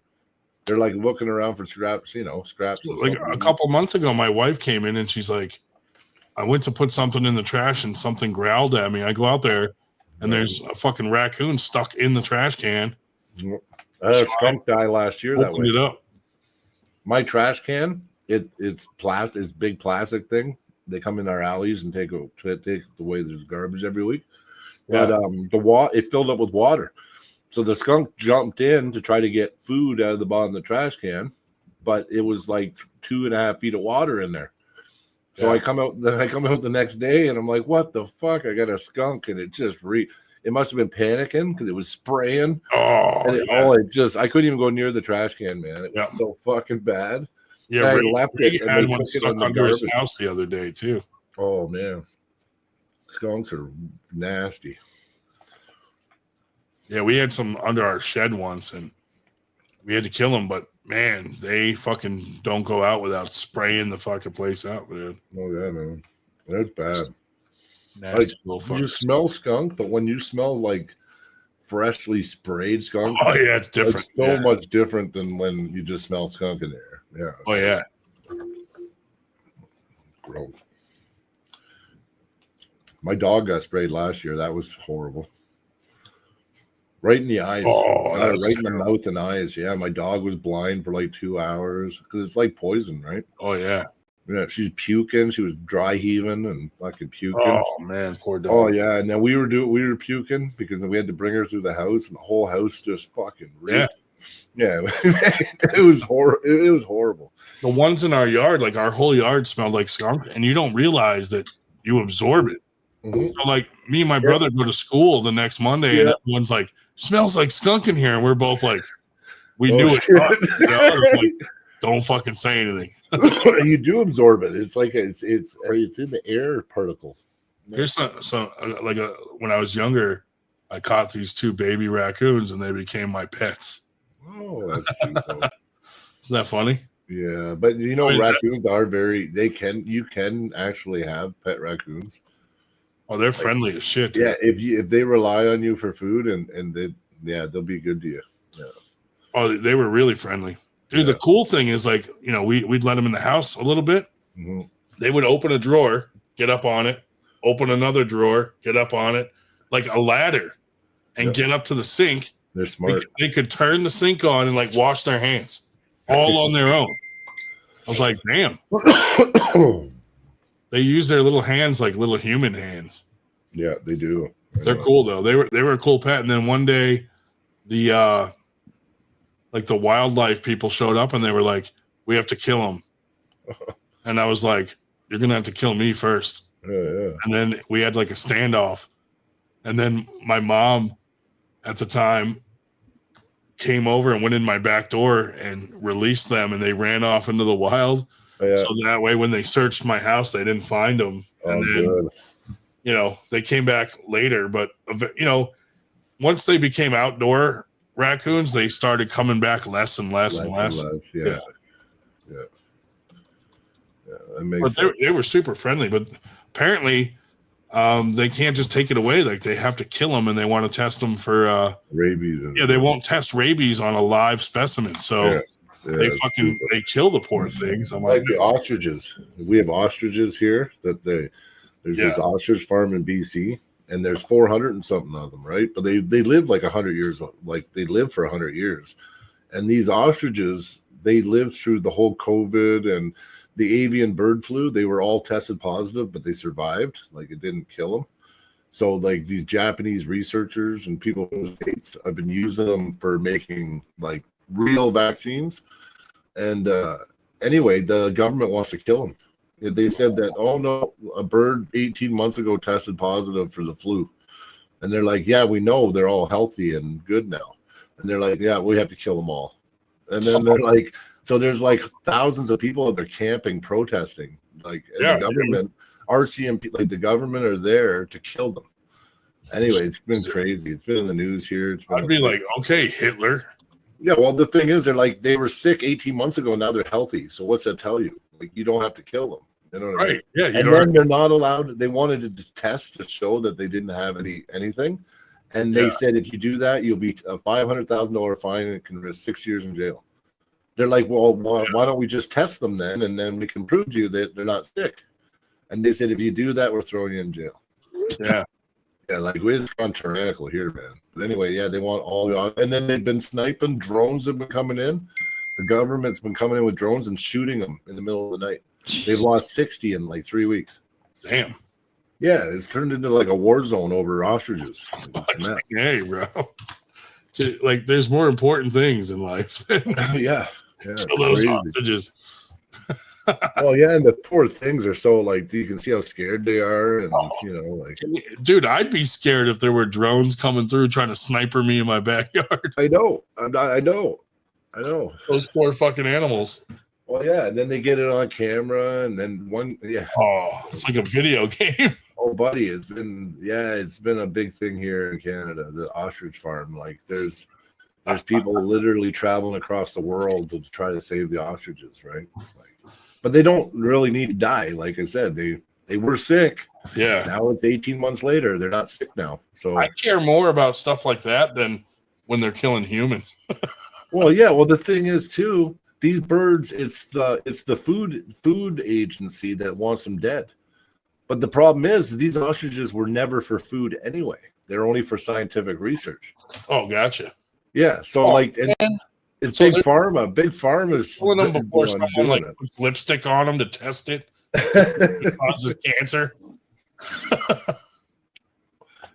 They're like looking around for scraps, scraps. Like a couple months ago, my wife came in and she's like, I went to put something in the trash and something growled at me. I go out there and there's a fucking raccoon stuck in the trash can. I had a skunk die last year that way. It up. My trash can, it's plastic, it's a big plastic thing. They come in our alleys and take away the garbage every week. Yeah. But it filled up with water. So the skunk jumped in to try to get food out of the bottom of the trash can, but it was like 2.5 feet of water in there. So I come out the next day and I'm like, what the fuck? I got a skunk, and it just it must have been panicking because it was spraying. I couldn't even go near the trash can, man. It was so fucking bad. Yeah, I left it. He had one stuck under his house the other day too. Oh man, skunks are nasty. Yeah, we had some under our shed once, and we had to kill them. But man, they fucking don't go out without spraying the fucking place out, man. Oh yeah, man, that's bad. Nasty you smell skunk, but when you smell like freshly sprayed skunk, oh yeah, it's different. It's so much different than when you just smell skunk in there. Yeah. Oh yeah. Gross. My dog got sprayed last year. That was horrible. Right in the eyes. Right in the mouth and eyes. Yeah, my dog was blind for like 2 hours because it's like poison, right? Oh yeah. Yeah, she's puking. She was dry heaving and fucking puking. Oh man, poor dog. Oh yeah, and then we were puking because we had to bring her through the house, and the whole house just fucking reeked. Yeah, it was horrible. It was horrible. The ones in our yard, like our whole yard, smelled like skunk, and you don't realize that you absorb it. Mm-hmm. So, like me and my brother go to school the next Monday, and everyone's like, "Smells like skunk in here," and we're both like, "We knew it." Like, don't fucking say anything. You do absorb it. It's like it's in the air particles. Here's when I was younger, I caught these 2 baby raccoons, and they became my pets. Oh, that's cute. Isn't that funny? Yeah, but raccoons are you can actually have pet raccoons. Oh, they're friendly as shit. Yeah, if they rely on you for food and they'll be good to you. Yeah. Oh, they were really friendly. Dude, the cool thing is we'd let them in the house a little bit. Mm-hmm. They would open a drawer, get up on it, open another drawer, get up on it, like a ladder, and get up to the sink. They're smart. They could turn the sink on and wash their hands all on their own. I was like, damn. They use their little hands like little human hands. Yeah, they do. They're cool though. They were a cool pet. And then one day, the wildlife people showed up and they were like, "We have to kill them." And I was like, "You're gonna have to kill me first." Yeah. And then we had like a standoff. And then my mom at the time came over and went in my back door and released them, and they ran off into the wild. Yeah. So that way, when they searched my house, they didn't find them. And then, Good. you know, they came back later. But, you know, once they became outdoor raccoons, they started coming back less and less. Yeah. That makes But sense. they were super friendly. But apparently, they can't just take it away. Like, they have to kill them, and they want to test them for Rabies. they won't test rabies on a live specimen. So they kill the poor things. I'm like the ostriches. We have ostriches here that there's this ostrich farm in BC, and there's 400 and something of them, right? But they live like 100 years, like they live for 100 years. And these ostriches, they lived through the whole COVID and the avian bird flu. They were all tested positive, but they survived. Like, it didn't kill them. So, like, these Japanese researchers and people in the States have been using them for making like real vaccines. And anyway, the government wants to kill them. They said that, oh no, a bird 18 months ago tested positive for the flu. And they're like, yeah, we know they're all healthy and good now. And they're like, yeah, we have to kill them all. And then they're like, so there's like thousands of people that are camping, protesting. Like, and the government, RCMP, like the government are there to kill them. Anyway, it's been crazy. It's been in the news here. I'd be like, okay, Hitler. Yeah, well, the thing is, they're like, they were sick 18 months ago. Now they're healthy. So what's that tell you? Like, you don't have to kill them. You know what I mean? Yeah. And then they're not allowed. They wanted to test to show that they didn't have anything. And they said, if you do that, you'll be a $500,000 fine and can risk 6 years in jail. They're like, well, why don't we just test them then? And then we can prove to you that they're not sick. And they said, if you do that, we're throwing you in jail. Yeah. Yeah, like, we've gone tyrannical here, man. But anyway, yeah, they want all the, and then they've been sniping. Drones have been coming in. The government's been coming in with drones and shooting them in the middle of the night. They've lost 60 in like 3 weeks. Damn. Yeah, it's turned into like a war zone over ostriches. Hey, bro. Like, there's more important things in life. Yeah. Those ostriches. Oh yeah, and the poor things are so, like, you can see how scared they are, and you know, like, dude, I'd be scared if there were drones coming through trying to sniper me in my backyard. I know. Those poor fucking animals. Well, yeah, and then they get it on camera, and then it's like a video game. Oh, buddy, it's been a big thing here in Canada, the ostrich farm. Like, there's people literally traveling across the world to try to save the ostriches, right? Like, but they don't really need to die. Like I said, they were sick. Yeah. Now it's 18 months later. They're not sick now. So I care more about stuff like that than when they're killing humans. Well, yeah. Well, the thing is, too, these birds, it's the food agency that wants them dead. But the problem is, these ostriches were never for food anyway. They're only for scientific research. Oh, gotcha. Yeah. So it's Big Pharma. Big Pharma is killing them before someone like puts lipstick on them to test it. It causes cancer.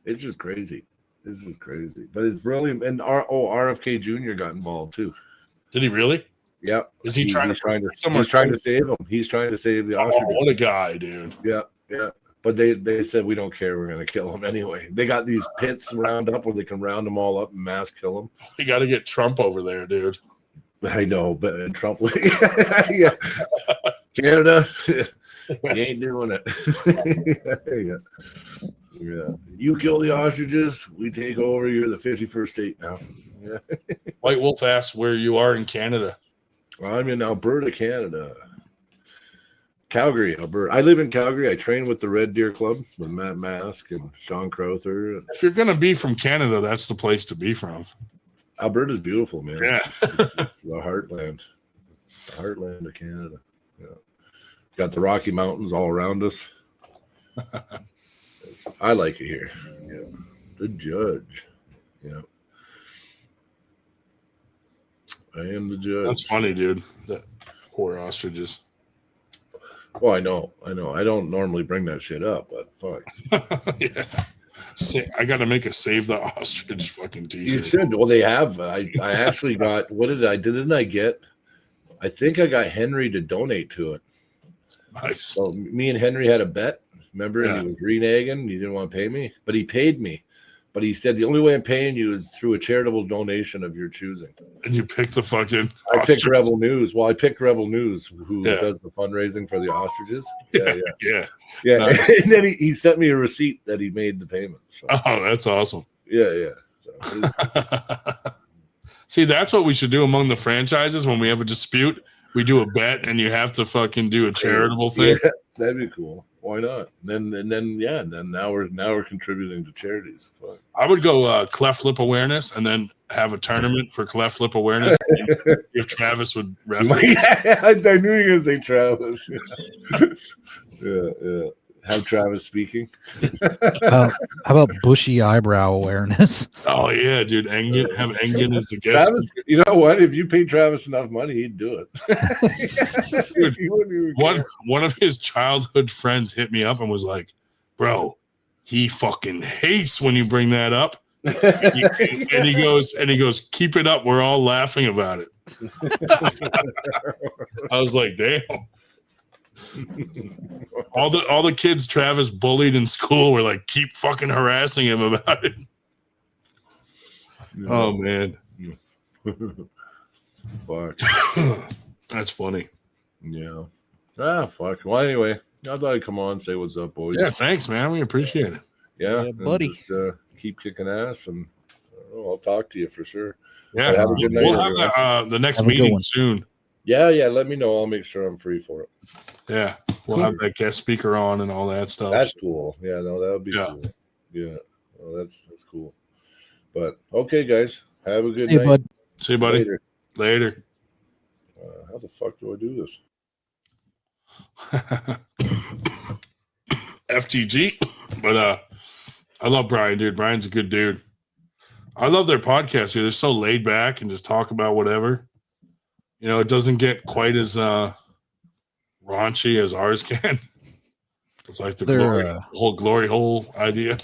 It's just crazy. This is crazy. But it's really, and RFK Jr. got involved too. Did he really? Yeah. Is he trying to save him? He's trying to save the ostriches. What a guy, dude. Yeah. But they said, we don't care. We're going to kill them anyway. They got these pits round up where they can round them all up and mass kill them. We got to get Trump over there, dude. I know, but Trump, yeah. Canada, you ain't doing it. Yeah. You kill the ostriches, we take over. You're the 51st state now. Yeah. White Wolf asks where you are in Canada. Well, I'm in Alberta, Canada. Calgary, Alberta. I live in Calgary. I train with the Red Deer Club with Matt Mask and Sean Crowther. If you're going to be from Canada, that's the place to be from. Alberta's beautiful, man. Yeah. It's the heartland. The heartland of Canada. Yeah. Got the Rocky Mountains all around us. I like it here. Yeah. The judge. Yeah. I am the judge. That's funny, dude. That poor ostriches. Well, I know. I don't normally bring that shit up, but fuck. Yeah. I got to make a Save the Ostrich fucking t-shirt. You should. Well, they have. I actually got, didn't I get? I think I got Henry to donate to it. Nice. So me and Henry had a bet. Remember, and he was reneging. He didn't want to pay me, but he paid me. But he said the only way I'm paying you is through a charitable donation of your choosing. And you picked the fucking. I picked ostrich. Rebel News. Well, I picked Rebel News, who Yeah. does the fundraising for the ostriches. Yeah. Nice. And then he sent me a receipt that he made the payment. So. Oh, that's awesome. Yeah. So, see, that's what we should do among the franchises when we have a dispute. We do a bet, and you have to fucking do a charitable thing. Yeah, that'd be cool. Why not? And then now we're contributing to charities. Fuck. I would go cleft lip awareness, and then have a tournament for cleft lip awareness. If Travis would ref. I knew you were gonna say Travis. Yeah. Have Travis speaking. How about bushy eyebrow awareness? Oh yeah, dude. Engen, have Engen as the guest. Travis, you know what? If you pay Travis enough money, he'd do it. Dude, He wouldn't even care. one of his childhood friends hit me up and was like, "Bro, he fucking hates when you bring that up." And he goes, "Keep it up. We're all laughing about it." I was like, "Damn." All the kids Travis bullied in school were like, keep fucking harassing him about it. Oh man. Fuck. That's funny. Yeah. Fuck. Well, anyway, I thought I'd come on and say what's up, boys. Yeah, thanks, man. We appreciate it. Yeah, Yeah, buddy. Just, keep kicking ass, and I'll talk to you for sure. Yeah, have a good night, we'll have everyone. the next Have a good meeting one. soon. Yeah. Let me know. I'll make sure I'm free for it. Yeah, we'll have that guest speaker on and all that stuff. That's cool. Yeah, no, that would be Yeah. cool. Yeah, well, that's cool. But okay, guys, have a good Hey, night. bud. See you, buddy. Later. Later. How the fuck do I do this? FTG, but I love Brian, dude. Brian's a good dude. I love their podcast, dude. They're so laid back and just talk about whatever. You know, it doesn't get quite as raunchy as ours can. It's like the whole glory hole idea.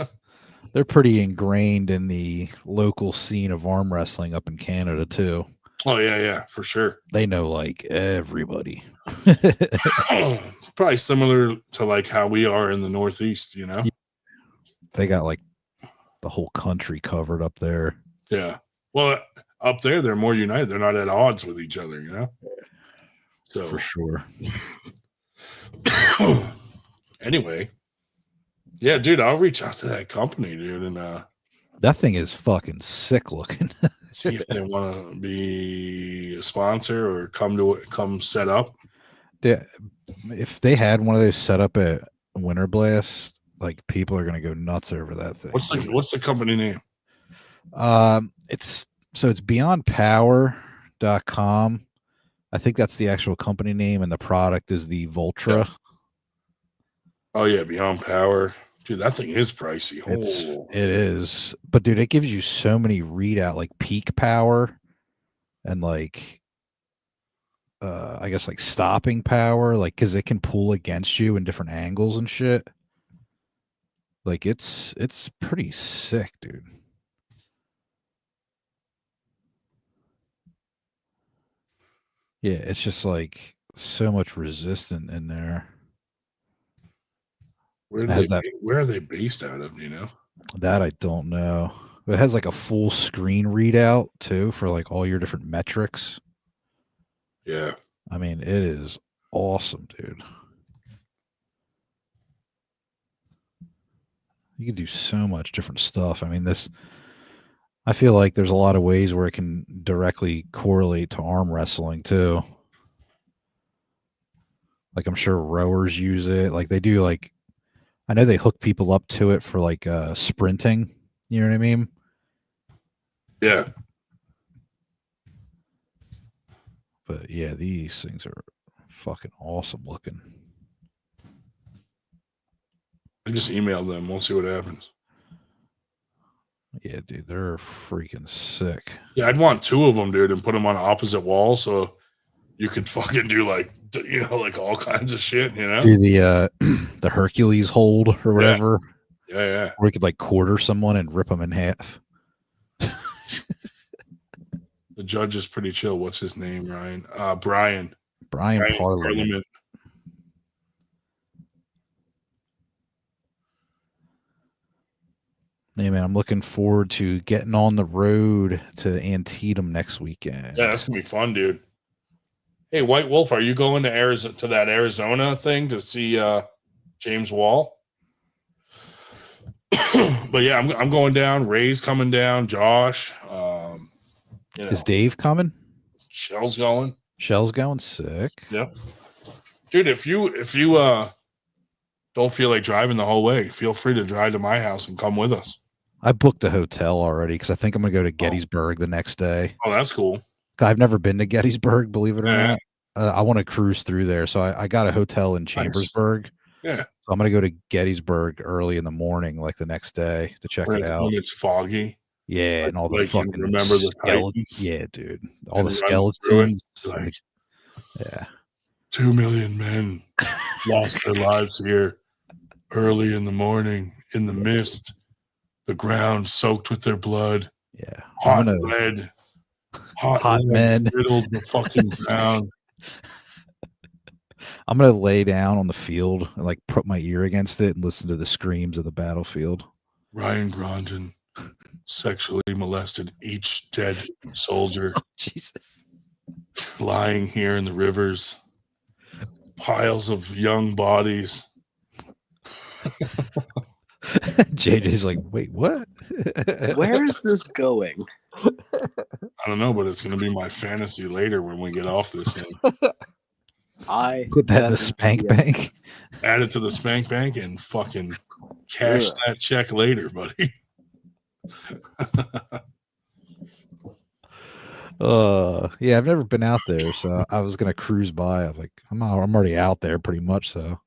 They're pretty ingrained in the local scene of arm wrestling up in Canada too. Oh yeah, for sure. They know like everybody. Probably similar to like how we are in the Northeast, you know? They got like the whole country covered up there. Yeah. Well, up there, they're more united. They're not at odds with each other, you know? So For sure. anyway, yeah, dude, I'll reach out to that company, dude, and That thing is fucking sick looking. see if they want to be a sponsor or come set up. If they had one of those set up at Winter Blast, like people are gonna go nuts over that thing. What's the company name? It's beyondpower.com. I think that's the actual company name, and the product is the Voltra. Yeah. Oh yeah, Beyond Power. Dude, that thing is pricey. It is. But dude, it gives you so many readout, like peak power and like I guess like stopping power, like because it can pull against you in different angles and shit. Like it's pretty sick, dude. Yeah, it's just like so much resistant in there. Where are they based out of? Do you know? That I don't know. But it has like a full screen readout too for like all your different metrics. Yeah. I mean, it is awesome, dude. You can do so much different stuff. I mean, I feel like there's a lot of ways where it can directly correlate to arm wrestling too. Like I'm sure rowers use it. Like they do like I know they hook people up to it for like sprinting. You know what I mean? Yeah. But yeah, these things are fucking awesome looking. I just emailed them. We'll see what happens. Yeah, dude, they're freaking sick. Yeah, I'd want two of them, dude, and put them on opposite walls so you could fucking do like, you know, like all kinds of shit, you know? Do the the Hercules hold or whatever. Yeah. Where we could like quarter someone and rip them in half. The judge is pretty chill. What's his name, Ryan? Brian Parliament. Hey man, I'm looking forward to getting on the road to Antietam next weekend. Yeah, that's gonna be fun, dude. Hey, White Wolf, are you going to Arizona to that Arizona thing to see James Wall? But yeah, I'm going down. Ray's coming down. Josh, Is Dave coming? Shell's going. Shell's going. Sick. Yep. Dude, if you don't feel like driving the whole way, feel free to drive to my house and come with us. I booked a hotel already because I think I'm gonna go to Gettysburg the next day. Oh, that's cool. I've never been to Gettysburg, believe it or not. I want to cruise through there, so I got a hotel in Chambersburg. Yeah. So I'm gonna go to Gettysburg early in the morning, like the next day, to check it out. When it's foggy. Yeah, and all the fucking remember the skeletons. Yeah, dude, all the skeletons. Like, yeah, 2 million men lost their lives here early in the morning in the mist. The ground soaked with their blood. Yeah, hot lead. Hot men riddled the fucking ground. I'm gonna lay down on the field and like put my ear against it and listen to the screams of the battlefield. Ryan Grondin sexually molested each dead soldier. Oh, Jesus. Lying here in the rivers. Piles of young bodies. JJ's like, wait, what? Where is this going? I don't know, but it's going to be my fantasy later when we get off this thing. I put that in the spank bank. Add it to the spank bank and fucking cash that check later, buddy. Yeah, I've never been out there, so I was gonna cruise by. I was like, I'm already out there pretty much. So,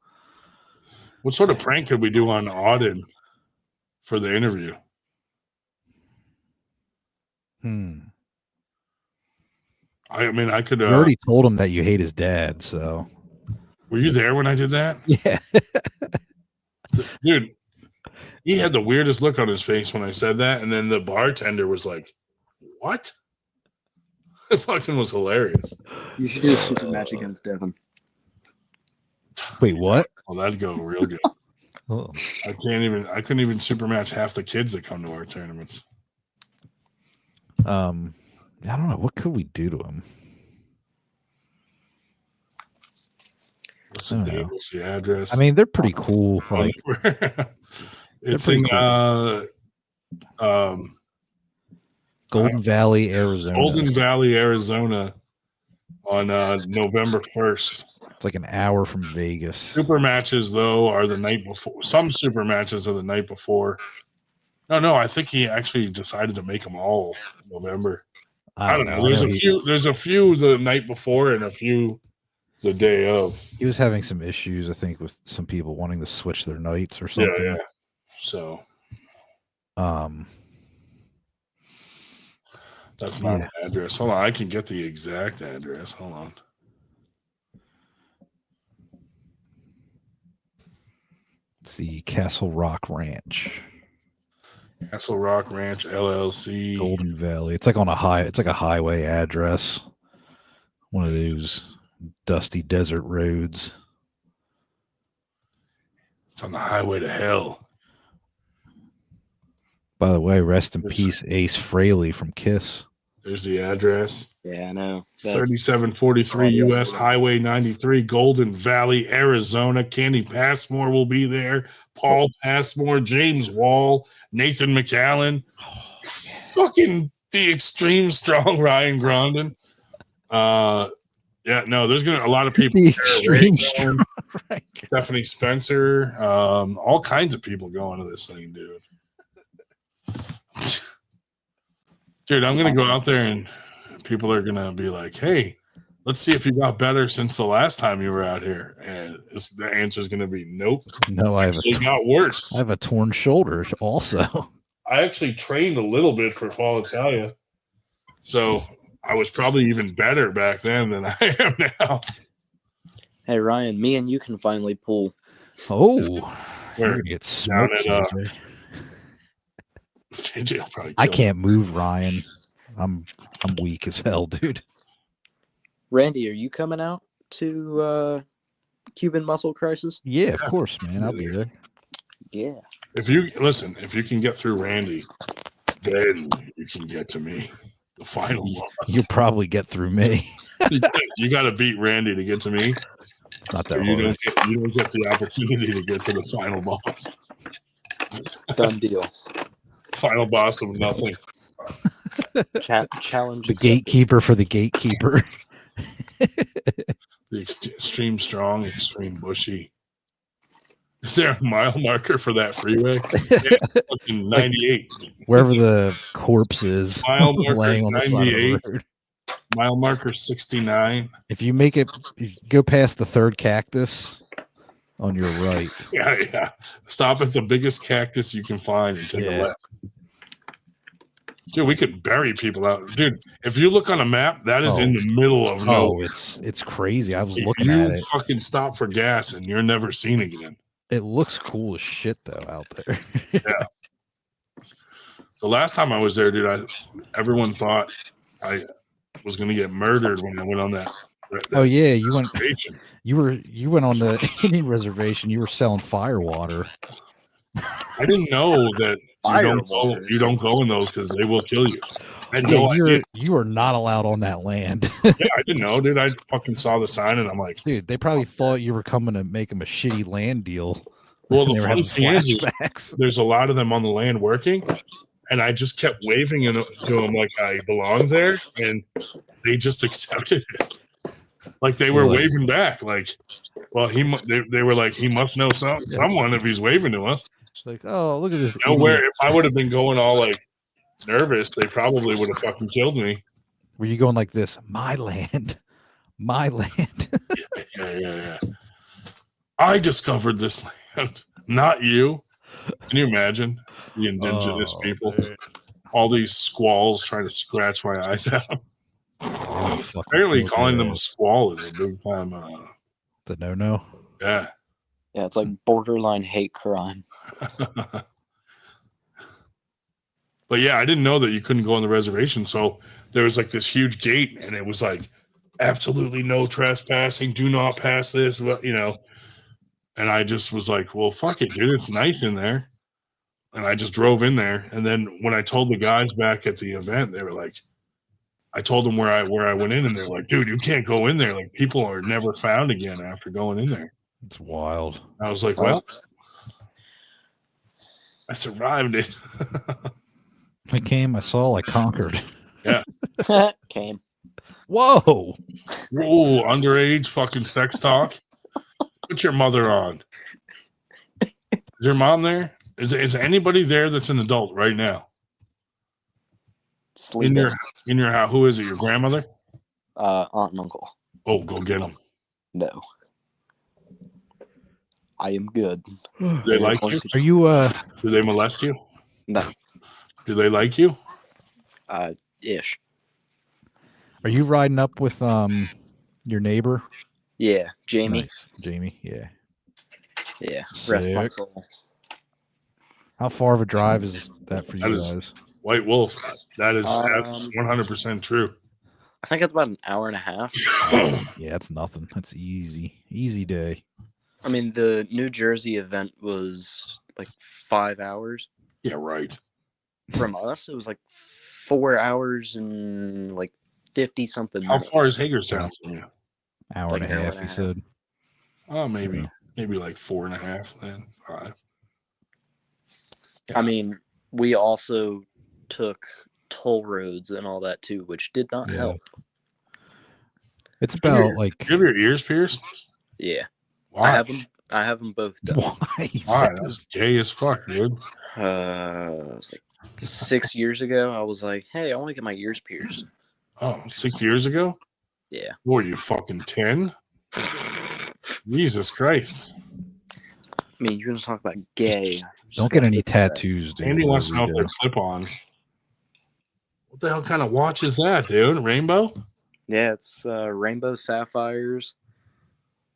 what sort of prank could we do on Auden for the interview? I mean, I could. You already told him that you hate his dad. So, were you there when I did that? Yeah, dude. He had the weirdest look on his face when I said that, and then the bartender was like, "What?" It fucking was hilarious. You should do a super match against Devin. Wait, what? Well, that'd go real good. Oh. I couldn't even super match half the kids that come to our tournaments. I don't know. What could we do to him? What's the date? What's the address? I mean, they're pretty cool. Like, it's in cool. Golden Valley, Arizona. Golden Valley, Arizona on November 1st. It's like an hour from Vegas. Super matches, though, are the night before. Some super matches are the night before. No, I think he actually decided to make them all November. I don't know. There's a few the night before and a few the day of. He was having some issues, I think, with some people wanting to switch their nights or something. Yeah. So, that's not an address. Hold on, I can get the exact address. Hold on. It's the Castle Rock Ranch. Castle Rock Ranch LLC. Golden Valley. It's like on it's like a highway address. One of those dusty desert roads. It's on the highway to hell. By the way, rest in peace, Ace Frehley from Kiss. There's the address. Yeah, I know. 3743 US Highway 93, Golden Valley, Arizona. Candy Passmore will be there. Paul Passmore, James Wall, Nathan McAllen. Fucking the extreme strong Ryan Grondin. Yeah, no, there's a lot of people. The extreme strong. Stephanie Spencer. All kinds of people going to this thing, dude. Dude, I'm going to go out there and people are going to be like, hey, let's see if you got better since the last time you were out here. And the answer is going to be nope. No, I got worse. I have a torn shoulder also. I actually trained a little bit for Paul Italia. So I was probably even better back then than I am now. Hey, Ryan, me and you can finally pull. Oh, we're going to get smoked. JJ will probably I can't move, Ryan. I'm weak as hell, dude. Randy, are you coming out to Cuban Muscle Crisis? Yeah, of course, man. I'll be there. Yeah. If you can get through Randy, then you can get to me. The final boss. You'll probably get through me. You got to beat Randy to get to me. Not that Or you hard. don't get the opportunity to get to the final boss. Done deal. Final boss of nothing. Challenge. The accepted. gatekeeper for the gatekeeper. The extreme strong, extreme bushy. Is there a mile marker for that freeway? Yeah, fucking 98. Wherever the corpse is Mile marker laying on the side of the 98. road. Mile marker 69. If you go past the third cactus on your right. Yeah. Stop at the biggest cactus you can find and take a left. Dude, we could bury people out. Dude, if you look on a map, that is in the middle of nowhere. It's crazy. I was looking you at it. Fucking stop for gas and you're never seen again. It looks cool as shit though out there. Yeah. The last time I was there, dude, everyone thought I was going to get murdered when I went on that. Oh yeah, you went. Reservation. You went on the Indian reservation. You were selling fire water. I didn't know that you don't go in those because they will kill you. I had no idea. You are not allowed on that land. Yeah, I didn't know, dude. I fucking saw the sign and I'm like, dude, they probably thought you were coming to make them a shitty land deal. Well, the funny thing is, there's a lot of them on the land working, and I just kept waving to them like I belonged there, and they just accepted it. Like they were waving back, like, well, they were like, he must know someone if he's waving to us. Like, oh, look at this. Nowhere. If I would have been going all like nervous, they probably would have fucking killed me. Were you going like this? My land, my land. Yeah. I discovered this land, not you. Can you imagine the indigenous people? Man. All these squalls trying to scratch my eyes out. Apparently, calling them a squall is a big time. The no. Yeah. Yeah, it's like borderline hate crime. But yeah, I didn't know that you couldn't go on the reservation. So there was like this huge gate, and it was like absolutely no trespassing. Do not pass this. You know. And I just was like, well, fuck it, dude. It's nice in there. And I just drove in there. And then when I told the guys back at the event, they were like, I told them where I went in, and they're like, dude, you can't go in there. Like, people are never found again after going in there. It's wild. I was like, well, I survived it. I came, I saw, I conquered. Yeah. Came. Whoa, underage fucking sex talk. Put your mother on. Is your mom there? Is anybody there that's an adult right now? Sleeping. In your house. Who is it? Your grandmother? Aunt and uncle. Oh, go get them. No. I am good. Do they like you? Are you Do they molest you? No. Do they like you? Ish. Are you riding up with your neighbor? Yeah, Jamie. Nice. Jamie, yeah. Yeah. Rest my soul. How far of a drive is that for you guys? White Wolf. That is 100% true. I think it's about an hour and a half. Yeah, that's nothing. That's easy. Easy day. I mean, the New Jersey event was like 5 hours. Yeah, right. From us, it was like 4 hours and like 50 something minutes. How far is Hagerstown from you? Hour and a half, he said. Oh, maybe like 4.5 then. 5. I mean, we also took toll roads and all that too, which did not help. It's about like. You have your ears pierced? Yeah. Why? I have them both done. Why? That's gay as fuck, dude. It was like 6 years ago. I was like, hey, I want to get my ears pierced. Oh, 6 years ago? Yeah. What were you, fucking 10? Jesus Christ. I mean, you're going to talk about gay. Don't get any tattoos, dude. Andy wants to know if they're clip-ons. What the hell kind of watch is that, dude? Rainbow? Yeah, it's rainbow sapphires.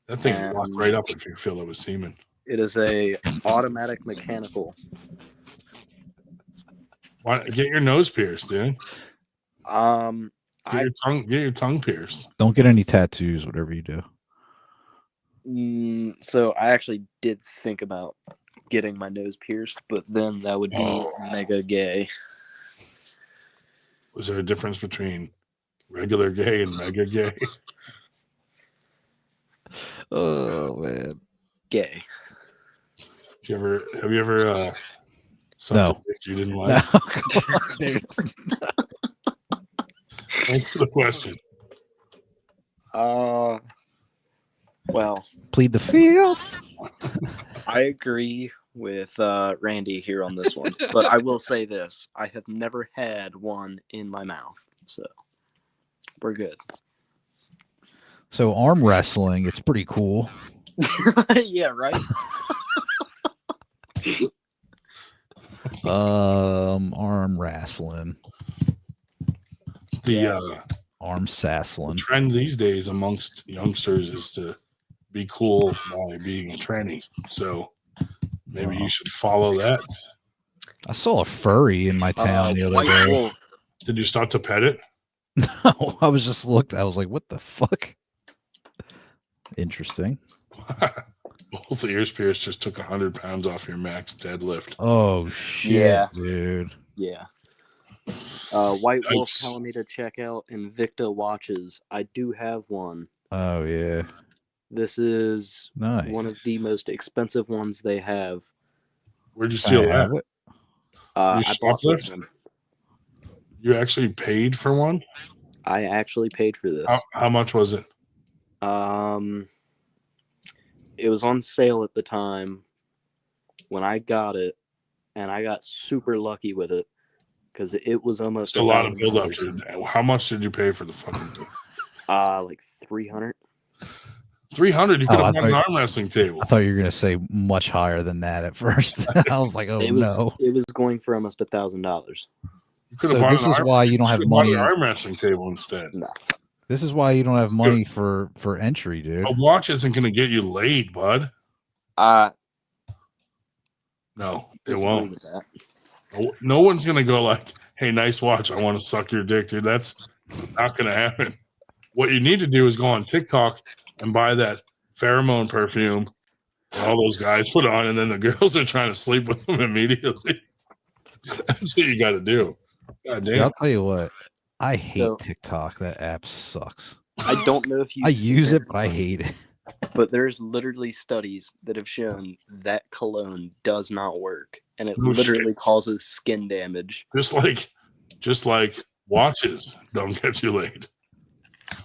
That thing will lock right up if you feel it was semen. It is a automatic mechanical. Get your nose pierced, dude. Get your tongue pierced. Don't get any tattoos, whatever you do. So I actually did think about getting my nose pierced, but then that would be mega gay. Was there a difference between regular gay and mega gay? Oh man. Gay. Have you ever something you didn't like? No. Come on, dude. Answer the question. Well, Plead the fifth. I agree with Randy here on this one, but I will say this: I have never had one in my mouth, so we're good. So arm wrestling, it's pretty cool. Yeah, right. Arm wrestling, The arm sassling. trend these days amongst youngsters is to be cool by being a tranny. So maybe you should follow that. I saw a furry in my town the other White day. wolf. Did you stop to pet it? No, I was just looked. I was like, "What the fuck?" Interesting. Both ears pierced just took 100 pounds off your max deadlift. Oh shit, Yeah. dude. Yeah. White Wolf Yikes. telling me to check out Invicta watches. I do have one. Oh yeah, This is nice. one of the most expensive ones they have. Where'd you steal I that? have it. I bought this shoplift? one. You actually paid for one? I actually paid for this. How much was it? It was on sale at the time when I got it, and I got super lucky with it because it was almost It's a lot of $1,000. build up. Dude. How much did you pay for the fucking thing? Like 300. 300. You Oh, could I have bought an thought- arm wrestling table. I thought you were gonna say much higher than that at first. I was like, "Oh It was no!" it was going for almost $1,000. You could So have bought this an is arm, why you don't should have bought money. an arm wrestling table instead. No. This is why you don't have money for entry, dude. A watch isn't going to get you laid, bud. I No, it disagree won't. with that. No one's going to go like, hey, nice watch. I want to suck your dick, dude. That's not going to happen. What you need to do is go on TikTok and buy that pheromone perfume that all those guys put on, and then the girls are trying to sleep with them immediately. That's what you got to do. God Dude, damn. I'll tell you what. I hate So- TikTok. That app sucks. I don't know if you I use it, but I hate it. but there's literally studies that have shown that cologne does not work, and it No literally shit. causes skin damage. Just like watches don't get you laid.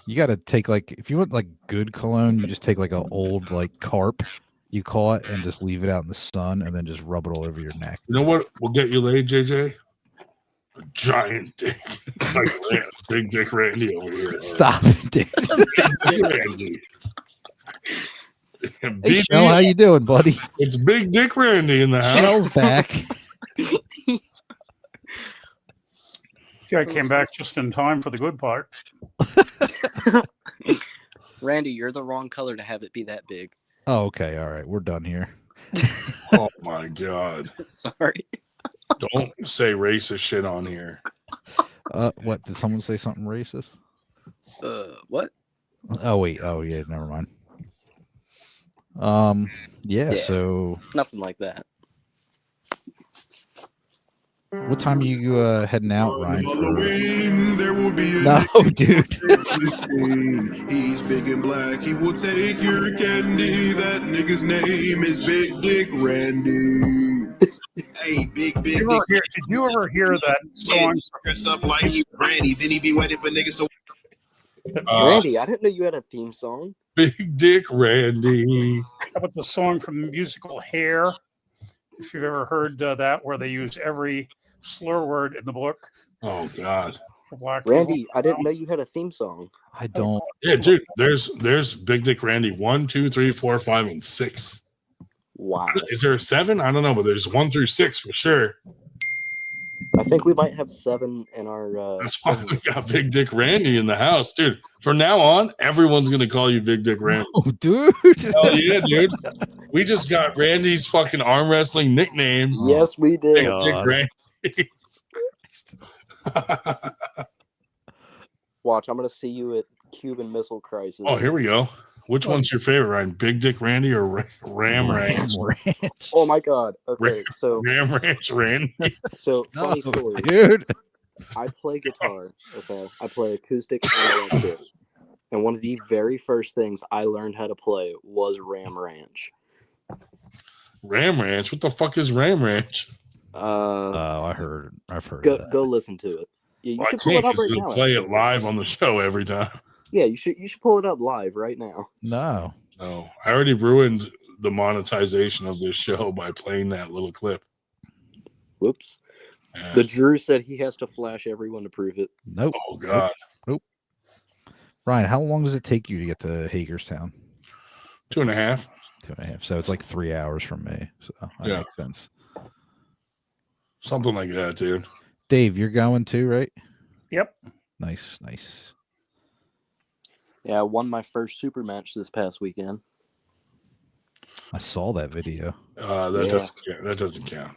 You got to take like if you want like good cologne, you just take like an old like carp you caught and just leave it out in the sun and then just rub it all over your neck. You know what will get you laid, JJ? A giant dick. Like Big Dick Randy over here. Stop it, dude. Big Randy. Hey, BB, Shell, how you doing, buddy? it's Big Dick Randy in the house. Shell's back. I came back just in time for the good part. Randy, you're the wrong color to have it be that big. Oh, okay. All right. We're done here. Oh my god. Sorry. Don't say racist shit on here. What? Did someone say something racist? What? Oh, wait. Oh, yeah. Never mind. Yeah. Yeah. So Nothing like that. what time are you heading out, Ryan? Halloween, there will be a No, dude. He's big and black. He will take your candy. That nigga's name is Big Dick Randy. Hey, big, Did you ever hear that song? Dress up like he Randy. Then he be waiting for niggas to. Randy, I didn't know you had a theme song. Big Dick Randy. How about the song from the musical Hair? If you've ever heard that, where they use every slur word in the book Oh god. for black Randy, people. I didn't know you had a theme song. I don't. Yeah, dude. There's Big Dick Randy 1, 2, 3, 4, 5, and 6. Wow. Is there a 7? I don't know, but there's 1 through 6 for sure. I think we might have 7 in our. That's why we got Big Dick Randy in the house, dude. From now on, everyone's gonna call you Big Dick Randy. Oh, dude. Hell yeah, dude. We just got Randy's fucking arm wrestling nickname. Yes, we Big did. God. Dick Randy. Watch, I'm gonna see you at Cuban Missile Crisis. Oh, here we go. Which one's your favorite, Ryan? Big Dick Randy or Ram Ranch? Oh my God. Okay, so Ram Ranch Randy. So funny story, dude. I play guitar. Okay, I play acoustic and electric, and one of the very first things I learned how to play was Ram Ranch. Ram Ranch? What the fuck is Ram Ranch? I've heard Go, of that. go listen to it. Yeah, you Well, I should pull can't it up because right you'll now. play actually. it live on the show every time. Yeah, you should pull it up live right now. No. No, I already ruined the monetization of this show by playing that little clip. Whoops. Yeah. The Drew said he has to flash everyone to prove it. Nope. Oh God. Nope. Ryan, how long does it take you to get to Hagerstown? 2.5. 2.5. So it's like 3 hours from me. So that makes sense. Something like that, dude. Dave, you're going too, right? Yep. Nice. Yeah, I won my first super match this past weekend. I saw that video. That doesn't count.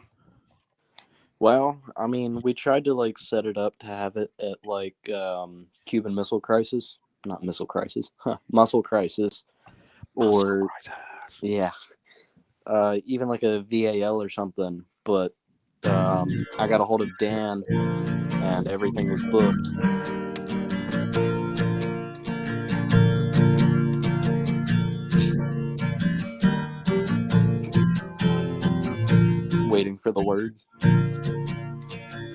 Well, I mean, we tried to like set it up to have it at like Cuban Missile Crisis, not Missile Crisis, Muscle Crisis, or yeah, even like a VAL or something. But I got a hold of Dan, and everything was booked. Waiting for the words.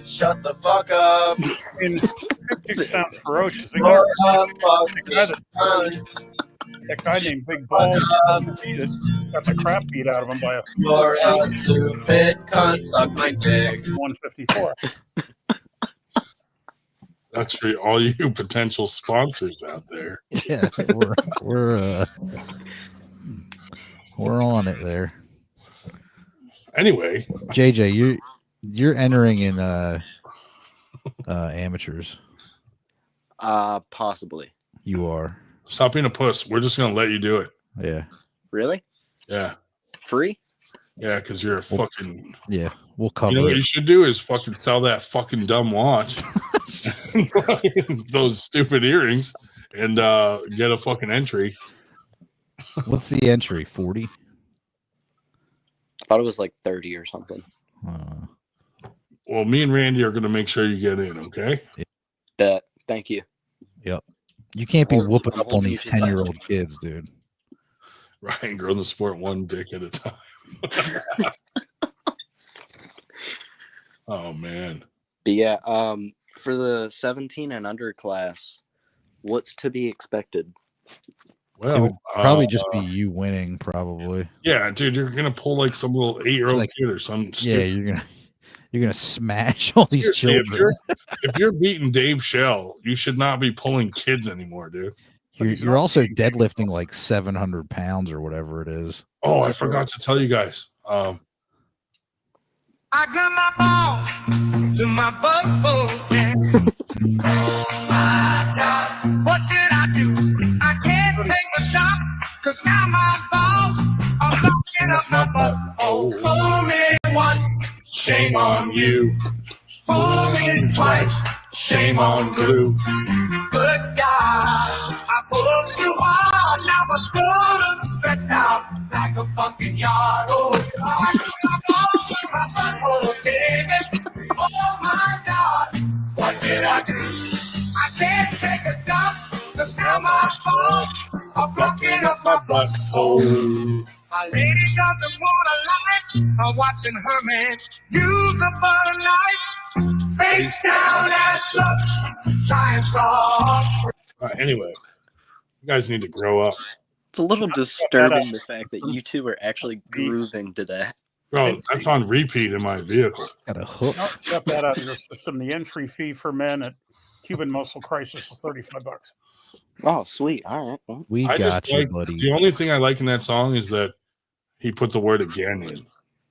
Shut the fuck up. It sounds ferocious. More That guy named Big Balls got the crap beat out of him by a more stupid cunt suck my dick. 154. That's for all you potential sponsors out there. Yeah, we're on it there. Anyway, JJ, you're entering in amateurs. Possibly. You are. Stop being a puss. We're just gonna let you do it. Yeah. Really? Yeah. Free? Yeah, because you're a fucking. Yeah, we'll cover. You know what it. you should do is fucking sell that fucking dumb watch, those stupid earrings, and get a fucking entry. What's the entry? 40? I thought it was like 30 or something. Well, me and Randy are going to make sure you get in, okay? Bet. Thank you. Yep. You can't be whooping I'm up on holding these you to that. 10-year-old kids, dude. Ryan, growing the sport one dick at a time. Oh, man. But yeah, for the 17 and under class, what's to be expected? It would Well, probably just be you winning, probably. Yeah, dude, you're going to pull like some little 8-year-old Like, kid or some Yeah, stupid. you're gonna smash all these Seriously, children. if you're beating Dave Shell, you should not be pulling kids anymore, dude. You're also deadlifting like 700 pounds or whatever it is. Oh, I forgot to tell you guys. I got my ball to my butthole. Oh my God, what did I do? I can't take a shot, cause now my balls are blocking up my butthole. Fool me once, shame on you. Fool me twice, shame on glue. Good God, I pulled too hard, now my scrotum's stretched out like a fucking yard. Oh, I got my balls to my butthole, baby. Oh my God, what did I do? I can't take a dump, cause now my balls are blocking up my butthole. My lady doesn't want a life, I'm watching her man use a butter knife. Face down ass up, trying soft. Anyway, you guys need to grow up. It's a little disturbing the fact that you two are actually grooving to that. Bro, that's on repeat in my vehicle. Got a hook. Got that out of your system. The entry fee for men at Cuban Muscle Crisis is $35. Oh, sweet. All right. Well, We I got just you, like buddy. the only thing I like in that song is that he put the word again in.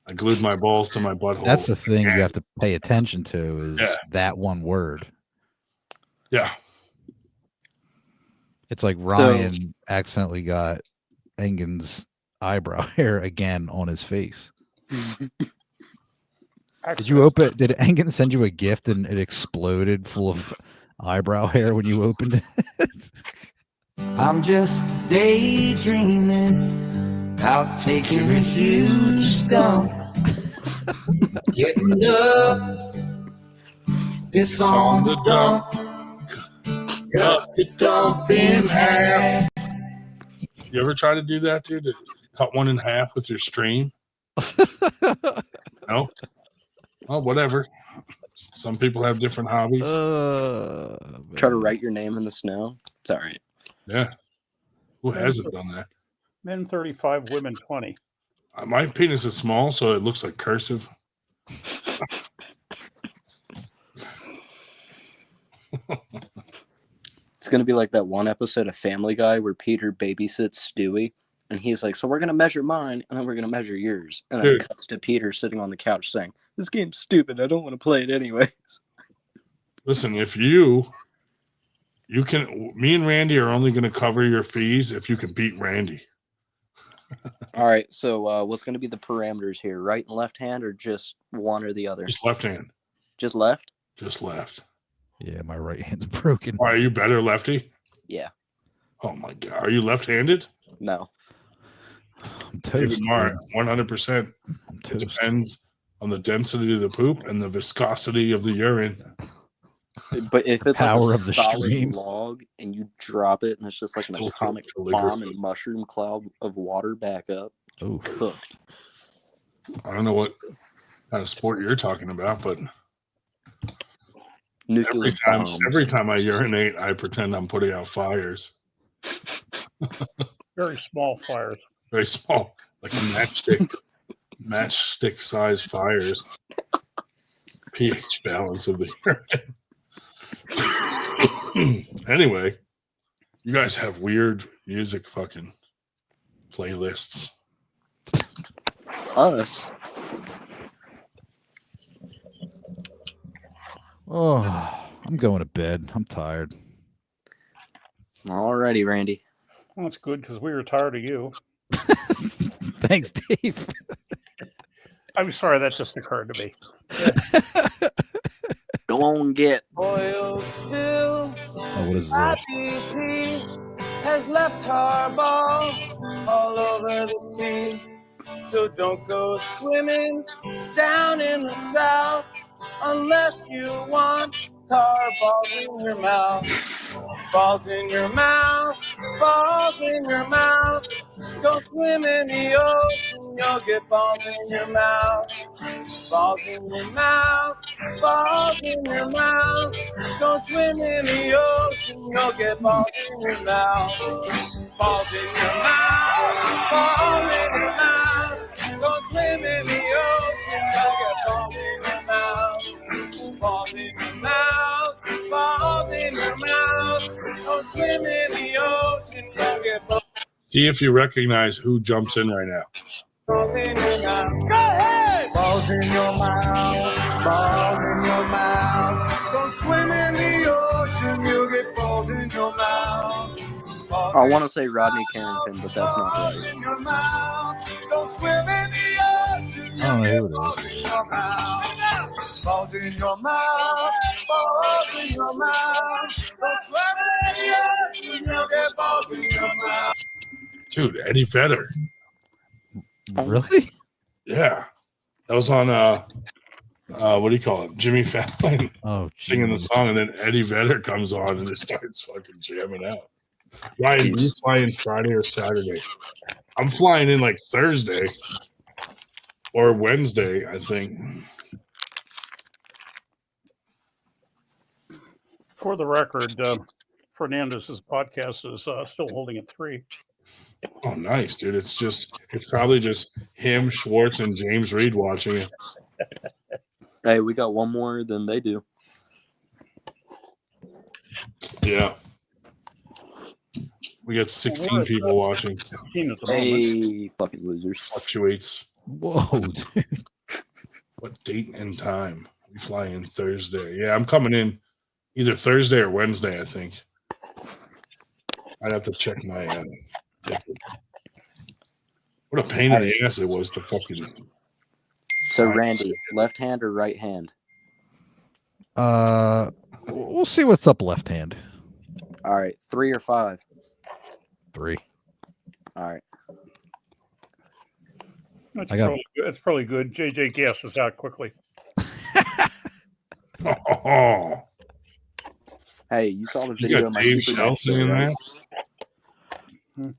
I glued my balls to my butthole. That's the thing you have to pay attention to is Yeah. that one word. Yeah. It's like Ryan accidentally got Engen's eyebrow hair again on his face. Did you open? Did Engen send you a gift and it exploded full of eyebrow hair when you opened it? I'm just daydreaming about taking a huge dump. Getting up, piss on the dump. Got the dump in half. You ever try to do that, dude? To cut one in half with your stream? No? Oh, whatever. Some people have different hobbies. Try to write your name in the snow. It's all right. Yeah. Who hasn't done that? Men 35, women 20. My penis is small, so it looks like cursive. It's going to be like that one episode of Family Guy where Peter babysits Stewie. And he's like, so we're going to measure mine, and then we're going to measure yours. And then it cuts to Peter sitting on the couch saying, this game's stupid. I don't want to play it anyways. Listen, if you can, me and Randy are only going to cover your fees if you can beat Randy. All right, so what's going to be the parameters here? Right and left hand, or just one or the other? Just left hand. Just left? Just left. Yeah, my right hand's broken. Why, are you better lefty? Yeah. Oh my God. Are you left-handed? No. I'm toast. 100%. It depends on the density of the poop and the viscosity of the urine. But if it's Power like a of the solid stream. log and you drop it and it's just like an atomic bomb and mushroom cloud of water back up, cooked. I don't know what kind of sport you're talking about, but Nuclear bombs. every time I urinate, I pretend I'm putting out fires. Very small fires. Very small, like matchstick size fires. pH balance of the urine. Anyway, you guys have weird music fucking playlists. Us. Oh, I'm going to bed. I'm tired. Alrighty, Randy. Well, that's good because we were tired of you. Thanks, Dave. I'm sorry, that just occurred to me. Go on, get. Oil spill. Oh, what is this? IBP has left tar balls all over the sea. So don't go swimming down in the south unless you want tar balls in your mouth. Balls in your mouth, balls in your mouth. Don't swim in the ocean, you'll get balls in your mouth. Balls in your mouth, balls in your mouth. Don't swim in the ocean, you'll get balls in your mouth. Balls in your mouth, balls in your mouth. Don't swim in the ocean, you'll get balls in your mouth. Balls in your mouth, balls in your mouth. Don't swim in the ocean, you'll get balls. See if you recognize who jumps in right now. Balls in your mouth. Go ahead! Balls in your mouth. Balls in your mouth. Don't swim in the ocean. You'll get balls in your mouth. I want to say Rodney Carrington, but that's not Balls right. in your mouth. Don't swim in the ocean. I don't know who it Balls in your mouth. Balls in your mouth. Balls in your mouth. Don't swim in the ocean. You'll get balls in your mouth. Dude, Eddie Vedder. Really? Yeah. That was on what do you call it? Jimmy Fallon. Oh, singing the song, and then Eddie Vedder comes on and just starts fucking jamming out. Ryan, you flying Friday or Saturday? I'm flying in like Thursday or Wednesday, I think. For the record, Fernandez's podcast is still holding at 3. Oh, nice, dude. It's probably just him, Schwartz, and James Reed watching it. Hey, we got one more than they do. Yeah. We got 16 people watching. 16 at the moment. Hey, fucking losers. Fluctuates. Whoa, dude. What date and time? We fly in Thursday. Yeah, I'm coming in either Thursday or Wednesday, I think. I'd have to check my ticket. What a pain in the ass it was to fucking. So, Randy, left hand or right hand? We'll see what's up left hand. All right, 3 or 5? 3. All right. That's probably good. JJ gasses out quickly. Oh, Hey, you saw the you video got of my Dave super match, Shelton in right? there.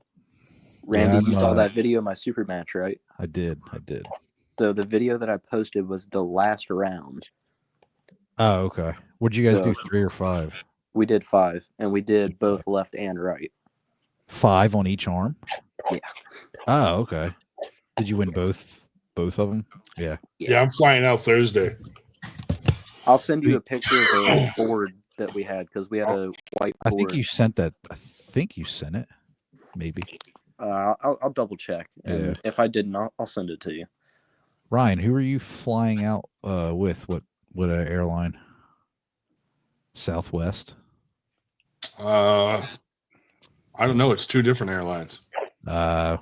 Randy, Yeah, you saw that video of my super match, right? I did. So the video that I posted was the last round. Oh, okay. Would you guys So- do 3 or 5? We did 5, and we did both left and right. 5 on each arm? Yeah. Oh, okay. Did you win both of them? Yeah. Yeah, I'm flying out Thursday. I'll send you a picture of the board that we had because we had a white board. I think you sent that. I think you sent it. Maybe. I'll double check, and if I didn't, I'll send it to you. Ryan, who are you flying out with? What airline? Southwest. I don't know. It's 2 different airlines. I'm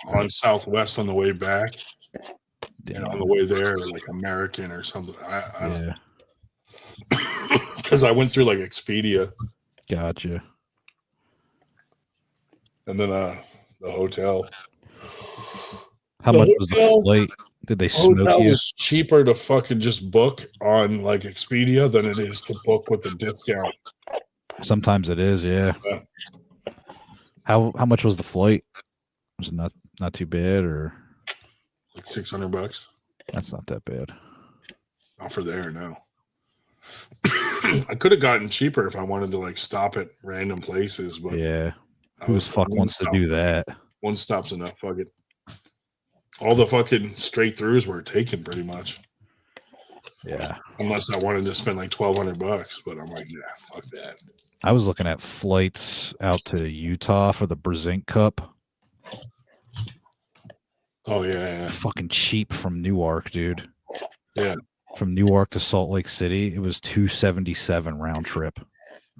on Southwest on the way back, and on the way there, like American or something. I don't know. Because I went through like Expedia. Gotcha. And then the hotel. How much was the flight? Did they smoke hotel you? was cheaper to fucking just book on like Expedia than it is to book with a discount. Sometimes it is, yeah. How much was the flight? Was it not too bad, or like $600? That's not that bad. Not for there, no. I could have gotten cheaper if I wanted to like stop at random places, but yeah, who the fuck wants to do that? One stop's enough. Fuck it. All the fucking straight throughs were taken pretty much. Yeah. Unless I wanted to spend like $1,200, but I'm like, yeah, fuck that. I was looking at flights out to Utah for the Brezink Cup. Oh yeah. Fucking cheap from Newark, dude. Yeah. From Newark to Salt Lake City, it was $277 round trip.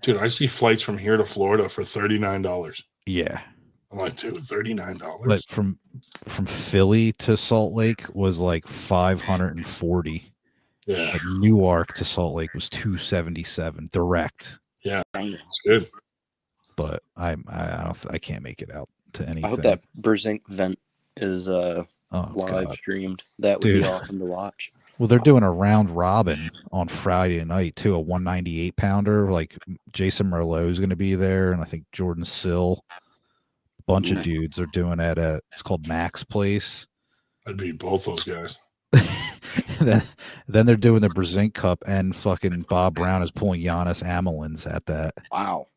Dude, I see flights from here to Florida for $39. Yeah. I'm like, dude, $39. But from Philly to Salt Lake was like $540. Yeah. But Newark to Salt Lake was $277 direct. Yeah, it's good. But I can't make it out to anything. I hope that Brezink vent is live streamed. That would be awesome to watch. Well, they're doing a round robin on Friday night too, a 198 pounder. Like Jason Merlot is going to be there, and I think Jordan Sill. A bunch of dudes are doing it at it's called Max Place. I'd beat both those guys. then they're doing the Brezink Cup, and fucking Bob Brown is pulling Giannis Amelins at that. Wow.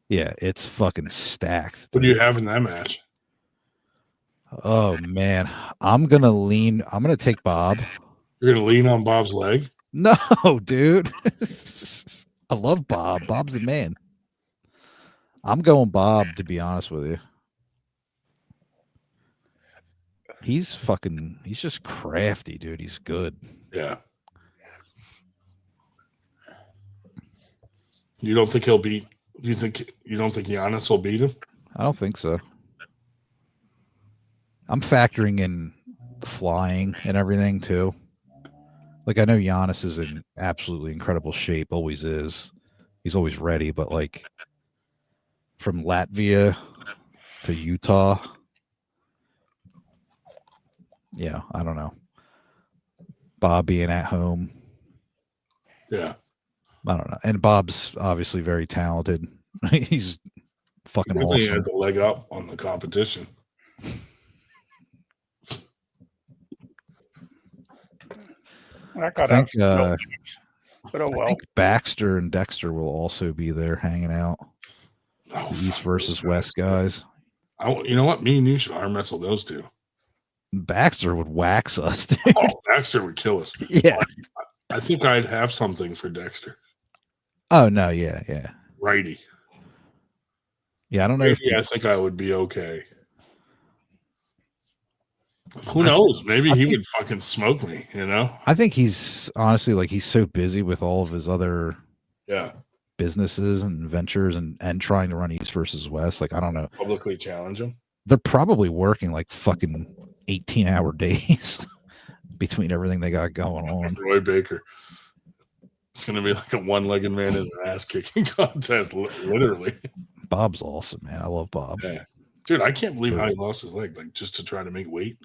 Yeah, it's fucking stacked. What do you have in that match? Oh man, I'm gonna take Bob. You're gonna lean on Bob's leg? No, dude. I love Bob. Bob's the man. I'm going Bob, to be honest with you. He's just crafty, dude. He's good. Yeah. You don't think he'll beat? You don't think Giannis will beat him? I don't think so. I'm factoring in the flying and everything too. Like, I know Giannis is in absolutely incredible shape, always is. He's always ready, but like from Latvia to Utah, yeah, I don't know. Bob being at home. Yeah. I don't know. And Bob's obviously very talented. He's fucking Definitely awesome. had the leg up on the competition. That got I think, out. But oh I well. think Baxter and Dexter will also be there hanging out. Oh, The East versus West guys. You know what? Me and you should arm wrestle those two. Baxter would wax us, dude. Oh, Baxter would kill us. Yeah. I think I'd have something for Dexter. Oh no, yeah. Righty. Yeah, I don't know. Maybe I think I would be okay. Who knows? Maybe he would fucking smoke me, you know? I think he's honestly like he's so busy with all of his other businesses and ventures and trying to run East versus West. Like, I don't know. Publicly challenge him. They're probably working like fucking 18-hour days between everything they got going on. Roy Baker. It's going to be like a one-legged man in an ass-kicking contest, literally. Bob's awesome, man. I love Bob. Yeah. Dude, I can't believe how he lost his leg, like just to try to make weight.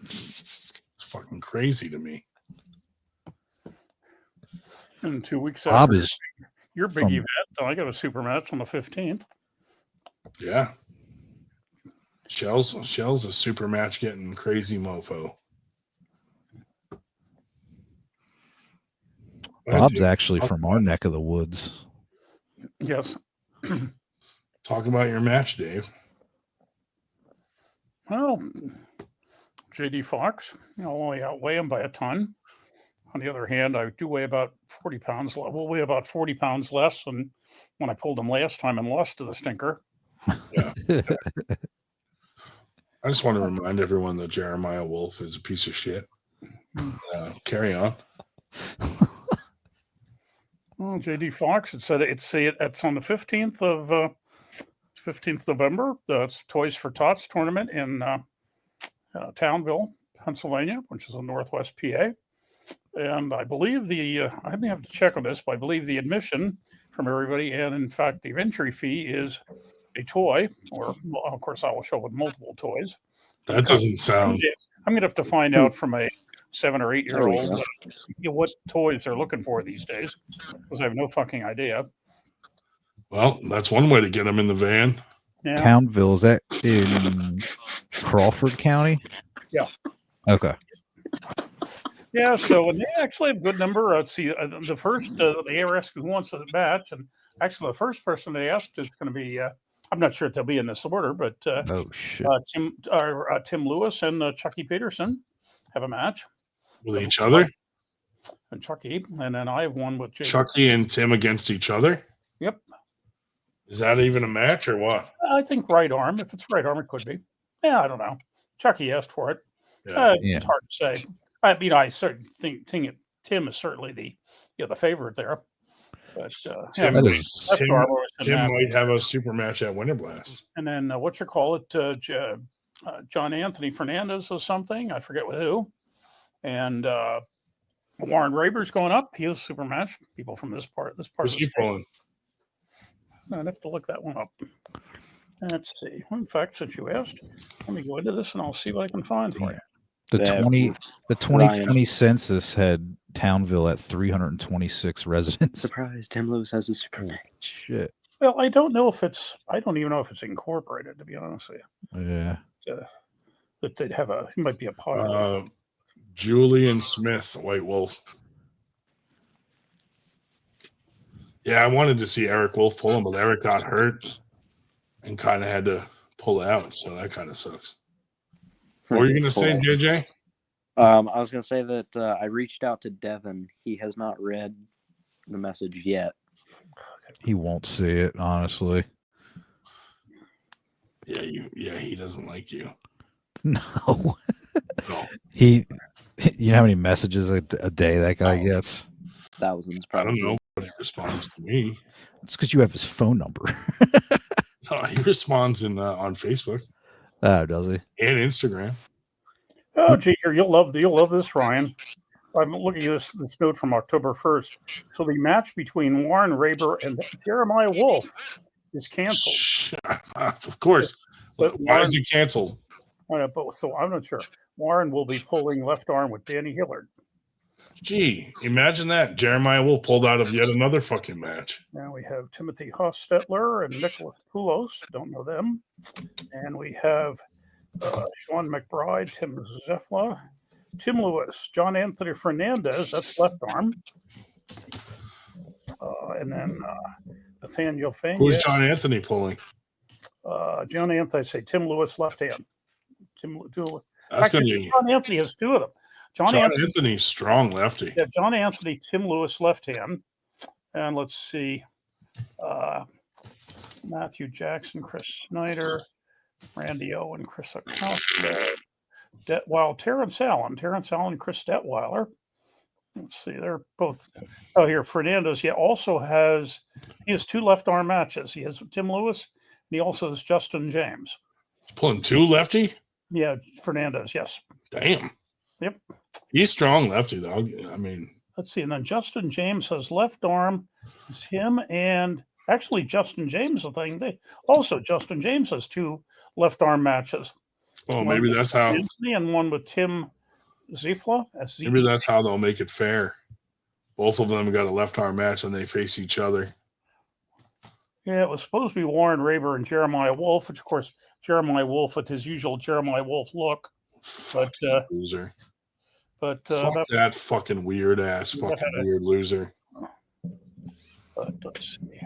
It's fucking crazy to me. And 2 weeks Bob after is your big from- event, I got a super match on the 15th. Yeah. Shell's a super match getting crazy mofo. Bob's actually from our neck of the woods. Yes. Talk about your match, Dave. Well, JD Fox, I'll only outweigh him by a ton. On the other hand, I do weigh about 40 pounds. We'll weigh about 40 pounds less than when I pulled him last time and lost to the stinker. Yeah. I just want to remind everyone that Jeremiah Wolf is a piece of shit. Carry on. Well, JD Fox, it's on the 15th of 15th November. It's Toys for Tots tournament in Townville, Pennsylvania, which is in Northwest PA. And I believe I may have to check on this, but I believe the admission from everybody, and in fact, the entry fee is a toy, or well, of course, I will show with multiple toys. That doesn't sound. I'm going to have to find out from a 7 or 8 year old There what toys they're looking for these days, because I have no fucking idea. Well, that's one way to get them in the van. Yeah. Townville, is that in Crawford County? Yeah. Okay. Yeah, so and they actually have a good number. The first they asked who wants a match, and actually the first person they asked is going to be I'm not sure if they'll be in this order, but Oh shit. Tim Lewis and Chucky Peterson have a match With each other? and Chucky, and then I have one with Jake. Chucky and Tim against each other? Yep, Is that even a match or what? I think right arm. If it's right arm, it could be. Yeah, I don't know. Chucky asked for it. Yeah. It's hard to say. I mean, I certainly think Tim is certainly the favorite there. But Tim, That is- that's Tim, our lowest in Tim that. might have a super match at Winter Blast. And then John Anthony Fernandez or something. I forget with who. And Warren Raber's going up. He has a super match. People from this part Who's of the he state. pulling? I'd have to look that one up. Let's see. Well, in fact, since you asked, let me go into this and I'll see what I can find for you. The Yeah, 2020 Ryan. census had Townville at 326 residents. Surprise! Tim Lewis has a super match. Shit. Well, I don't even know if it's incorporated, to be honest with Yeah. you. That they'd have it might be a part. Julian Smith, White Wolf. Yeah, I wanted to see Eric Wolf pull him, but Eric got hurt and kind of had to pull out, so that kind of sucks. What were you going to say, JJ? I was going to say that I reached out to Devin. He has not read the message yet. He won't see it, honestly. Yeah, he doesn't like you. No. No. You know how many messages a day that guy gets? Thousands, I don't probably. know, but he responds to me. It's because you have his phone number. He responds on Facebook Oh, does he? and Instagram. Oh, gee, you'll love this, Ryan. I'm looking at this note from October 1st. So the match between Warren Raber and Jeremiah Wolf is canceled. Of course. But Why is it canceled? So I'm not sure. Warren will be pulling left arm with Danny Hillard. Gee, imagine that. Jeremiah Wolf pulled out of yet another fucking match. Now we have Timothy Hostetler and Nicholas Poulos. Don't know them. And we have Sean McBride, Tim Zefla, Tim Lewis, John Anthony Fernandez. That's left arm. And then Nathaniel Fang. Who's John Anthony pulling? John Anthony, I say Tim Lewis, left hand. That's going to be John Anthony has two of them. John Anthony, strong lefty. Yeah, John Anthony, Tim Lewis, left hand. And let's see. Matthew Jackson, Chris Snyder, Randy Owen, Chris Akowska, Terrence Allen, Chris Detweiler. Let's see, they're both. Oh, here, Fernandez. Yeah, he has two left arm matches. He has Tim Lewis, and he also has Justin James. Pulling two lefty? Yeah, Fernandez. Yes. Damn. Yep. He's strong lefty though. I mean, let's see, and then Justin James has left arm. It's him and Actually, Justin James, the thing. Justin James has 2 left arm matches. Well, One maybe with that's how. Anthony and one with Tim Zifla. Maybe that's how they'll make it fair. Both of them got a left arm match and they face each other. Yeah, it was supposed to be Warren Raber and Jeremiah Wolf, which of course Jeremiah Wolf with his usual Jeremiah Wolf look. But loser. But fuck that fucking weird ass fucking weird loser. But let's see.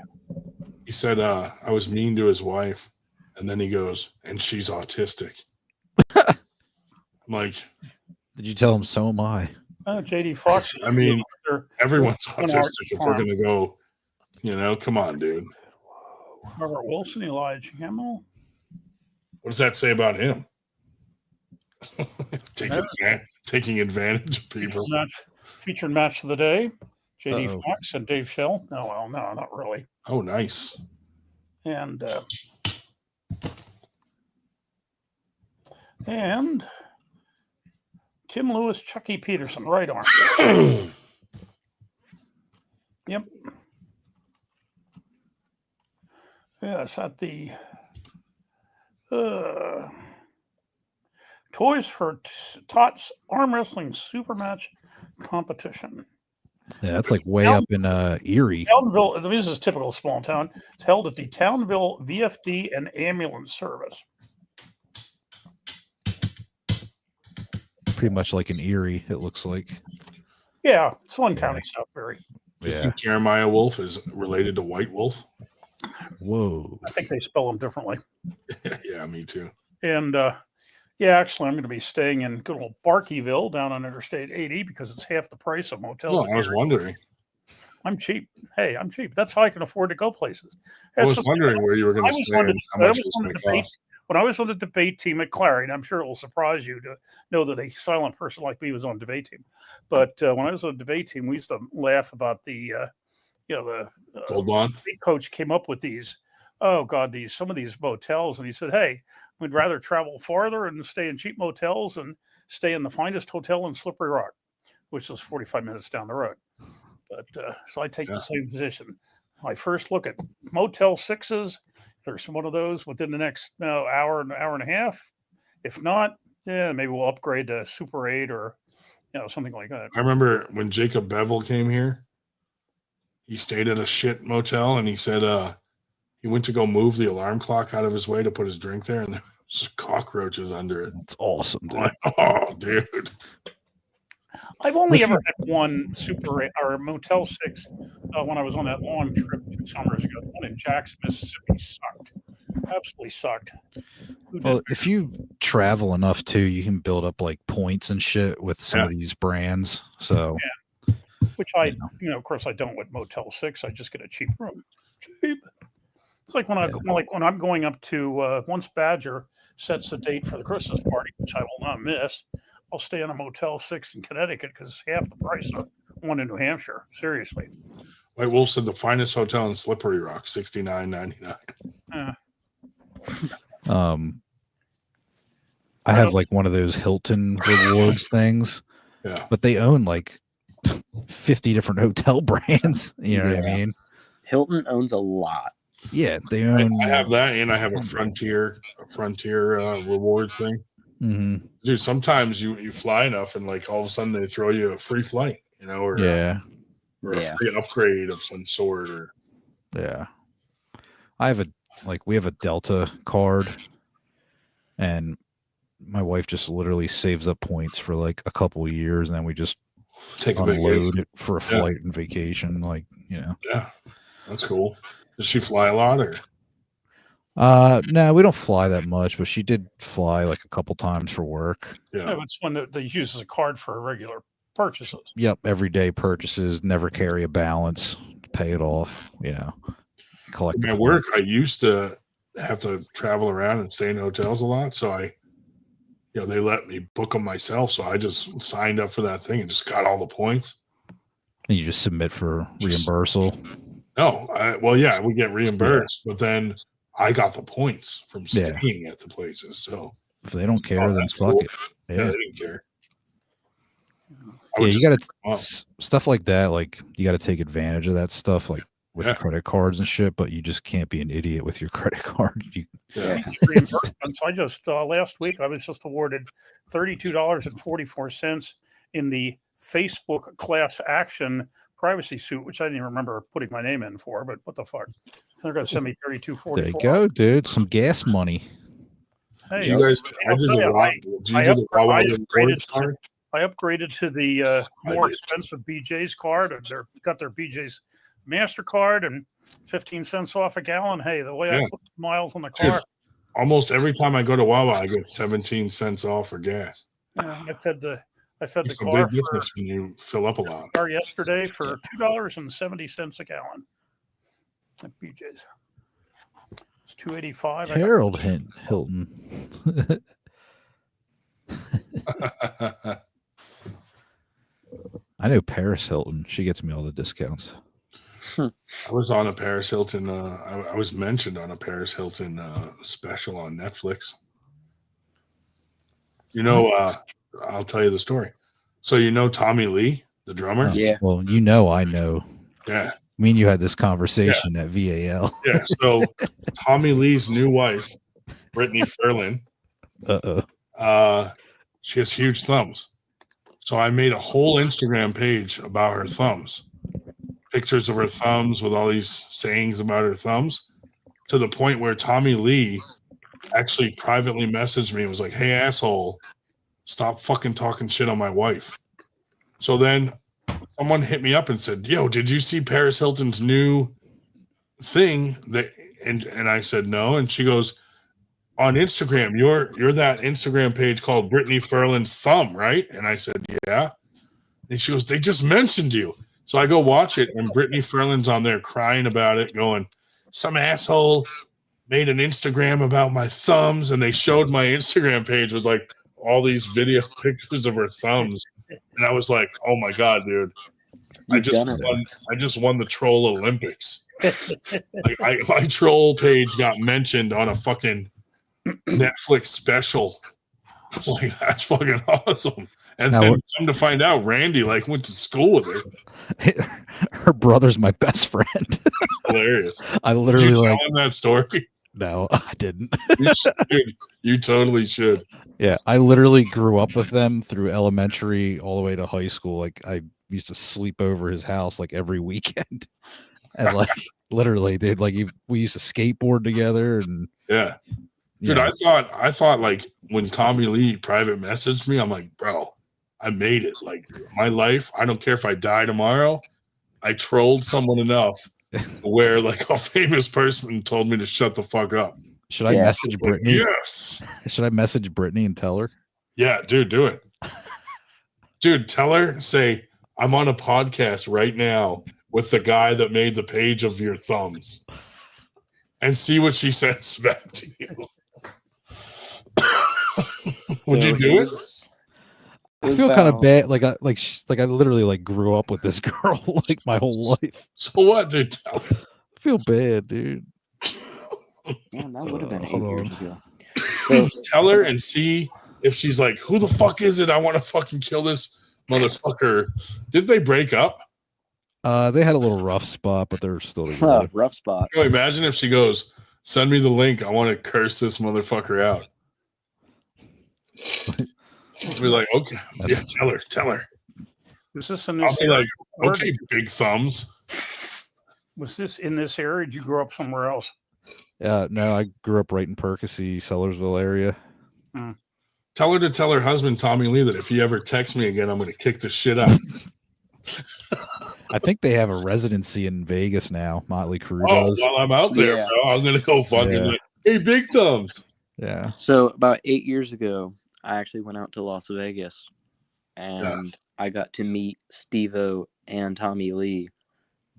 He said I was mean to his wife, and then he goes, and she's autistic. I'm like, did you tell him so am I? JD Fox. I mean, everyone's autistic if we're gonna go, come on, dude. Robert Wilson, Elijah Hamill. What does that say about him? Taking advantage of people. Featured match of the day. JD Fox and Dave Schell. No, well, no, not really. Oh, nice. And Tim Lewis, Chucky Peterson, right arm. Yep. Yes, at the Toys for Tots Arm Wrestling Super Match Competition. Yeah, that's like way up in Erie. Townville, this is typical small town. It's held at the Townville VFD and Ambulance Service. Pretty much like in Erie, it looks like. Yeah, it's one county, South Ferry. Do you think Jeremiah Wolf is related to White Wolf? Whoa. I think they spell them differently. Yeah, me too. And actually, I'm going to be staying in good old Barkeyville down on Interstate 80 because it's half the price of motels. Well, I was wondering. I'm cheap. Hey, I'm cheap. That's how I can afford to go places. I was wondering where you were going to stay and how much it was going to cost. When I was on the debate team at Clarion, I'm sure it will surprise you to know that a silent person like me was on the debate team. But when I was on the debate team, we used to laugh about the Gold Bond coach came up with these. Oh God, some of these motels, and he said, "Hey, we'd rather travel farther and stay in cheap motels and stay in the finest hotel in Slippery Rock, which is 45 minutes down the road." But so I take the same position. I first look at Motel 6s. If there's one of those within the next hour and a half, if not, maybe we'll upgrade to Super 8 or something like that. I remember when Jacob Bevel came here, he stayed at a shit motel, and he said he went to go move the alarm clock out of his way to put his drink there, and there was cockroaches under it. It's awesome, dude. Like, oh, dude. I've only ever had one Super 8 or Motel 6 when I was on that long trip 2 summers ago. The one in Jackson, Mississippi sucked. Absolutely sucked. Well, if you travel enough too, you can build up like points and shit with some of these brands. So, which I, of course, I don't with Motel 6. I just get a cheap room. Cheap. It's like when I'm going up to once Badger sets the date for the Christmas party, which I will not miss. I'll stay in a Motel 6 in Connecticut because it's half the price of one in New Hampshire. Seriously. White Wolf said the finest hotel in Slippery Rock, $69.99. I have like one of those Hilton rewards things. Yeah. But they own like 50 different hotel brands. You know what I mean? Hilton owns a lot. Yeah, they own. I have that, and I have a Frontier rewards thing. Mm-hmm. Dude, sometimes you fly enough, and like all of a sudden they throw you a free flight, or a free upgrade of some sort, or I have we have a Delta card, and my wife just literally saves up points for like a couple of years, and then we just take unload it for a flight and vacation, Yeah, that's cool. Does she fly a lot, or? No, we don't fly that much, but she did fly like a couple times for work. Yeah, it's one they use as a card for regular purchases. Yep, everyday purchases, never carry a balance, pay it off, collect. At work, I used to have to travel around and stay in hotels a lot, so they let me book them myself, so I just signed up for that thing and just got all the points. And you just submit for reimbursal? No, we get reimbursed, but then I got the points from staying at the places. So if they don't care, then fuck it. Yeah, they didn't care. Yeah, you got to stuff like that. Like you got to take advantage of that stuff. Like with credit cards and shit, but you just can't be an idiot with your credit card. Reimbursements. I just last week I was just awarded $32.44 in the Facebook class action privacy suit, which I didn't even remember putting my name in for. But what the fuck? They're going to send me $32.44. There you go, dude. Some gas money. Hey, you guys, I upgraded to the more expensive BJ's card. And they got their BJ's MasterCard and 15 cents off a gallon. Hey, the way I put miles on the car. Dude, almost every time I go to Wawa, I get 17 cents off for gas. Yeah, I fed the It's a car big difference when you fill up a lot. car yesterday for $2.70 a gallon at BJ's. It's $2.85. Harold Hilton. I know Paris Hilton. She gets me all the discounts. I was on a Paris Hilton. I was mentioned on a Paris Hilton special on Netflix. You know, I'll tell you the story. So you know Tommy Lee, the drummer? Yeah. Well, you know I know. Yeah. Me and you had this conversation at VAL. Yeah. So Tommy Lee's new wife, Brittany Ferlin, she has huge thumbs. So I made a whole Instagram page about her thumbs. Pictures of her thumbs with all these sayings about her thumbs, to the point where Tommy Lee actually privately messaged me and was like, "Hey, asshole, stop fucking talking shit on my wife." So then someone hit me up and said, "Yo, did you see Paris Hilton's new thing?" And I said no. And she goes, "On Instagram, you're that Instagram page called Brittany Ferlin's Thumb, right?" And I said, "Yeah." And she goes, "They just mentioned you." So I go watch it, and Brittany Ferlin's on there crying about it, going, "Some asshole made an Instagram about my thumbs," and they showed my Instagram page with like all these video pictures of her thumbs. And I was like, "Oh my god, dude. I just won the troll Olympics." Like my troll page got mentioned on a fucking Netflix special. It's like, that's fucking awesome. And now, then come to find out, Randy like went to school with her. Her brother's my best friend. That's hilarious. I literally Did you tell him that story? No, I didn't. You totally should. Yeah, I literally grew up with them through elementary all the way to high school. Like I used to sleep over his house like every weekend, and like literally, dude, like we used to skateboard together, and yeah, dude. I thought like when Tommy Lee private messaged me, I'm like, bro, I made it. Like my life, I don't care if I die tomorrow. I trolled someone enough where like a famous person told me to shut the fuck up. Should I message Brittany? Yes. Should I message Brittany and tell her? Yeah, dude, do it. Dude, tell her, say, "I'm on a podcast right now with the guy that made the page of your thumbs," and see what she says back to you. Would you do it? I feel kind of bad. Like I literally like grew up with this girl like my whole life. So what, dude? Tell her. I feel bad, dude. Man, that would have been 8 years ago. So tell her and see if she's like, "Who the fuck is it? I want to fucking kill this motherfucker." Did they break up? They had a little rough spot, but they're still together. Rough spot. You know, imagine if she goes, "Send me the link. I want to curse this motherfucker out." Be like, "Okay, yeah, tell her." Was this in I'll this be area? like, "Okay, big thumbs." Was this in this area? Did you grow up somewhere else? No, I grew up right in Percy, Sellersville area. Tell her to tell her husband, Tommy Lee, that if he ever texts me again, I'm going to kick the shit out. I think they have a residency in Vegas now. Motley Crue does. While I'm out there, bro, I'm going to go fucking like, "Hey, big thumbs." Yeah. So about 8 years ago, I actually went out to Las Vegas, and I got to meet Steve-O and Tommy Lee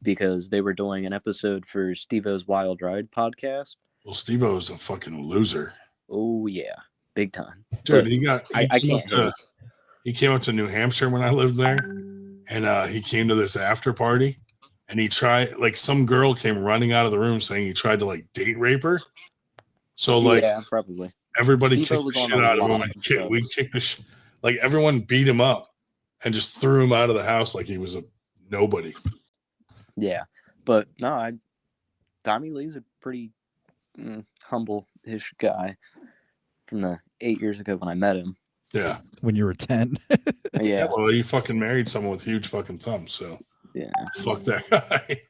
because they were doing an episode for Steve-O's Wild Ride podcast. Well, Steve-O's a fucking loser. Oh yeah, big time. Dude, But he came up to New Hampshire when I lived there, and he came to this after party, and he tried, like, some girl came running out of the room saying he tried to like date rape her. So like, yeah, probably. Everybody Steve-O kicked the was shit on a out of lot him. of stuff. We kicked the like everyone beat him up and just threw him out of the house like he was a nobody. Yeah, But no, Tommy Lee's a pretty humble-ish guy from the 8 years ago when I met him. Yeah. When you were 10. Yeah. Well, you fucking married someone with huge fucking thumbs, so Yeah. fuck that guy.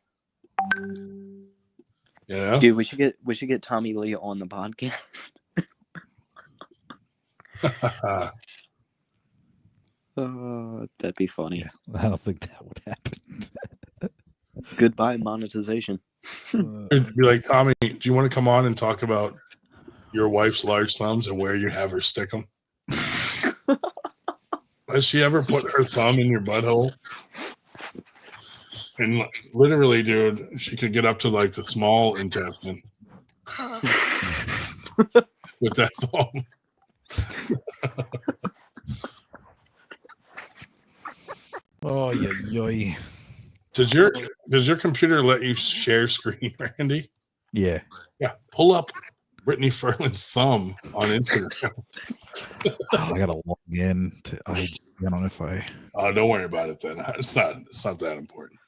You know? Dude, we should get Tommy Lee on the podcast. That'd be funny. Yeah, I don't think that would happen. Goodbye monetization. It'd be like, Tommy, do you want to come on and talk about your wife's large thumbs and where you have her stick them? Has she ever put her thumb in your butthole? And literally, dude, she could get up to like the small intestine with that thumb. Oh, yeah. Does your computer let you share screen, Randy? Yeah. Yeah. Pull up Brittany Ferland's thumb on Instagram. I gotta log in to IG. I don't know if I. Oh, don't worry about it then. It's not that important.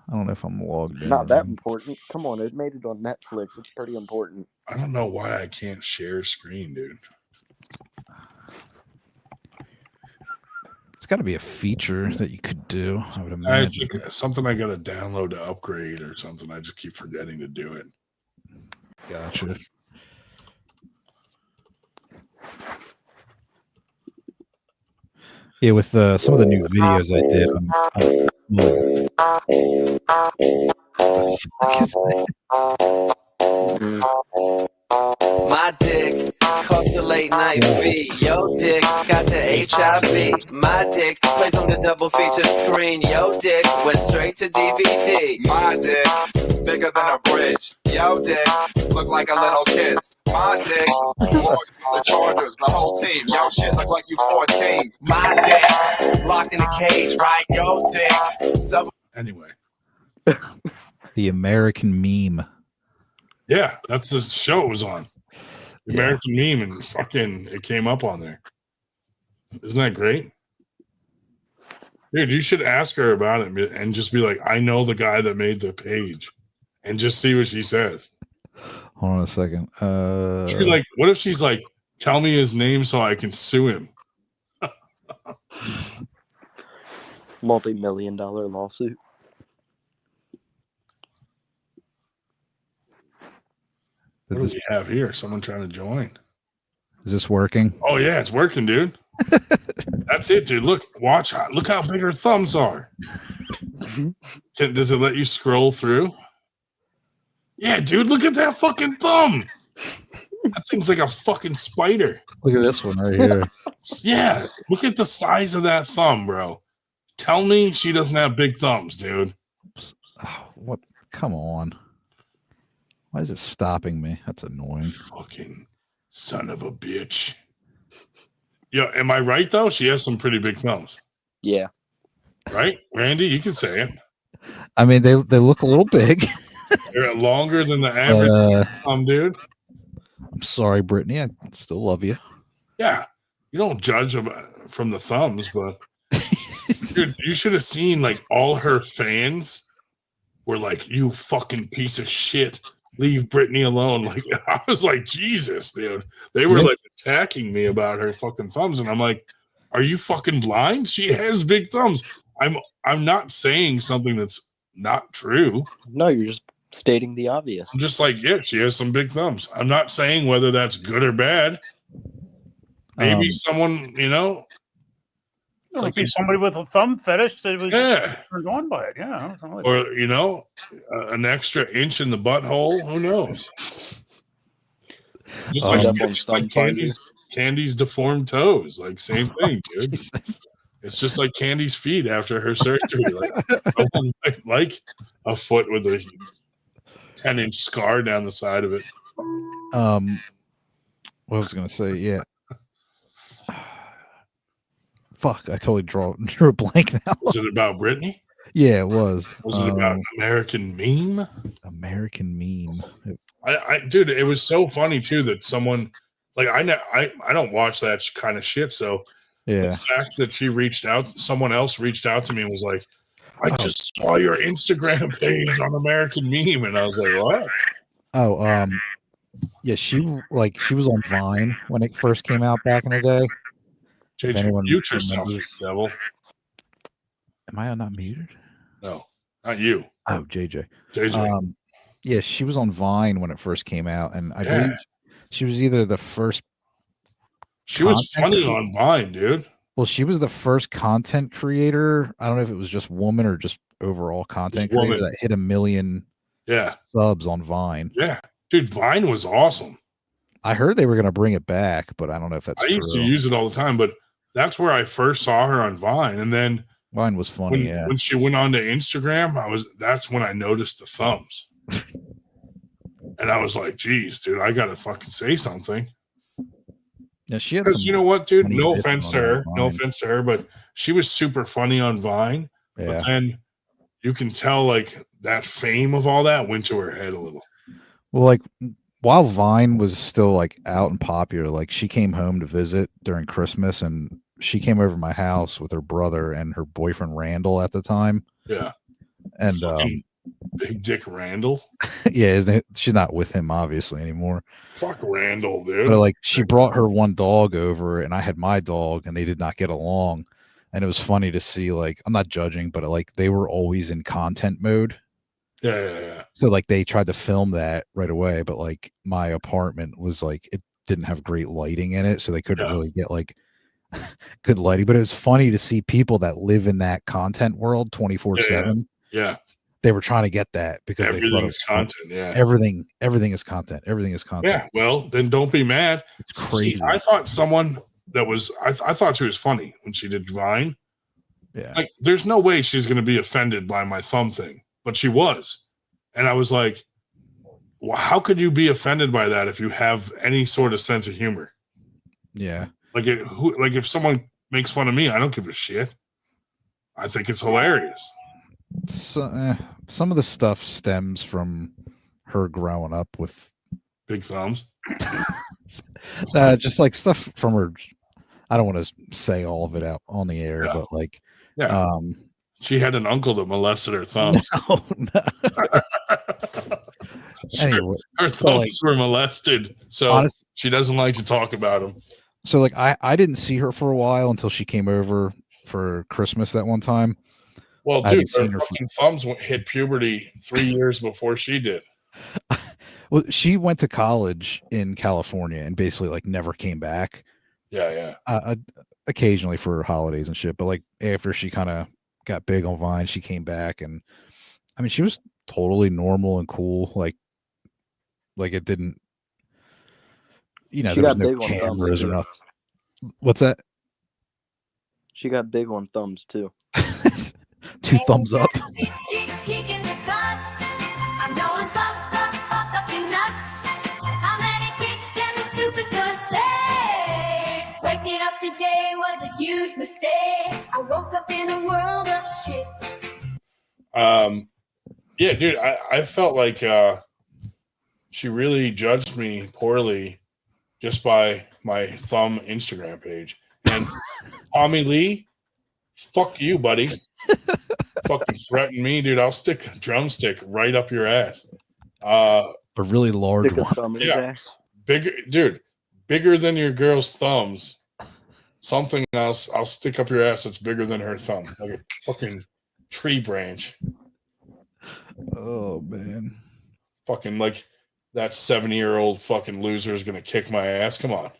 I don't know if I'm logged in. Not that important. Come on, it made it on Netflix. It's pretty important. I don't know why I can't share screen, dude. It's got to be a feature that you could do. I would imagine. It's like something I got to download to upgrade or something. I just keep forgetting to do it. Gotcha. Yeah, with some of the new videos I did. My dick cost a late night fee. Yo dick got the HIV. My dick plays on the double feature screen. Yo dick went straight to DVD. My dick bigger than a bridge. Yo dick look like a little kid's. My dick the Chargers, the whole team. Yo shit look like you 14. My dick locked in a cage, right? Yo dick. So anyway, the American Meme. Yeah, that's the show it was on. The American Meme, and fucking it came up on there. Isn't that great? Dude, you should ask her about it and just be like, I know the guy that made the page, and just see what she says. Hold on a second. She'd be like, what if she's like, tell me his name so I can sue him? Multi-million-dollar lawsuit. What do we have here? Someone trying to join. Is this working? Oh yeah, it's working, dude. That's it, dude. Look how big her thumbs are. Does it let you scroll through? Yeah, dude, look at that fucking thumb. That thing's like a fucking spider. Look at this one right here. Yeah, look at the size of that thumb, bro. Tell me she doesn't have big thumbs, dude. Oh, what? Come on. Why is it stopping me? That's annoying. Fucking son of a bitch. Yeah, am I right though? She has some pretty big thumbs. Yeah. Right? Randy, you can say it. I mean, they look a little big. They're longer than the average thumb, dude. I'm sorry, Brittany. I still love you. Yeah. You don't judge them from the thumbs, but dude, you should have seen like all her fans were like, you fucking piece of shit. Leave Brittany alone. Like I was like, Jesus, dude. They were like attacking me about her fucking thumbs, and I'm like, are you fucking blind? She has big thumbs. I'm not saying something that's not true. No, you're just stating the obvious. I'm just like, yeah, she has some big thumbs. I'm not saying whether that's good or bad. Maybe someone, you know, It's like somebody with a thumb fetish that was turned on by it. Yeah. Or, you know, an extra inch in the butthole. Who knows? Just like Candy's deformed toes. Like, same thing, dude. It's just like Candy's feet after her surgery. Like a foot with a 10-inch scar down the side of it. What was I going to say? Yeah. Fuck, I totally drew a blank now. Was it about Brittany? Yeah, it was. Was it about American Meme? American Meme. Dude, it was so funny too that someone like I don't watch that kind of shit. So yeah, the fact that someone else reached out to me and was like, I just saw your Instagram page on American Meme, and I was like, what? Oh, yeah, she was on Vine when it first came out back in the day. If JJ, anyone mute yourself, you remembers. devil. Am I not muted? No, not you. Oh, JJ. JJ. Yeah, she was on Vine when it first came out, and I Yeah. believe she was either the first. She was content funny crea- on Vine, dude. Well, she was the first content creator. I don't know if it was just woman or just overall content creator woman. that hit 1 million Yeah. subs on Vine. Yeah. Dude, Vine was awesome. I heard they were going to bring it back, but I don't know if that's I true. used to use it all the time, but that's where I first saw her on Vine. And then Vine was funny, yeah. when she went on to Instagram, that's when I noticed the thumbs. And I was like, geez, dude, I gotta fucking say something. Yeah, she had Because some you know what, dude? funny No bits offense on to her. Vine. No offense to her, but she was super funny on Vine. Yeah. But then you can tell like that fame of all that went to her head a little. Well, like while Vine was still like out and popular, like she came home to visit during Christmas, and she came over to my house with her brother and her boyfriend Randall at the time. Yeah. And Fucking Big Dick Randall. yeah, she's not with him obviously anymore. Fuck Randall, dude. But like she brought her one dog over, and I had my dog, and they did not get along. And it was funny to see, like, I'm not judging, but like they were always in content mode. Yeah. So like they tried to film that right away, but like my apartment was like it didn't have great lighting in it, so they couldn't really get like good lighting. But it was funny to see people that live in that content world 24/7. Yeah. They were trying to get that because they thought it everything's was fun. content. Yeah. Everything is content. Everything is content. Yeah. Well, then don't be mad. It's crazy. See, I thought someone that was I thought she was funny when she did Vine. Yeah. Like, there's no way she's going to be offended by my thumb thing, but she was. And I was like, well, how could you be offended by that if you have any sort of sense of humor? Yeah. Like, if someone makes fun of me, I don't give a shit. I think it's hilarious. So, some of the stuff stems from her growing up with big thumbs. Just like stuff from her. I don't want to say all of it out on the air, but like, she had an uncle that molested her thumbs. No. Anyway, her thumbs were molested, so she doesn't like to talk about them. So like, I didn't see her for a while until she came over for Christmas that one time. Well, dude, her fucking thumbs hit puberty 3 years before she did. Well, she went to college in California and basically like never came back. Yeah. Occasionally for holidays and shit, but like after she kind of got big on Vine, she came back, and I mean, she was totally normal and cool. Like it didn't, there was no cameras or nothing. What's that? She got big on thumbs too. 2 thumbs up. Waking up today was a huge mistake. I woke up in a world of shit. Yeah, dude, I felt like she really judged me poorly just by my thumb Instagram page. And Tommy Lee, fuck you, buddy. Fucking threaten me, dude. I'll stick a drumstick right up your ass. A really large one. Yeah. Bigger than your girl's thumbs. Something else I'll stick up your ass that's bigger than her thumb. Like a fucking tree branch. Oh man. Fucking like that 70-year-old fucking loser is gonna kick my ass. Come on.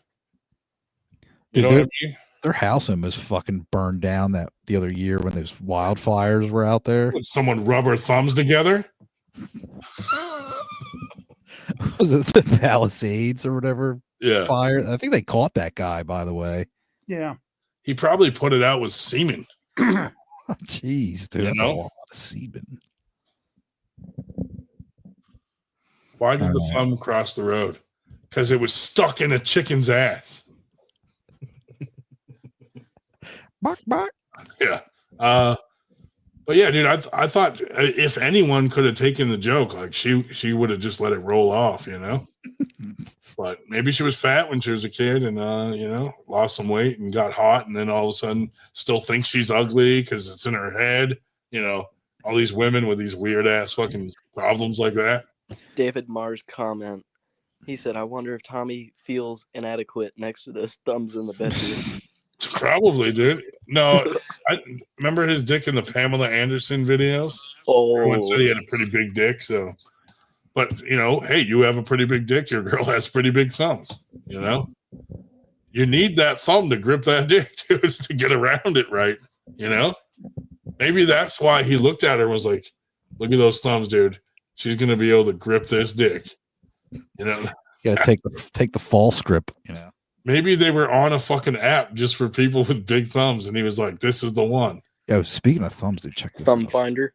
You know what I mean? Their house almost fucking burned down the other year when those wildfires were out there. Would someone rub her thumbs together? Was it the Palisades or whatever? Yeah. Fire. I think they caught that guy, by the way. Yeah. He probably put it out with semen. Jeez, dude. That's a lot of semen. Why did the thumb cross the road? Because it was stuck in a chicken's ass. Bark, bark. Yeah. But yeah, dude, I thought if anyone could have taken the joke, like she would have just let it roll off, But maybe she was fat when she was a kid and, lost some weight and got hot. And then all of a sudden still thinks she's ugly because it's in her head. You know, all these women with these weird ass fucking problems like that. David Marr's comment. He said, "I wonder if Tommy feels inadequate next to those thumbs in the bedroom." Probably, dude. No, I remember his dick in the Pamela Anderson videos. Everyone said he had a pretty big dick, so. But you know, hey, you have a pretty big dick. Your girl has pretty big thumbs. You know, you need that thumb to grip that dick, dude, to get around it right. You know, maybe that's why he looked at her and was like, "Look at those thumbs, dude. She's gonna be able to grip this dick." You know, you gotta take the false grip. You know, maybe they were on a fucking app just for people with big thumbs, and he was like, "This is the one." Yo, speaking of thumbs, dude, check this Thumb out. finder.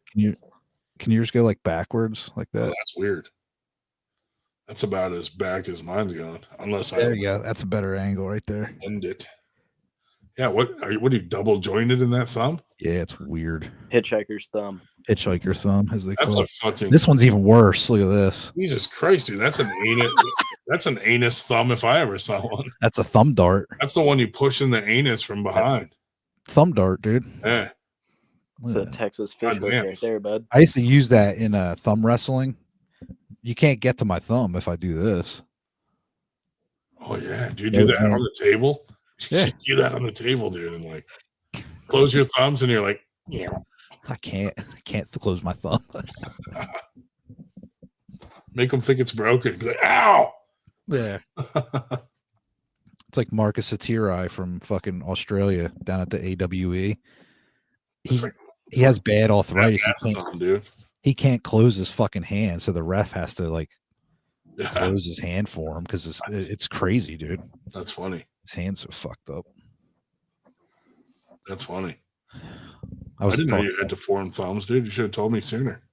Can yours go like backwards like that? Oh, that's weird. That's about as back as mine's going. Unless there you go. That's a better angle right there. End it. Yeah. What are you double jointed in that thumb? Yeah, it's weird. Hitchhiker's thumb. Hitchhiker thumb, as they That's call a it. fucking. This one's even worse. Look at this. Jesus Christ, dude. That's an anus. That's an anus thumb if I ever saw one. That's a thumb dart. That's the one you push in the anus from behind. Thumb dart, dude. Yeah. It's a Texas fish hook right there, bud. I used to use that in thumb wrestling. You can't get to my thumb if I do this. Oh yeah, do you do that on the table? Yeah, you do that on the table, dude, and like close your thumbs, and you're like, yeah. I can't close my thumb. Make them think it's broken. Be like, ow. Yeah. It's like Marcus Satiri from fucking Australia down at the AWE. He has bad arthritis. He can't close his fucking hand, so the ref has to like close his hand for him because it's crazy, dude. That's funny. His hands are fucked up. That's funny. I didn't know you had deformed thumbs, dude. You should have told me sooner.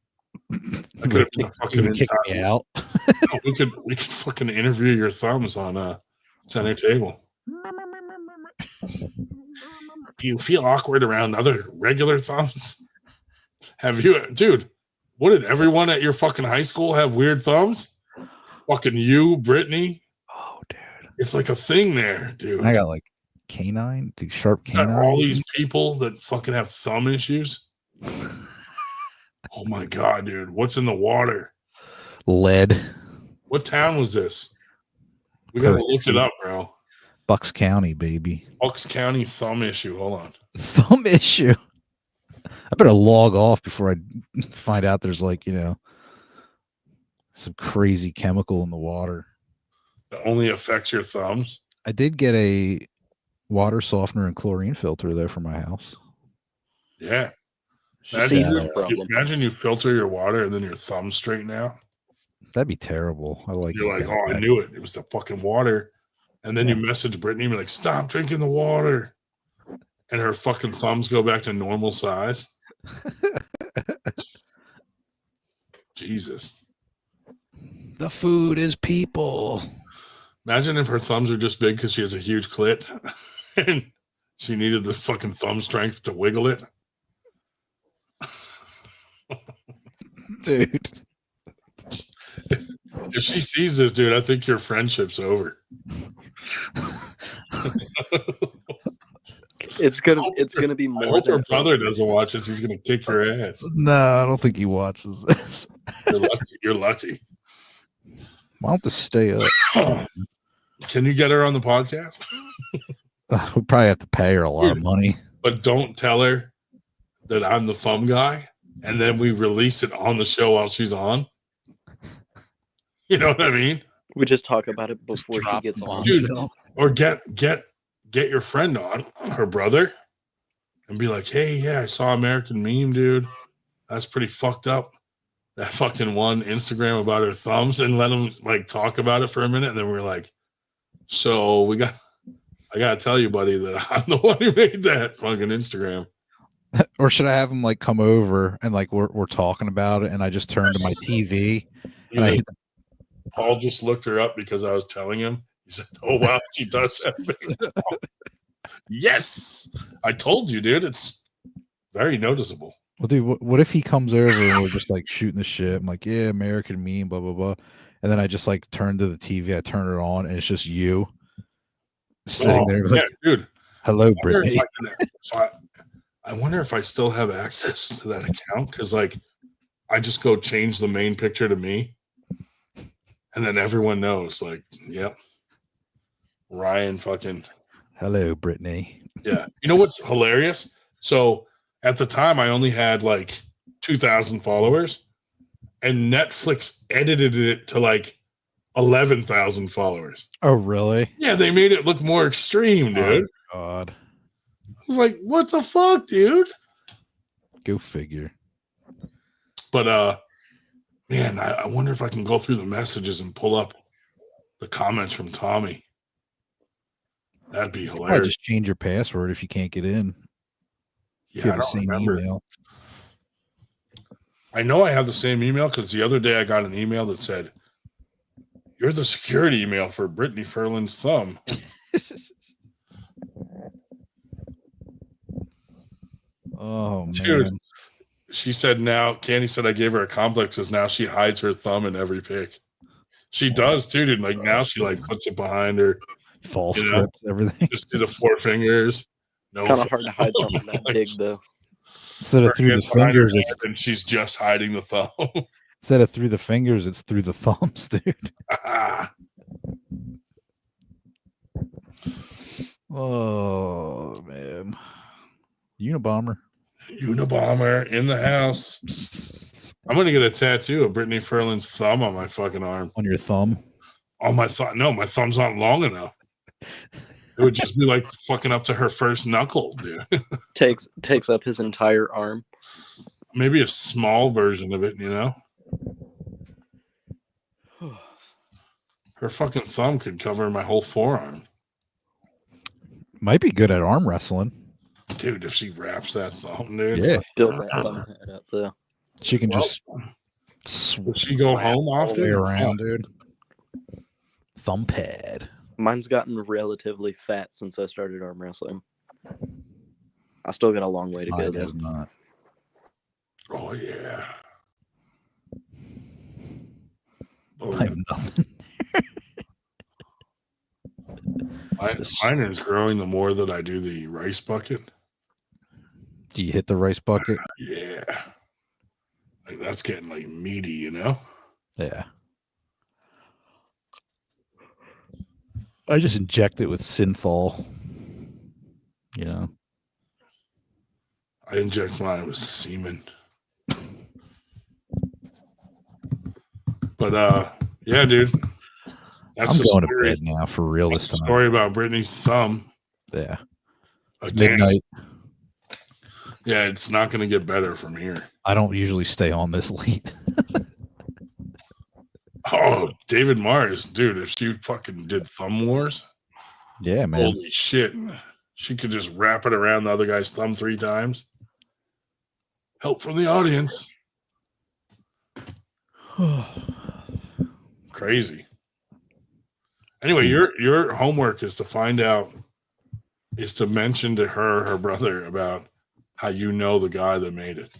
I could have fucking kicked me out. we could fucking interview your thumbs on a center table. Do you feel awkward around other regular thumbs? Have you, dude? What did everyone at your fucking high school have weird thumbs? Fucking you, Brittany. Oh, dude, it's like a thing there, dude. I got like canine, sharp canine. All these people that fucking have thumb issues. Oh my god, dude! What's in the water? Lead. What town was this? We gotta look it up, bro. Bucks County, baby. Bucks County thumb issue. Hold on. Thumb issue. I better log off before I find out there's like, you know, some crazy chemical in the water. That only affects your thumbs? I did get a water softener and chlorine filter though for my house. Yeah. Imagine you filter your water and then your thumbs straighten out. That'd be terrible. You're like, oh, I knew it. It was the fucking water. And then you message Brittany and be like, stop drinking the water. And her fucking thumbs go back to normal size. Jesus. The food is people. Imagine if her thumbs are just big because she has a huge clit and she needed the fucking thumb strength to wiggle it. Dude. If she sees this, dude, I think your friendship's over. It's gonna be more. I hope her brother doesn't watch this. He's gonna kick your ass. No, I don't think he watches this. You're lucky. Why don't just stay up? Can you get her on the podcast? We'll probably have to pay her a lot of money. But don't tell her that I'm the thumb guy, and then we release it on the show while she's on. You know what I mean? We just talk about it before she gets on. Dude, or get your friend on, her brother, and be like, hey, yeah, I saw American Meme, dude. That's pretty fucked up. That fucking one Instagram about her thumbs, and let them like talk about it for a minute. And then we're like, so I gotta tell you, buddy, that I'm the one who made that fucking Instagram. Or should I have him like come over and like we're talking about it, and I just turn to my TV and Paul just looked her up because I was telling him. He said, oh wow, she does that. Yes, I told you, dude. It's very noticeable. Well, dude, what if he comes over and we're just like shooting the shit? I'm like, yeah, American Meme, blah blah blah, and then I just like turn to the TV, I turn it on, and it's just you sitting there, like, yeah, dude. Hello, Brittany. I wonder if I still have access to that account because, like, I just go change the main picture to me, and then everyone knows. Like, yep, Ryan fucking. Hello, Brittany. Yeah. You know what's hilarious? So at the time, I only had like 2,000 followers, and Netflix edited it to like 11,000 followers. Oh, really? Yeah, they made it look more extreme, dude. Oh, God. I was like, what the fuck, dude? Go figure. But man, I wonder if I can go through the messages and pull up the comments from Tommy. That'd be I hilarious. just change your password if you can't get in. Yeah, If you I have the don't same remember. email. I know I have the same email because the other day I got an email that said, "You're the security email for Brittany Ferland's thumb." Oh, Dude, man. she said now, Candy said I gave her a complex because now she hides her thumb in every pic. She does too, dude. Like now she like puts it behind her. False You know? script, everything. Just do the 4 fingers. No, Kind of hard to hide something that big, though. Instead of through the fingers, it's and she's just hiding the thumb. instead of through the fingers, it's through the thumbs, dude. Oh, man. Unabomber. Unabomber in the house. I'm gonna get a tattoo of Brittany Ferland's thumb on my fucking arm. On your thumb? On my thumb? No, my thumb's not long enough. It would just be like fucking up to her first knuckle, dude. Takes up his entire arm. Maybe a small version of it, you know. Her fucking thumb could cover my whole forearm. Might be good at arm wrestling. Dude, if she wraps that thumb, dude. Yeah. Build that thumb head up, though. She can Well, just Would she go home all the often? way around, dude. Thumb pad. Mine's gotten relatively fat since I started arm wrestling. I still got a long way to go. Mine Though. has not. Oh yeah. I have nothing. Mine is growing the more that I do the rice bucket. Do you hit the rice bucket? Yeah. Like that's getting like meaty, you know? Yeah. I just inject it with synthol. You know. I inject mine with semen. But yeah, dude. That's I'm the going story. to bed now for real That's this the time. story about Brittany's thumb. Yeah. It's Again. midnight. Yeah, it's not going to get better from here. I don't usually stay on this late. Oh, David Mars, dude, if she fucking did thumb wars, Yeah, man. holy shit. She could just wrap it around the other guy's thumb 3 times. Help from the audience. Crazy. Anyway, your homework is to find out, is to mention to her brother about how you know the guy that made it.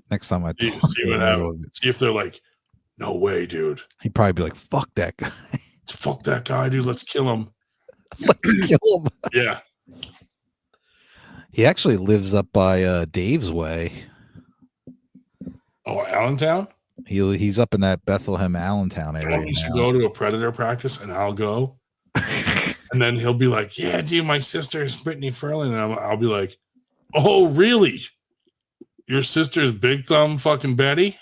Next time I talk See to what him, happens. See if they're like, no way, dude. he'd probably be like, fuck that guy. Fuck that guy, dude. Let's kill him. Let's kill him. Yeah. He actually lives up by Dave's Way. Oh, Allentown? He's up in that Bethlehem, Allentown area. We should now. go to a Predator practice and I'll go. And then he'll be like, yeah, dude, my sister is Brittany Ferland. And I'll be like, oh, really? Your sister's Big Thumb fucking Betty?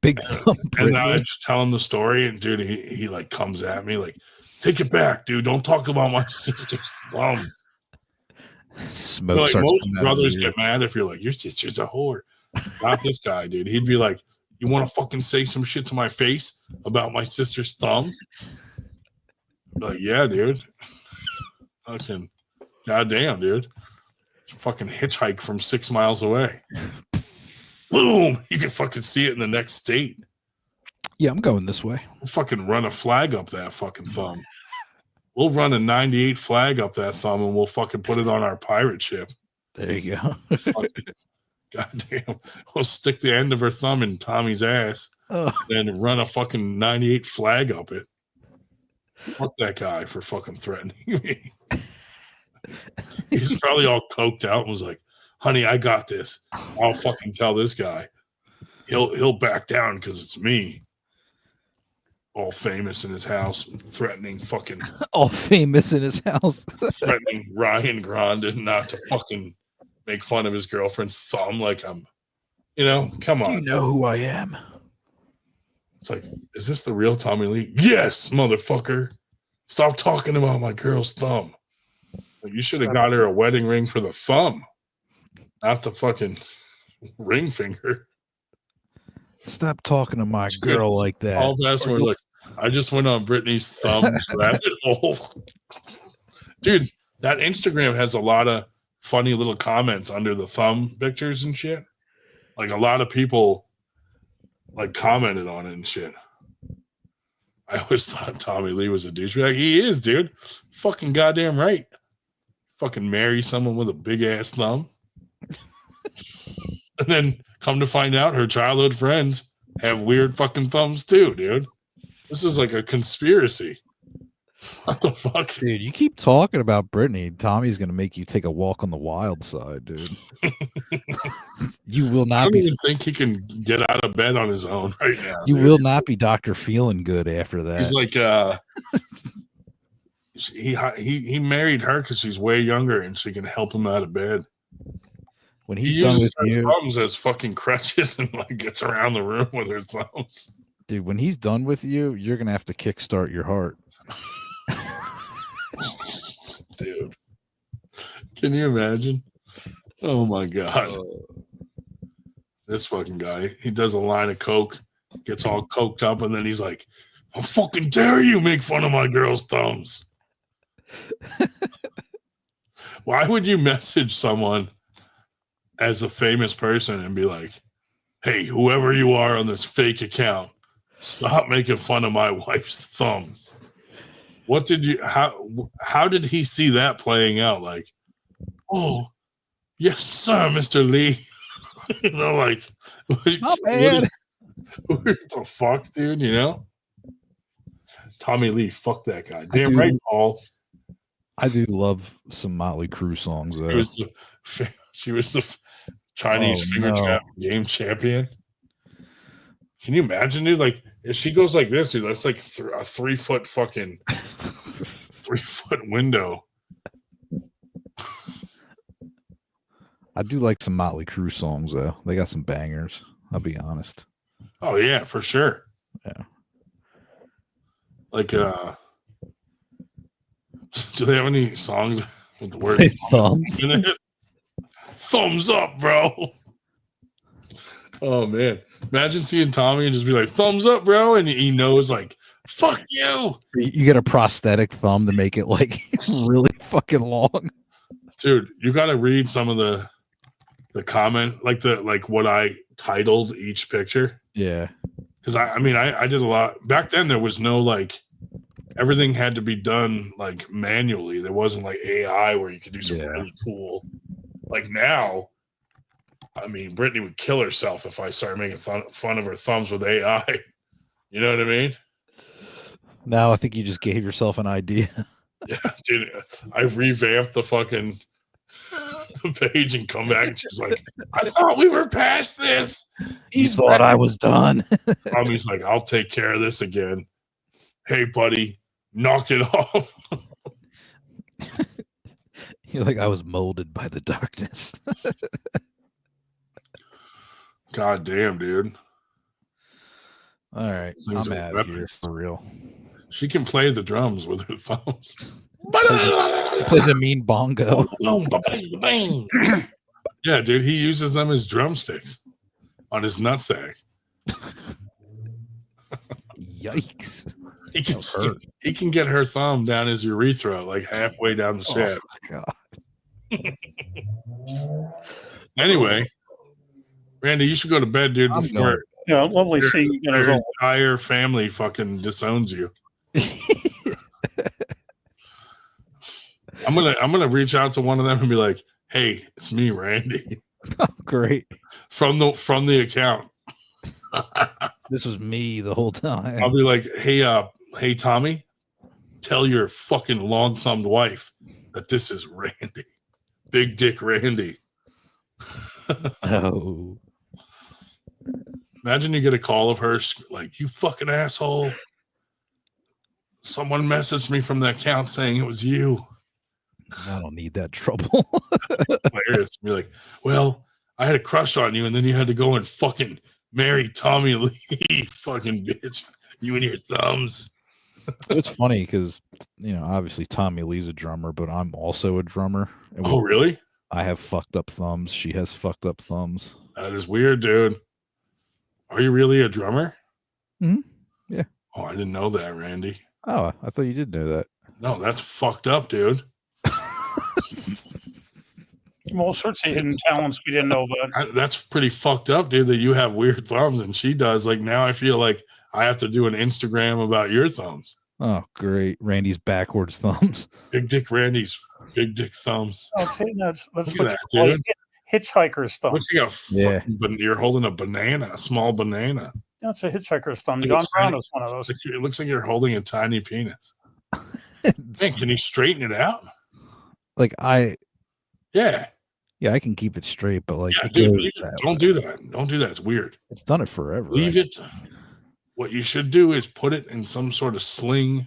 Big Thumb And I Brittany. just tell him the story. And dude, he like comes at me like, take it back, dude. Don't talk about my sister's thumbs. Smoke Like, starts most coming out of brothers his ear. get mad if you're like, your sister's a whore. Not this guy, dude. He'd be like, you want to fucking say some shit to my face about my sister's thumb? Like, yeah, dude. Fucking goddamn, dude. Fucking hitchhike from 6 miles away. Boom! You can fucking see it in the next state. Yeah, I'm going this way. We'll fucking run a flag up that fucking thumb. We'll run a 98 flag up that thumb and we'll fucking put it on our pirate ship. There you go. Fucking, goddamn. We'll stick the end of her thumb in Tommy's ass Oh. and run a fucking 98 flag up it. Fuck that guy for fucking threatening me. He's probably all coked out and was like, honey, I got this. I'll fucking tell this guy. He'll back down because it's me. All famous in his house, threatening fucking all famous in his house. threatening Ryan Grandin not to fucking make fun of his girlfriend's thumb like I'm, come on. Do you know who I am? It's like, is this the real Tommy Lee? Yes, motherfucker. Stop talking about my girl's thumb. You should have got her a wedding ring for the thumb, not the fucking ring finger. Stop talking to my girl like that. All that's where, look, I just went on Brittany's thumbs rabbit hole. Dude, that Instagram has a lot of funny little comments under the thumb pictures and shit. Like a lot of people like commented on it and shit. I always thought Tommy Lee was a douchebag. He is, dude. Fucking goddamn right. Fucking marry someone with a big ass thumb. And then come to find out her childhood friends have weird fucking thumbs too, dude. This is like a conspiracy. What the fuck? Dude, you keep talking about Brittany. Tommy's going to make you take a walk on the wild side, dude. You will not I don't be. even think he can get out of bed on his own right now. You dude. will not be Dr. Feeling Good after that. He's like, he married her because she's way younger and she can help him out of bed. When he he's done uses with her you, thumbs as fucking crutches and like gets around the room with her thumbs. dude, when he's done with you, you're going to have to kickstart your heart. Dude, can you imagine? Oh my god, this fucking guy. He does a line of coke, gets all coked up, and then he's like, "How fucking dare you make fun of my girl's thumbs?" Why would you message someone as a famous person and be like, "Hey, whoever you are on this fake account, stop making fun of my wife's thumbs"? What did you? How did he see that playing out? Like, oh, yes, sir, Mr. Lee. Like, not bad. What the fuck, dude? Tommy Lee, fuck that guy. Damn right, Paul. I do love some Motley Crue songs, though. She was the Chinese finger trap game champion. Can you imagine, dude? Like, if she goes like this, dude, that's like a 3 foot fucking 3 foot window. I do like some Motley Crue songs, though. They got some bangers. I'll be honest. Oh yeah, for sure. Yeah. Like, do they have any songs with the word thumbs in it? Thumbs up, bro. Oh man, imagine seeing Tommy and just be like, "Thumbs up, bro," and he knows, like, "Fuck you." You get a prosthetic thumb to make it like really fucking long. Dude, you got to read some of the comment, like what I titled each picture. Yeah, because I did a lot back then. There was no like, everything had to be done like manually. There wasn't like AI where you could do something really cool. Like now, Brittany would kill herself if I started making fun of her thumbs with AI. You know what I mean? Now I think you just gave yourself an idea. Yeah, dude. I revamped the fucking page and come back and she's like, "I thought we were past this." You thought I was done. Tommy's like, "I'll take care of this again." Hey, buddy, knock it off. You're like, I was molded by the darkness. God damn, dude. All right. Things I'm are out of weapons. here for real. She can play the drums with her thumbs. Plays a mean bongo. Yeah, dude, he uses them as drumsticks on his nutsack. Yikes. He can get her thumb down his urethra, like halfway down the shaft. Oh, God. Anyway, Randy, you should go to bed, dude. Before lovely seeing you guys your all. entire family fucking disowns you. I'm gonna reach out to one of them and be like, "Hey, it's me, Randy." Oh, great. From the account. This was me the whole time. I'll be like, hey, Tommy, tell your fucking long-thumbed wife that this is Randy, Big Dick Randy. Oh, Imagine you get a call of her like, "You fucking asshole. Someone messaged me from the account saying it was you." I don't need that trouble. Hilarious. Be like, "Well, I had a crush on you, and then you had to go and fucking marry Tommy Lee, fucking bitch. You and your thumbs." It's funny because, obviously Tommy Lee's a drummer, but I'm also a drummer. And Oh, really? I have fucked up thumbs. She has fucked up thumbs. That is weird, dude. Are you really a drummer? Mm-hmm. Yeah. Oh, I didn't know that, Randy. Oh, I thought you did know that. No, that's fucked up, dude. All sorts of hidden talents we didn't know about. That's pretty fucked up, dude, that you have weird thumbs and she does. Like, now I feel like I have to do an Instagram about your thumbs. Oh, great. Randy's backwards thumbs. Big Dick Randy's big dick thumbs. That's Look what's at that, dude. Hitchhiker's thumb. Looks like you're holding a banana, a small banana. That's a hitchhiker's thumb. Like John Brown is one of those. It looks like you're holding a tiny penis. Man, can you straighten it out? Like Yeah, I can keep it straight, but like, dude, don't do that. Don't do that. It's weird. It's done it forever. Leave it. What you should do is put it in some sort of sling,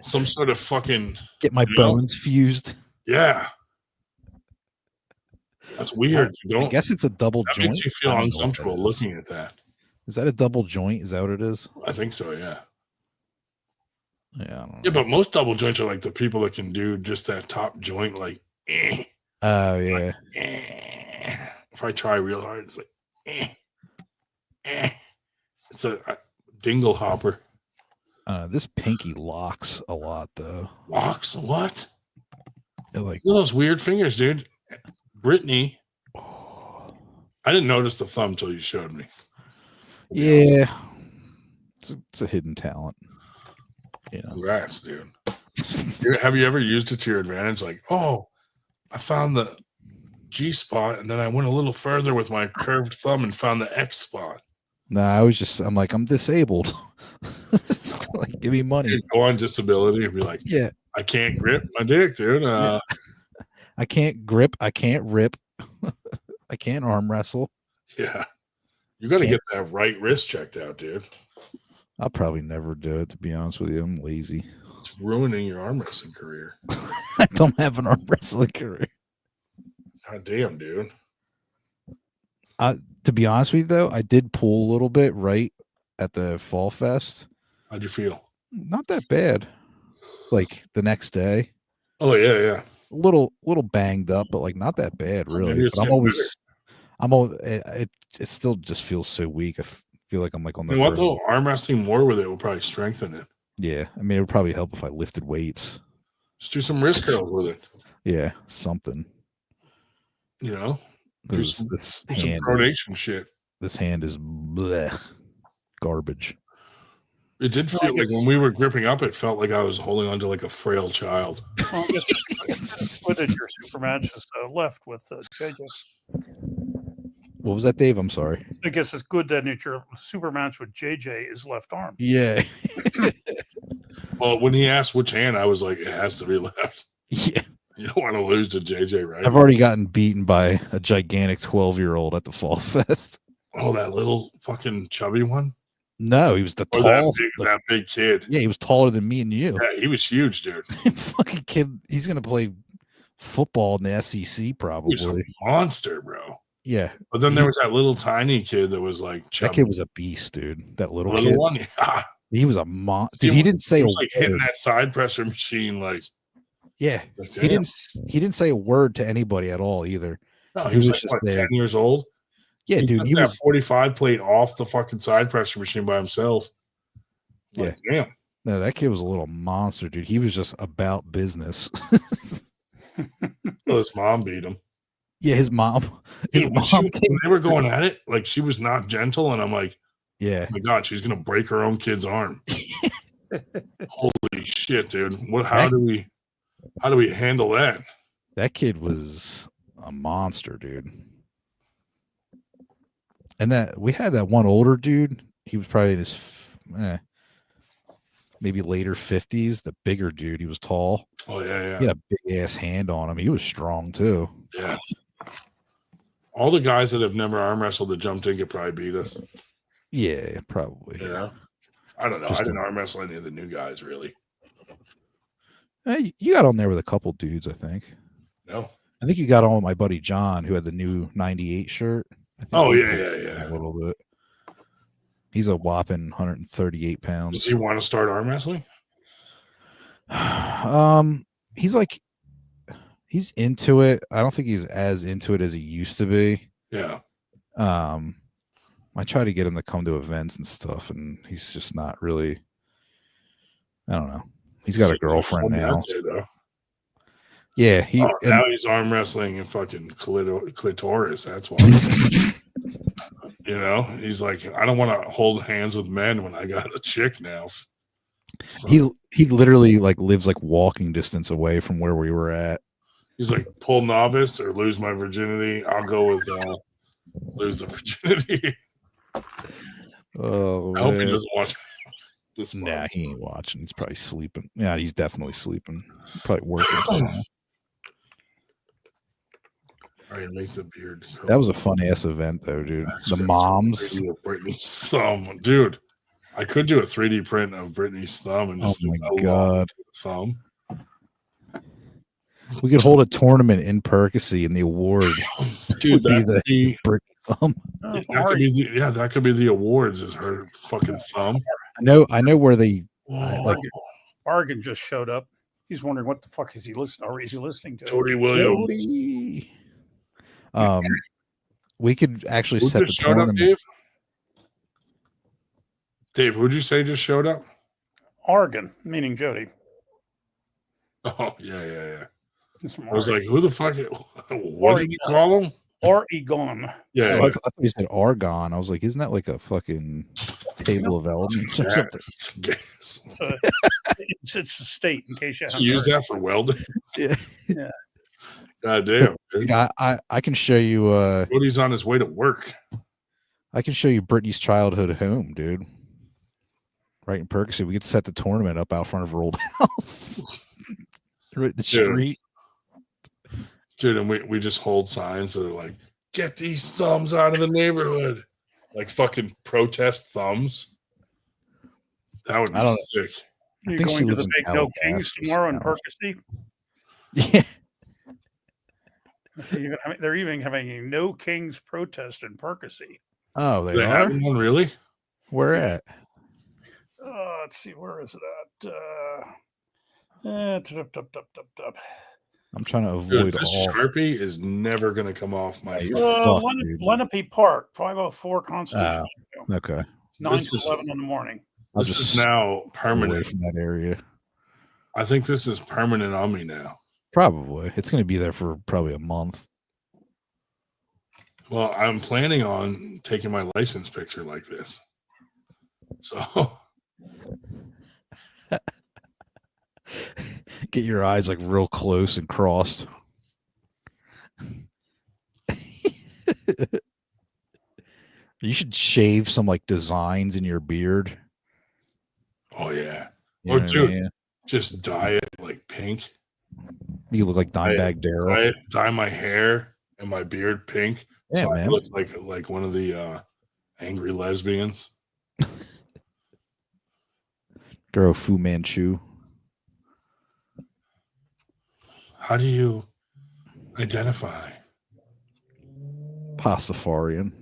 some sort of fucking get my bones fused. Yeah, that's weird. I guess it's a double joint. Makes you feel uncomfortable looking at that. Is that a double joint? Is that what it is? I think so. Yeah. Yeah, I don't know. Yeah, but most double joints are like the people that can do just that top joint, like. Oh yeah. Like, if I try real hard, it's like. It's a dingle hopper. This pinky locks a lot though. Locks? What? Like look at those weird fingers, dude. Brittany. I didn't notice the thumb till you showed me. Yeah. It's a hidden talent. Congrats, dude. Have you ever used it to your advantage? Like, oh, I found the G spot, and then I went a little further with my curved thumb and found the X spot. No, I'm like, I'm disabled. Like, give me money. Dude, go on disability and be like, yeah, I can't grip my dick, dude. I can't grip. I can't rip. I can't arm wrestle. Yeah. You got to get that right wrist checked out, dude. I'll probably never do it, to be honest with you. I'm lazy. It's ruining your arm wrestling career. I don't have an arm wrestling career. God damn, dude. To be honest with you, though, I did pull a little bit right at the Fall Fest. How'd you feel? Not that bad. Like the next day. Oh yeah. A little banged up, but like not that bad, really. But it still just feels so weak. I feel like I'm like on the. You know what though? Arm wrestling more with it will probably strengthen it. Yeah, I mean, it would probably help if I lifted weights. Just do some wrist curls with it. Yeah, something. You know, do some pronation shit. This hand is bleh, garbage. It did feel like when we were gripping up, it felt like I was holding onto like a frail child. Well, I guess it's good that your super match is left with JJ. What was that, Dave? I'm sorry. I guess it's good that your super match with JJ is left arm. Yeah. Well, when he asked which hand, I was like, it has to be left. Yeah. You don't want to lose to JJ, right? I've already gotten beaten by a gigantic 12-year-old at the Fall Fest. Oh, that little fucking chubby one? No, he was the tall. That big kid. Yeah, he was taller than me and you. Yeah, he was huge, dude. Fucking kid. He's going to play football in the SEC probably. He was a monster, bro. Yeah. But then there was that little tiny kid that was like chubby. That kid was a beast, dude. That little kid. One? Yeah. He was a monster. He didn't say he was like hitting that side pressure machine like. Yeah. Like, he didn't say a word to anybody at all either. No, he was like, just 10 years old. Yeah, he dude. Took he that was 45 plate off the fucking side pressure machine by himself. Like, yeah. Damn. No, that kid was a little monster, dude. He was just about business. Well, his mom beat him. Yeah, his mom. When they were going at it, like she was not gentle, and I'm like, yeah, oh my God, she's gonna break her own kid's arm. Holy shit, dude! How do we handle that? That kid was a monster, dude. And that we had that one older dude. He was probably in his maybe later 50s. The bigger dude, he was tall. Oh yeah. He had a big ass hand on him. He was strong too. Yeah. All the guys that have never arm wrestled that jumped in could probably beat us. Yeah, probably. Yeah. I don't know. Just I didn't arm wrestle any of the new guys really. Hey, you got on there with a couple dudes, I think. No. I think you got on with my buddy John, who had the new 98 shirt. I think Oh, he yeah. a little bit. He's a whopping 138 pounds. Does he want to start arm wrestling? He's into it. I don't think he's as into it as he used to be. Yeah. I try to get him to come to events and stuff, and he's just not really. I don't know. He's got a girlfriend now. Yeah, now he's arm wrestling and fucking clitoris. That's why. You know, he's like, I don't want to hold hands with men when I got a chick now. He literally like lives like walking distance away from where we were at. He's like, pull novice or lose my virginity. I'll go with lose the virginity. Oh, I hope he doesn't watch this. Nah, he ain't watching. He's probably sleeping. Yeah, he's definitely sleeping. Probably working. All right, make the beard. That was a fun ass event, though, dude. The moms. Brittany's thumb, dude. I could do a 3D print of Brittany's thumb and just thumb. We could hold a tournament in Percy, and the award dude, would be the Brittany thumb. That could be the awards. Is her fucking thumb? I know where they. Argan just showed up. He's wondering what the fuck is he listening? Or is he listening to? Jody Williams. We could actually Who set the just showed tournament. up, Dave? Dave, who'd you say just showed up? Argan, meaning Jody. Oh yeah. I was like, who the fuck? What did you call him? Oregon. Yeah. I thought you said Argon. I was like, isn't that like a fucking table of elements or something? It's a state, in case you haven't use heard. that for welding. Yeah. God damn. Dude. I can show you. Cody's on his way to work. I can show you Brittany's childhood home, dude. Right in Percy. We could set the tournament up out front of her old house. Right in the street. Dude, and we just hold signs that are like, get these thumbs out of the neighborhood. Like fucking protest thumbs. That would be sick. Are you going to the big No Kings tomorrow in Percy? Yeah. They're even having a No Kings protest in Percy. Oh, they are? Having one, really? Where at? Let's see, where is it at? I'm trying to avoid Dude, this all. Sharpie is never going to come off my. Lenape Park, 504 Constitution. Okay. 9 to 11 in the morning. This is now permanent from that area. I think this is permanent on me now. Probably. It's going to be there for probably a month. Well, I'm planning on taking my license picture like this. So get your eyes like real close and crossed. You should shave some like designs in your beard. Oh yeah. You Or know dude, what I mean? just dye it like pink. You look like Dimebag Darrell. Dye my hair and my beard pink. Yeah, so man. I look like one of the angry lesbians. Grow Fu Manchu. How do you identify? Pastafarian.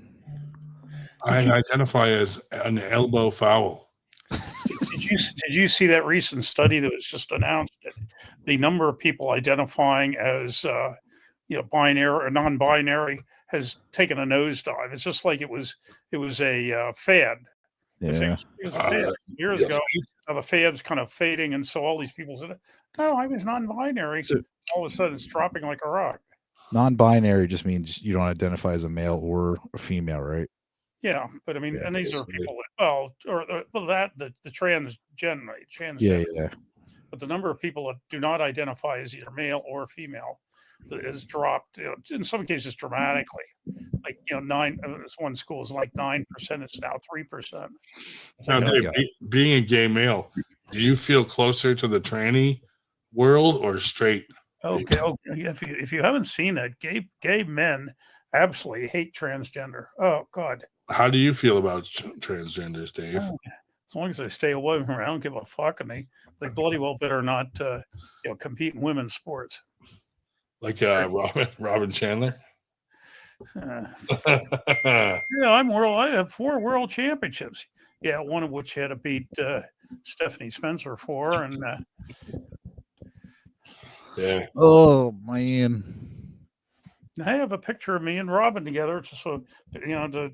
I identify as an elbow foul. Did you see that recent study that was just announced? That the number of people identifying as binary or non-binary has taken a nosedive. It's just like it was a fad. Yeah. It was a fad years ago. Now the fad's kind of fading, and so all these people said, "Oh, I was non-binary." So, all of a sudden, it's dropping like a rock. Non-binary just means you don't identify as a male or a female, right? Yeah, but I mean, and these are people that, the transgender. Yeah. But the number of people that do not identify as either male or female has dropped, in some cases dramatically. Like, this one school is like 9%, it's now 3%. Now, Dave, being a gay male, Do you feel closer to the tranny world or straight? Okay. If you haven't seen it, gay men absolutely hate transgender. Oh God. How do you feel about transgenders, Dave? As long as they stay away from her, I don't give a fuck, and they bloody well better not compete in women's sports. Like Robin Chandler. Yeah, I have 4 world championships. Yeah, one of which had to beat Stephanie Spencer for, and yeah. Oh man. I have a picture of me and Robin together, just so to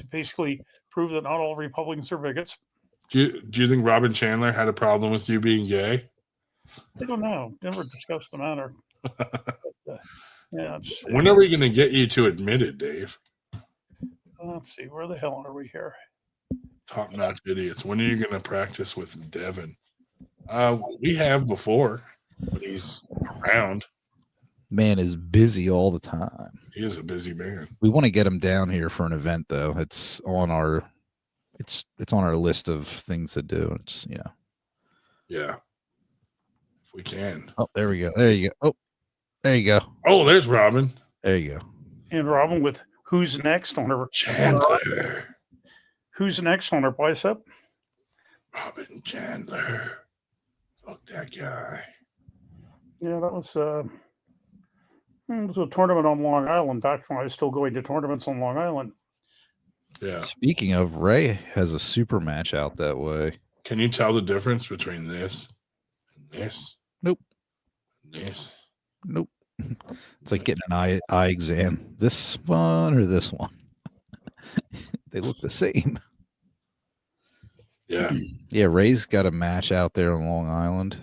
basically prove that not all Republicans are bigots. Do you think Robin Chandler had a problem with you being gay? I don't know. Never discussed the matter. But, when are we going to get you to admit it, Dave? Let's see. Where the hell are we here? Top-notch idiots. When are you going to practice with Devin? We have before, but he's around. Man is busy all the time. He is a busy man. We want to get him down here for an event, though. It's on our list of things to do. It's yeah. If we can. Oh, there we go. There you go. Oh, there you go. Oh, there's Robin. There you go. And Robin with who's next on her Chandler. Who's next on her bicep? Robin Chandler. Fuck that guy. Yeah, that was it was a tournament on Long Island back when I was still going to tournaments on Long Island. Yeah. Speaking of, Ray has a super match out that way. Can you tell the difference between this and this? Nope. And this? Nope. It's like getting an eye exam. This one or this one? They look the same. Yeah. Yeah, Ray's got a match out there on Long Island.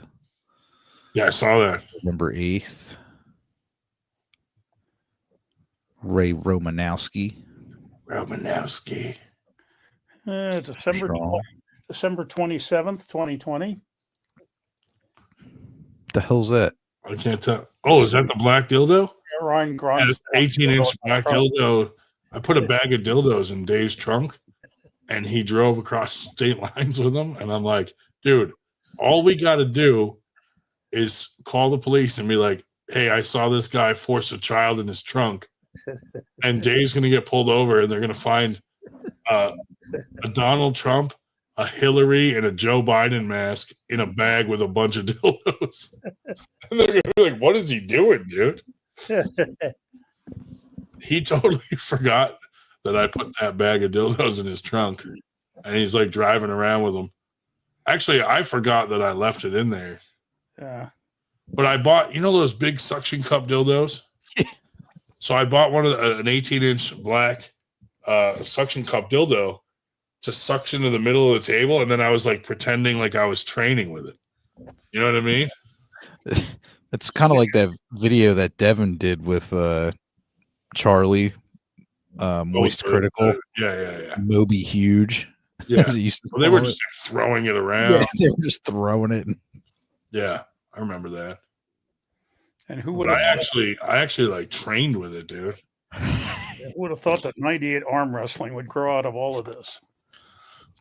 Yeah, I saw that. November 8th. Ray Romanowski. December 27th, 2020. The hell's that? I can't tell. Oh, is that the black dildo? Yeah, Ryan Grant. Yeah, this 18-inch black dildo. I put a bag of dildos in Dave's trunk, and he drove across state lines with them. And I'm like, dude, all we got to do is call the police and be like, hey, I saw this guy force a child in his trunk. And Dave's going to get pulled over, and they're going to find a Donald Trump, a Hillary, and a Joe Biden mask in a bag with a bunch of dildos. And they're going to be like, what is he doing, dude? He totally forgot that I put that bag of dildos in his trunk, and he's like driving around with them. Actually, I forgot that I left it in there. Yeah. But I bought, those big suction cup dildos? So I bought one of an 18-inch black suction cup dildo to suction to the middle of the table, and then I was like pretending like I was training with it. You know what I mean? It's kind of like that video that Devin did with Charlie, Moist Critical. Yeah. Moby Huge. Yeah. Well, they were just like, throwing it around. Yeah, they were just throwing it. Yeah, I remember that. And who would I actually like trained with it, dude. Who would have thought that 98 arm wrestling would grow out of all of this?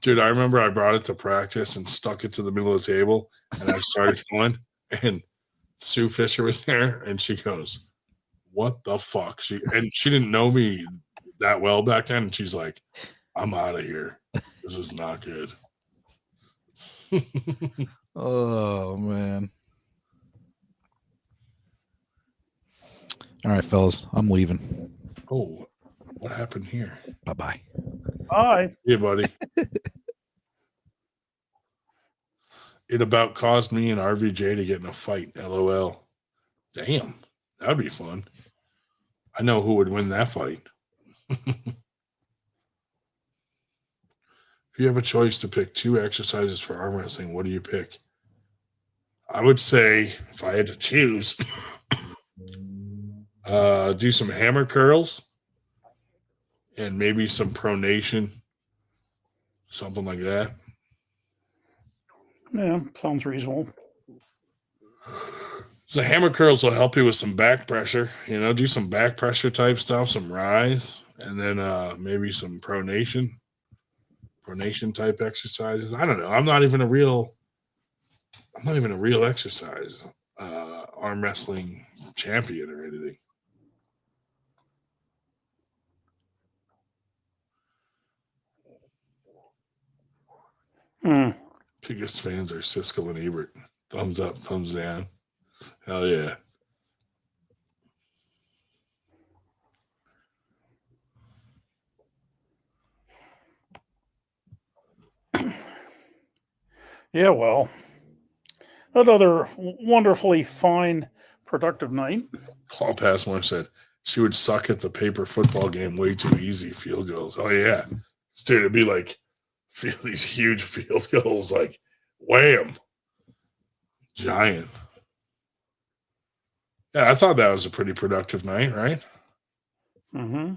Dude, I remember I brought it to practice and stuck it to the middle of the table, and I started going, and Sue Fisher was there, and she goes, what the fuck? She didn't know me that well back then, and she's like, I'm out of here. This is not good. Oh, man. All right, fellas, I'm leaving. Oh, what happened here? Bye-bye. Bye. Yeah, buddy. It about caused me and RVJ to get in a fight. LOL. Damn, that'd be fun. I know who would win that fight. If you have a choice to pick 2 exercises for arm wrestling, what do you pick? I would say, if I had to choose, do some hammer curls and maybe some pronation, something like that. Yeah, sounds reasonable. So hammer curls will help you with some back pressure, do some back pressure type stuff, some rise, and then maybe some pronation type exercises. I don't know. I'm not even a real I'm not even a real exercise arm wrestling champion or anything. Biggest fans are Siskel and Ebert. Thumbs up, thumbs down. Hell yeah. Yeah, well, another wonderfully fine, productive night. Paul Passmore said she would suck at the paper football game way too easy. Field goals. Oh, yeah. Dude, it'd be like these huge field goals, like wham. Giant. Yeah, I thought that was a pretty productive night, right? Mm-hmm.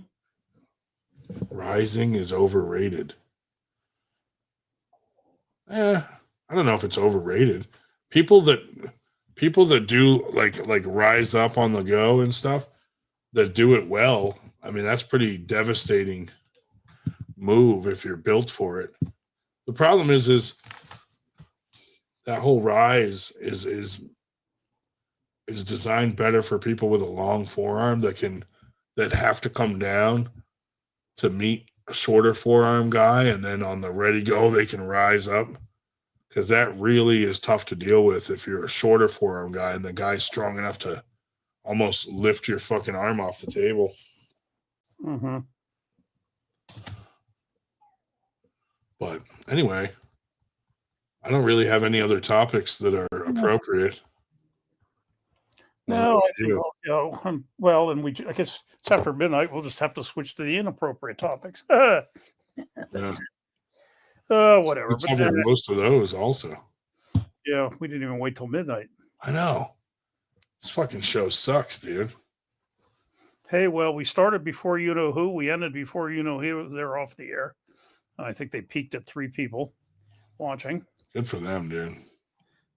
Rising is overrated. I don't know if it's overrated. People that do like rise up on the go and stuff, that do it well. I mean, that's pretty devastating move if you're built for it. The problem is that whole rise is designed better for people with a long forearm that have to come down to meet a shorter forearm guy, and then on the ready go they can rise up, because that really is tough to deal with if you're a shorter forearm guy and the guy's strong enough to almost lift your fucking arm off the table. Mm-hmm. But anyway, I don't really have any other topics that are appropriate. No, I think well, and I guess it's after midnight. We'll just have to switch to the inappropriate topics. Yeah. Whatever. We covered most of those also. Yeah, we didn't even wait till midnight. I know. This fucking show sucks, dude. Hey, well, we started before you know who. We ended before you know who. They're off the air. I think they peaked at 3 people watching. Good for them, dude.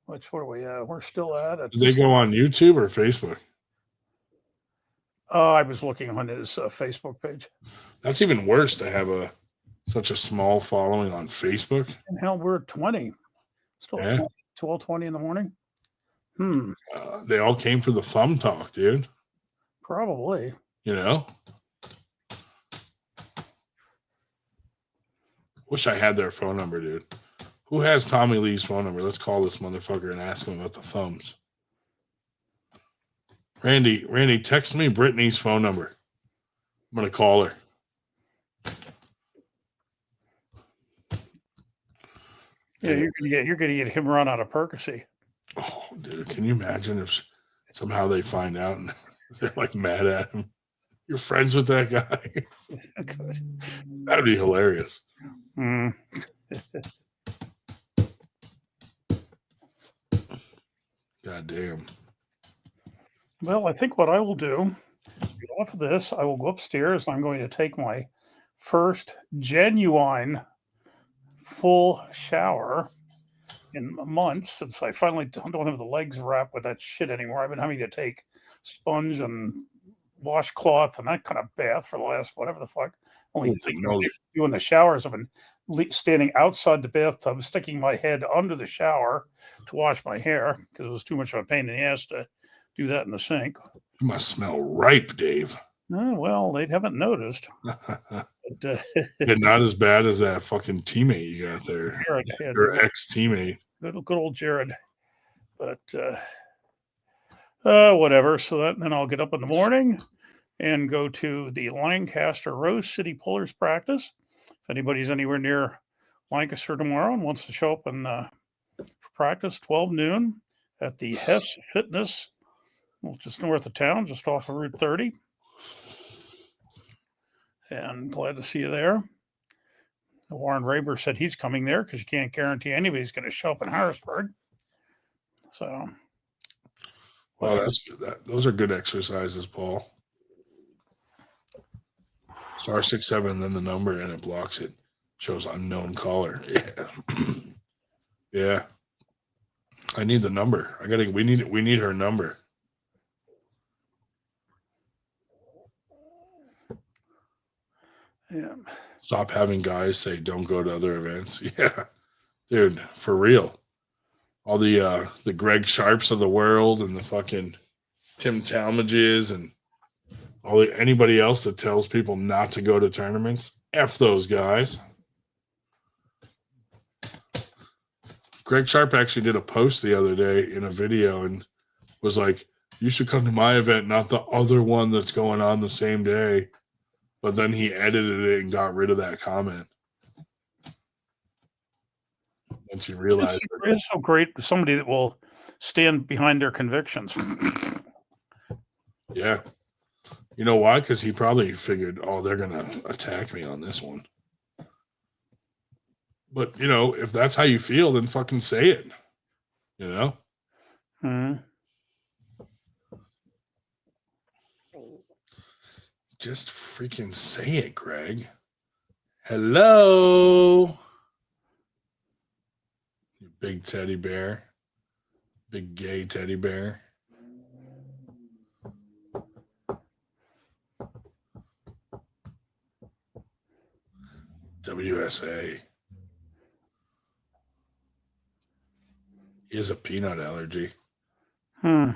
What are we at? We're still at it. Did they go on YouTube or Facebook? I was looking on his Facebook page. That's even worse to have such a small following on Facebook. And hell, we're at 20. Still 12:20 in the morning. They all came for the thumb talk, dude. Probably. You know? Wish I had their phone number, dude. Who has Tommy Lee's phone number? Let's call this motherfucker and ask him about the thumbs. Randy, text me Brittany's phone number. I'm gonna call her. Yeah, you're gonna get him run out of Percocet. Oh, dude, can you imagine if somehow they find out and they're like mad at him? You're friends with that guy? That'd be hilarious. God damn. Well, I think what I will do, get off of this, I will go upstairs. I'm going to take my first genuine full shower in months, since I finally don't have the legs wrapped with that shit anymore. I've been having to take sponge and washcloth and that kind of bath for the last whatever the fuck. Only doing the showers. I've been standing outside the bathtub, sticking my head under the shower to wash my hair because it was too much of a pain in the ass to do that in the sink. You must smell ripe, Dave. Oh, well, they haven't noticed. But, not as bad as that fucking teammate you got there. Jared, your ex-teammate. Good old Jared. But whatever. So then I'll get up in the morning and go to the Lancaster Rose City Pullers practice. If anybody's anywhere near Lancaster tomorrow and wants to show up and for practice, 12 noon at the Hess Fitness, just north of town, just off of Route 30. And glad to see you there. Warren Raber said he's coming there because you can't guarantee anybody's going to show up in Harrisburg. So, well, that's good. Those are good exercises, Paul. *67, then the number, and it blocks it. Shows unknown caller. Yeah, yeah. I need the number. We need her number. Yeah. Stop having guys say don't go to other events. Yeah, dude, for real. all the Greg Sharps of the world and the fucking Tim Talmadges and anybody else that tells people not to go to tournaments. F those guys. Greg Sharp actually did a post the other day in a video and was like, you should come to my event, not the other one that's going on the same day. But then he edited it and got rid of that comment. Once he realized it's so great, somebody that will stand behind their convictions. Yeah. You know why? Because he probably figured, oh, they're going to attack me on this one. But, you know, if that's how you feel, then fucking say it. You know? Mm-hmm. Just freaking say it, Greg. Hello. You big teddy bear. Big gay teddy bear. WSA. He has a peanut allergy. No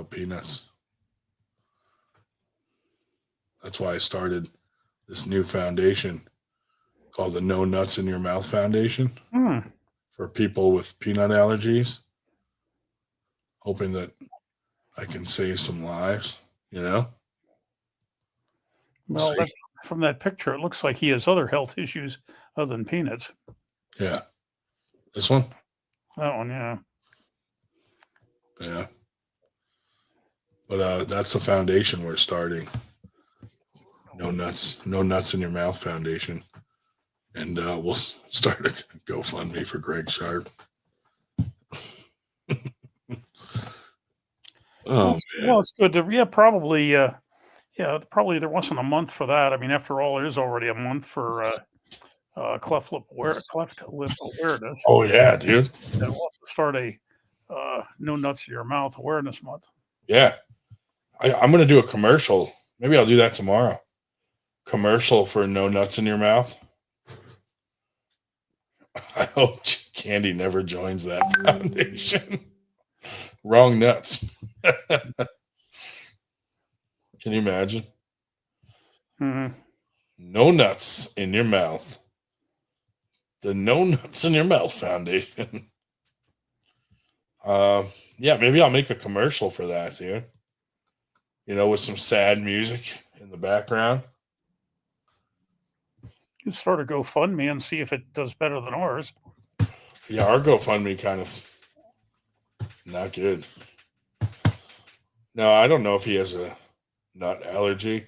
peanuts. That's why I started this new foundation called the No Nuts in Your Mouth Foundation for people with peanut allergies, hoping that I can save some lives, you know? Well, from that picture, it looks like he has other health issues other than peanuts. Yeah. This one? That one, yeah. Yeah. But that's the foundation we're starting. No Nuts in Your Mouth Foundation. And we'll start a GoFundMe for Greg Sharp. Well, it's good to, probably, probably there wasn't a month for that. I mean, after all, there's already a month for cleft lip awareness. Oh, yeah, dude. And we'll have to start a No Nuts in Your Mouth Awareness Month. Yeah. I'm going to do a commercial. Maybe I'll do that tomorrow. Commercial for No Nuts in Your Mouth. I hope Candy never joins that foundation. Wrong nuts. Can you imagine? Mm-hmm. No nuts in your mouth. The No Nuts in Your Mouth Foundation. Yeah, maybe I'll make a commercial for that, dude. You know, with some sad music in the background. You start a GoFundMe and see if it does better than ours. Yeah, our GoFundMe kind of not good. No, I don't know if he has a nut allergy.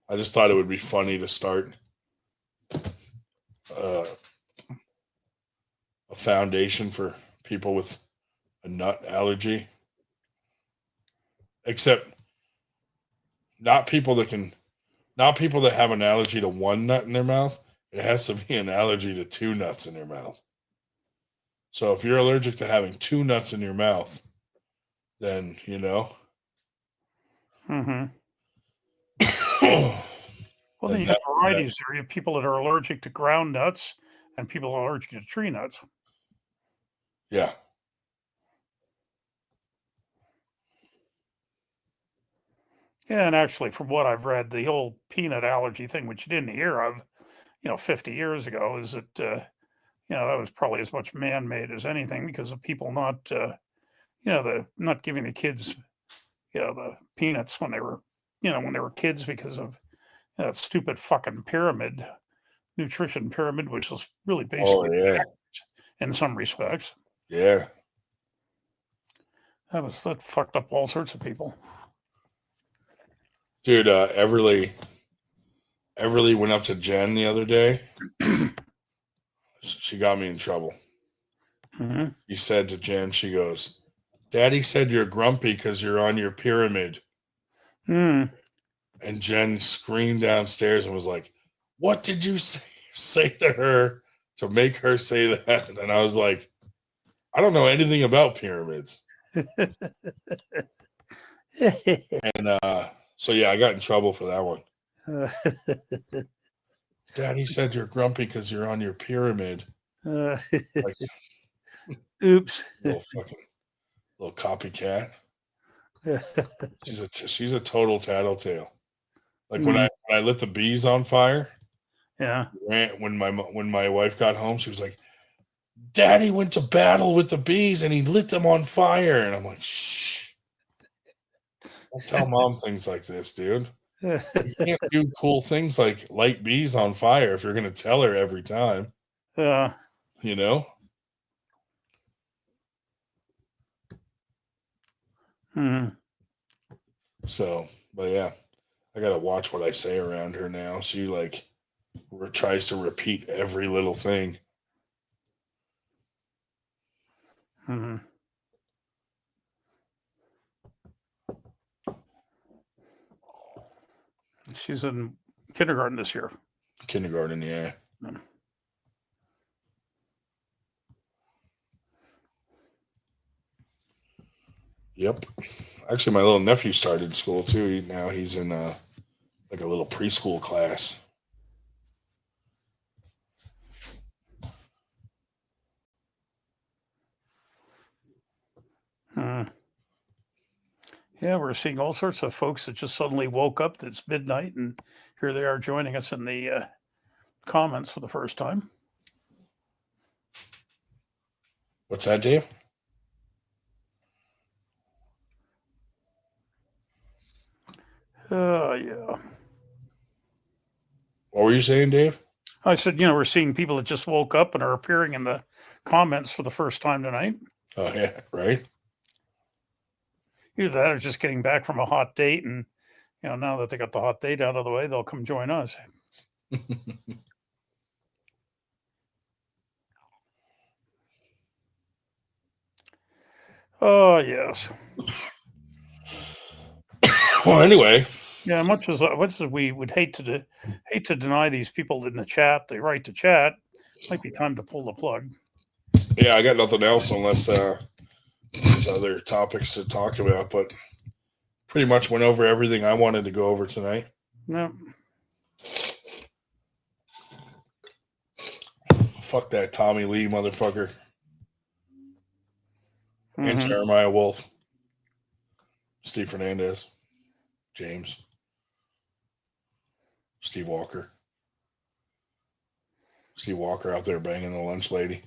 I just thought it would be funny to start a foundation for people with a nut allergy. Except not people that have an allergy to one nut in their mouth. It has to be an allergy to two nuts in your mouth. So if you're allergic to having two nuts in your mouth, then, you know. Mm-hmm. Well, then you have varieties there. You have people that are allergic to ground nuts and people are allergic to tree nuts. Yeah. Yeah, and actually, from what I've read, the old peanut allergy thing, which you didn't hear of, 50 years ago, is that, that was probably as much man-made as anything because of people not, not giving the kids, the peanuts when they were kids because of that stupid fucking nutrition pyramid, which was really basically in some respects. Yeah. That fucked up all sorts of people. Dude, Everly went up to Jen the other day. She got me in trouble. Mm-hmm. He said to Jen, she goes, Daddy said you're grumpy because you're on your pyramid. Mm. And Jen screamed downstairs and was like, what did you say to her to make her say that? And I was like, I don't know anything about pyramids. And so, yeah, I got in trouble for that one. Daddy said you're grumpy because you're on your pyramid. Like, oops. little copycat. She's a total tattletale. Like when I lit the bees on fire. Yeah. When my wife got home, she was like, "Daddy went to battle with the bees and he lit them on fire." And I'm like, "Shh! Don't tell mom things like this, dude. You can't do cool things like light bees on fire if you're going to tell her every time." You know. So, but yeah, I gotta watch what I say around her now. She like tries to repeat every little thing. She's in kindergarten this year. Kindergarten, yeah. Yep. Actually, my little nephew started school too. Now he's in like a little preschool class. Yeah, we're seeing all sorts of folks that just suddenly woke up. It's midnight, and here they are joining us in the comments for the first time. What's that, Dave? Yeah. What were you saying, Dave? I said, we're seeing people that just woke up and are appearing in the comments for the first time tonight. Oh, yeah, right. Either that or just getting back from a hot date. And, now that they got the hot date out of the way, they'll come join us. Oh, yes. Well, anyway. Yeah, much as we would hate to deny these people in the chat the right to chat, might be time to pull the plug. Yeah, I got nothing else unless there's other topics to talk about, but pretty much went over everything I wanted to go over tonight. No. Fuck that Tommy Lee motherfucker. And Jeremiah Wolf. Steve Fernandez. James. Steve Walker. Steve Walker out there banging the lunch lady.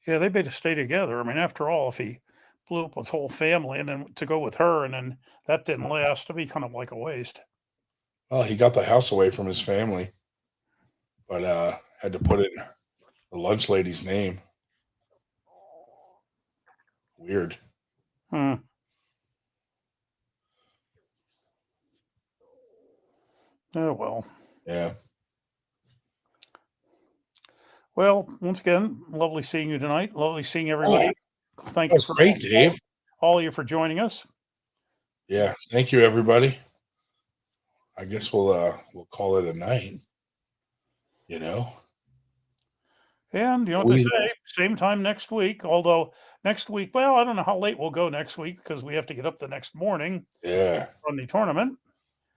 Yeah, they better stay together. I mean, after all, if he blew up his whole family and then to go with her and then that didn't last, to be kind of like a waste. Well, he got the house away from his family, but had to put it in the lunch lady's name. Weird. Oh, well. Yeah. Well, once again, lovely seeing you tonight. Lovely seeing everybody. Thank you. That's great, Dave. All of you for joining us. Yeah. Thank you, everybody. I guess we'll call it a night. And what they say, same time next week. Although next week, well, I don't know how late we'll go next week because we have to get up the next morning. Yeah. On the tournament.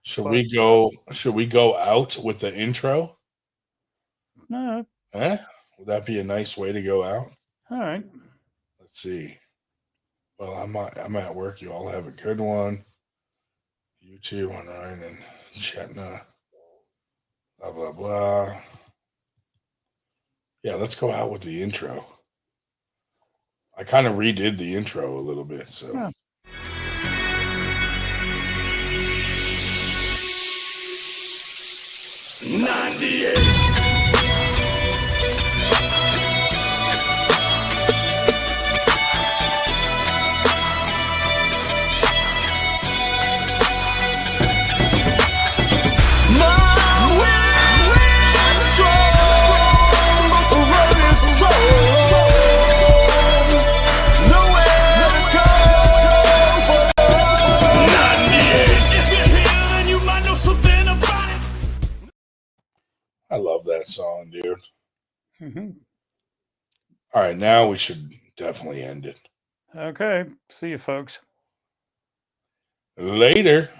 Should we go out with the intro? No. Would that be a nice way to go out? All right. Let's see. Well, I'm at work. You all have a good one. You too, on Ryan and Chetna. Blah blah blah. Yeah, let's go out with the intro. I kind of redid the intro a little bit, so. Yeah. I love that song, dude. Mm-hmm. All right, now we should definitely end it. Okay. See you, folks. Later.